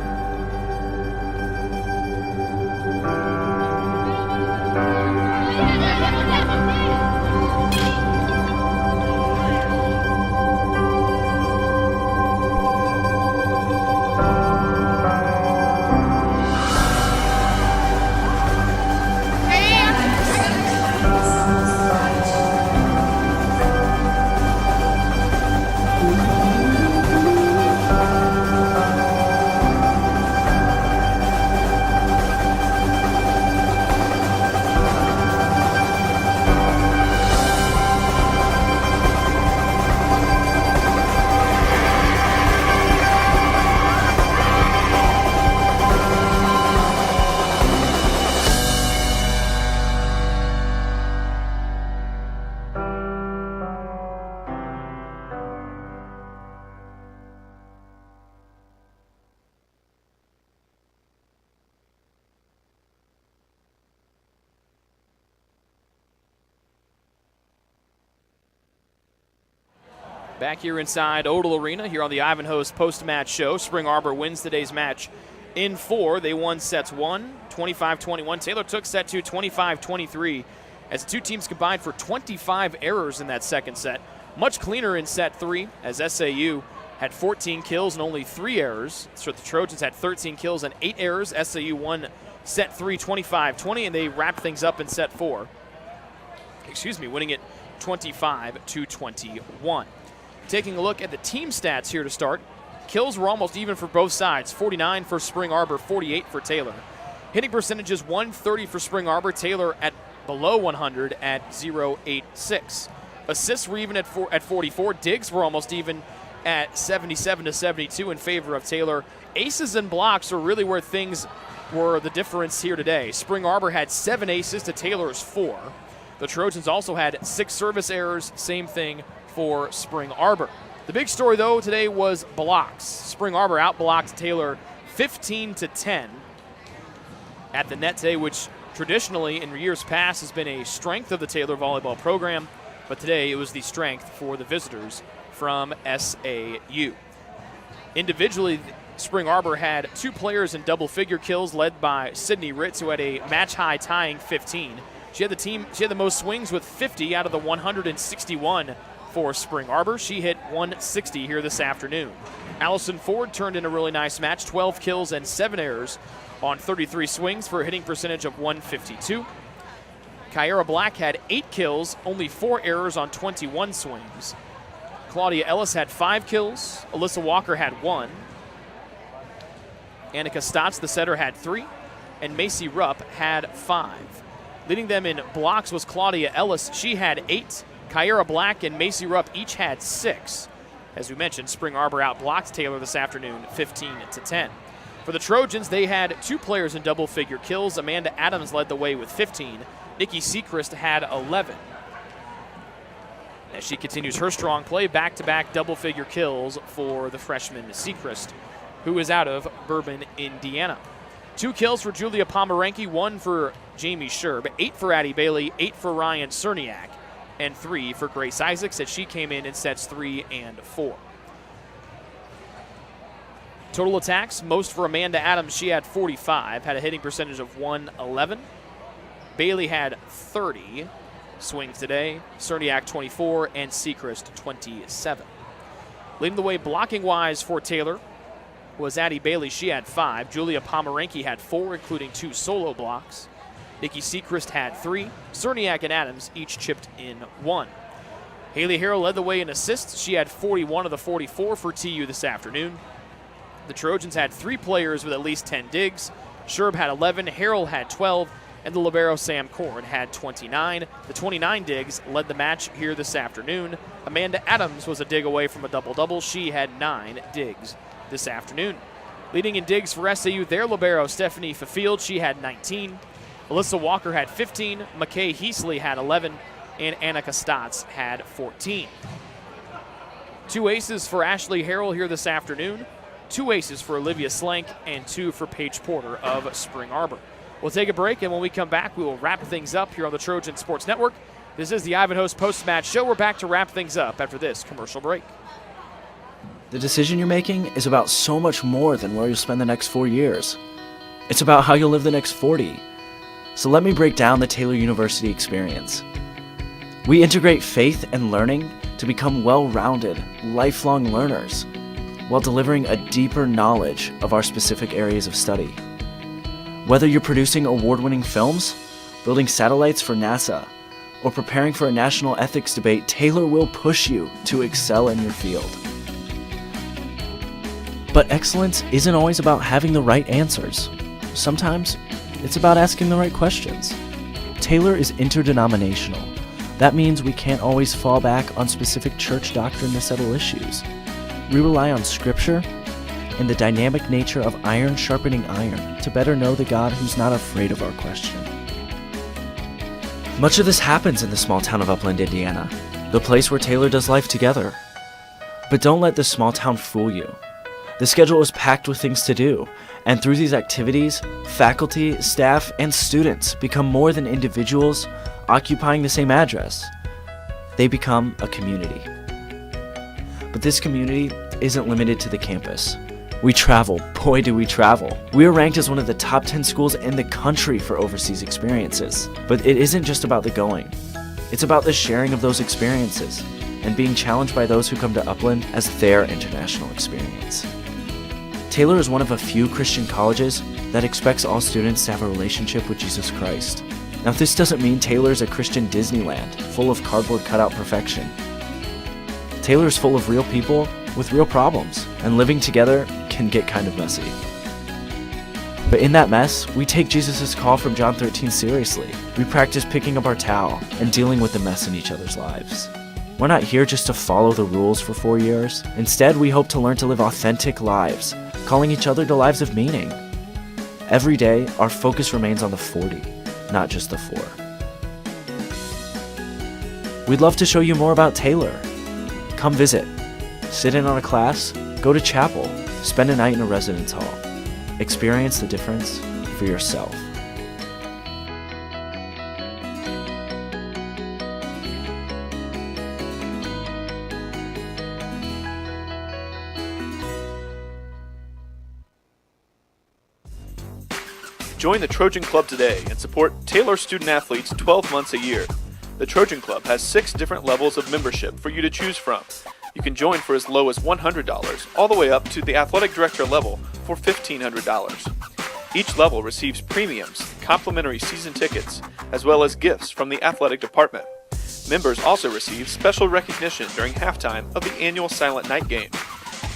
Back here inside Odell Arena, here on the Ivanhoe's post-match show. Spring Arbor wins today's match in 4. They won sets 1, 25-21. Taylor took set 2, 25-23, as the two teams combined for 25 errors in that second set. Much cleaner in set 3, as SAU had 14 kills and only 3 errors. So the Trojans had 13 kills and 8 errors. SAU won set 3, 25-20, and they wrapped things up in set 4. Winning it 25-21. Taking a look at the team stats here to start. Kills were almost even for both sides. 49 for Spring Arbor, 48 for Taylor. Hitting percentages 130 for Spring Arbor. Taylor at below 100 at 0.86. Assists were even at 44. Digs were almost even at 77-72 in favor of Taylor. Aces and blocks are really where things were the difference here today. Spring Arbor had 7 aces to Taylor's 4. The Trojans also had 6 service errors. Same thing for Spring Arbor. The big story, though, today was blocks. Spring Arbor outblocked Taylor 15-10 at the net today, which traditionally in years past has been a strength of the Taylor volleyball program, but today it was the strength for the visitors from SAU. Individually, Spring Arbor had 2 players in double-figure kills, led by Sydney Ritz, who had a match-high tying 15. She had the most swings with 50 out of the 161 for Spring Arbor. She hit 160 here this afternoon. Allison Ford turned in a really nice match, 12 kills and 7 errors on 33 swings for a hitting percentage of 152. Kyra Black had 8 kills, only 4 errors on 21 swings. Claudia Ellis had 5 kills. Alyssa Walker had 1. Annika Stotz, the setter, had 3. And Macy Rupp had 5. Leading them in blocks was Claudia Ellis. She had 8. Kyra Black and Macy Rupp each had 6. As we mentioned, Spring Arbor outblocked Taylor this afternoon 15-10. For the Trojans, they had 2 players in double-figure kills. Amanda Adams led the way with 15. Nikki Seacrest had 11. As she continues her strong play, back-to-back double-figure kills for the freshman Seacrest, who is out of Bourbon, Indiana. 2 kills for Julia Pomeranke, 1 for Jamie Sherb, 8 for Addie Bailey, 8 for Ryan Cerniak, and 3 for Grace Isaacs, as she came in sets 3 and 4. Total attacks, most for Amanda Adams. She had 45, had a hitting percentage of 111. Bailey had 30 swings today, Cerniak 24, and Seacrest 27. Leading the way blocking-wise for Taylor was Addie Bailey. She had 5. Julia Pomeranke had 4, including 2 solo blocks. Nikki Seacrest had 3. Cerniak and Adams each chipped in 1. Haley Harrell led the way in assists. She had 41 of the 44 for TU this afternoon. The Trojans had 3 players with at least 10 digs. Sherb had 11, Harrell had 12, and the libero Sam Korn had 29. The 29 digs led the match here this afternoon. Amanda Adams was a dig away from a double-double. She had 9 digs this afternoon. Leading in digs for SAU, their libero Stephanie Fafield, she had 19. Alyssa Walker had 15. McKay Heasley had 11. And Annika Stotz had 14. 2 aces for Ashley Harrell here this afternoon. 2 aces for Olivia Slank and 2 for Paige Porter of Spring Arbor. We'll take a break, and when we come back, we will wrap things up here on the Trojan Sports Network. This is the Ivanhoe's post-match show. We're back to wrap things up after this commercial break. The decision you're making is about so much more than where you'll spend the next 4 years. It's about how you'll live the next 40. So let me break down the Taylor University experience. We integrate faith and learning to become well-rounded, lifelong learners, while delivering a deeper knowledge of our specific areas of study. Whether you're producing award-winning films, building satellites for NASA, or preparing for a national ethics debate, Taylor will push you to excel in your field. But excellence isn't always about having the right answers. Sometimes it's about asking the right questions. Taylor is interdenominational. That means we can't always fall back on specific church doctrine to settle issues. We rely on scripture and the dynamic nature of iron sharpening iron to better know the God who's not afraid of our question. Much of this happens in the small town of Upland, Indiana, the place where Taylor does life together. But don't let this small town fool you. The schedule is packed with things to do, and through these activities, faculty, staff, and students become more than individuals occupying the same address. They become a community. But this community isn't limited to the campus. We travel, boy do we travel. We are ranked as one of the top 10 schools in the country for overseas experiences. But it isn't just about the going. It's about the sharing of those experiences and being challenged by those who come to Upland as their international experience. Taylor is one of a few Christian colleges that expects all students to have a relationship with Jesus Christ. Now, this doesn't mean Taylor is a Christian Disneyland full of cardboard cutout perfection. Taylor is full of real people with real problems, and living together can get kind of messy. But in that mess, we take Jesus' call from John 13 seriously. We practice picking up our towel and dealing with the mess in each other's lives. We're not here just to follow the rules for 4 years. Instead, we hope to learn to live authentic lives, calling each other to lives of meaning. Every day, our focus remains on the 40, not just the 4. We'd love to show you more about Taylor. Come visit, sit in on a class, go to chapel, spend a night in a residence hall. Experience the difference for yourself. Join the Trojan Club today and support Taylor student athletes 12 months a year. The Trojan Club has 6 different levels of membership for you to choose from. You can join for as low as $100 all the way up to the athletic director level for $1,500. Each level receives premiums, complimentary season tickets, as well as gifts from the athletic department. Members also receive special recognition during halftime of the annual Silent Night game.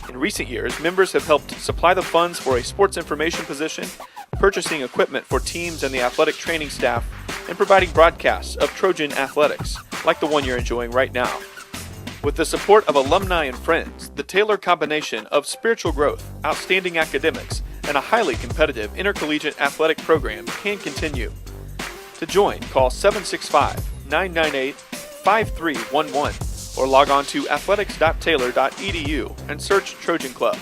In recent years, members have helped supply the funds for a sports information position, purchasing equipment for teams and the athletic training staff, and providing broadcasts of Trojan athletics, like the one you're enjoying right now. With the support of alumni and friends, the Taylor combination of spiritual growth, outstanding academics, and a highly competitive intercollegiate athletic program can continue. To join, call 765-998-5311 or log on to athletics.taylor.edu and search Trojan Club.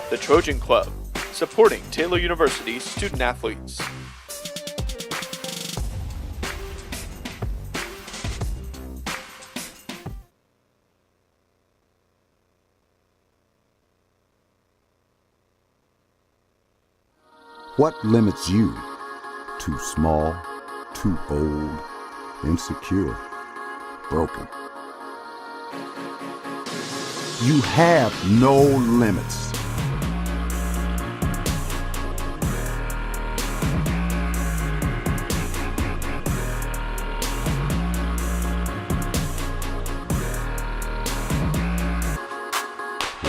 The Trojan Club, supporting Taylor University's student athletes. What limits you? Too small, too old, insecure, broken. You have no limits.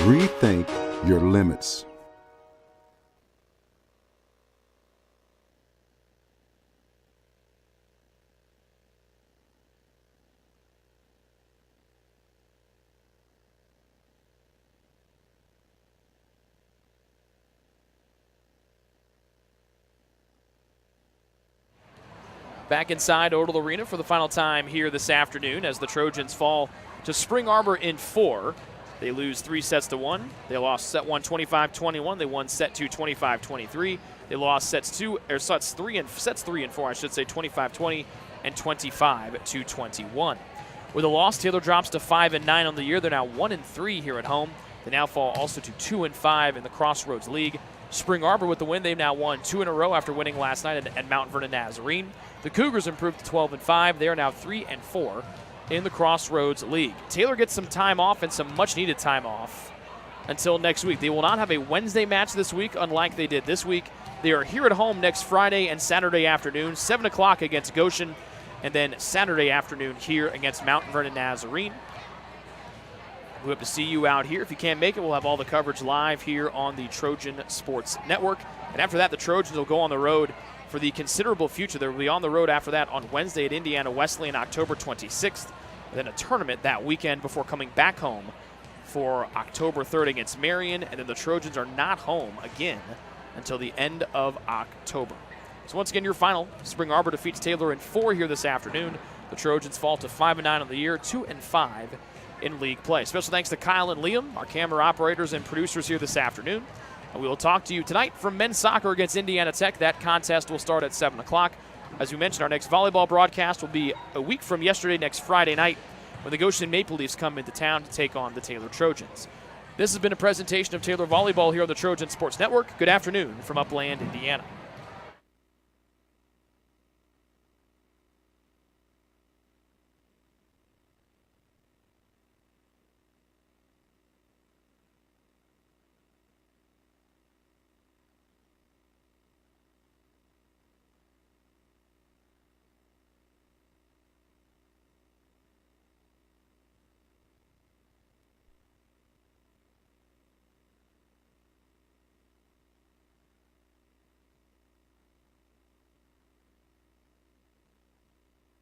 Rethink your limits. Back inside Odell Arena for the final time here this afternoon as the Trojans fall to Spring Arbor in 4. They lose 3 sets to 1. They lost set 1 25-21. They won set 2 25-23. They lost sets 3 and 4, I should say, 25-20 and 25-21. With a loss, Taylor drops to 5-9 on the year. They're now 1-3 here at home. They now fall also to 2-5 in the Crossroads League. Spring Arbor with the win. They've now won 2 in a row after winning last night at Mount Vernon Nazarene. The Cougars improved to 12-5. They are now 3-4 in the Crossroads League. Taylor gets some time off and some much-needed time off until next week. They will not have a Wednesday match this week, unlike they did this week. They are here at home next Friday and Saturday afternoon, 7 o'clock against Goshen, and then Saturday afternoon here against Mount Vernon Nazarene. We hope to see you out here. If you can't make it, we'll have all the coverage live here on the Trojan Sports Network. And after that, the Trojans will go on the road for the considerable future. They will be on the road after that on Wednesday at Indiana Wesleyan, October 26th. And then a tournament that weekend before coming back home for October 3rd against Marion. And then the Trojans are not home again until the end of October. So once again, your final. Spring Arbor defeats Taylor in 4 here this afternoon. The Trojans fall to 5-9 on the year, 2-5 in league play. Special thanks to Kyle and Liam, our camera operators and producers here this afternoon. And we will talk to you tonight from men's soccer against Indiana Tech. That contest will start at 7 o'clock. As we mentioned, our next volleyball broadcast will be a week from yesterday, next Friday night, when the Goshen Maple Leafs come into town to take on the Taylor Trojans. This has been a presentation of Taylor Volleyball here on the Trojan Sports Network. Good afternoon from Upland, Indiana.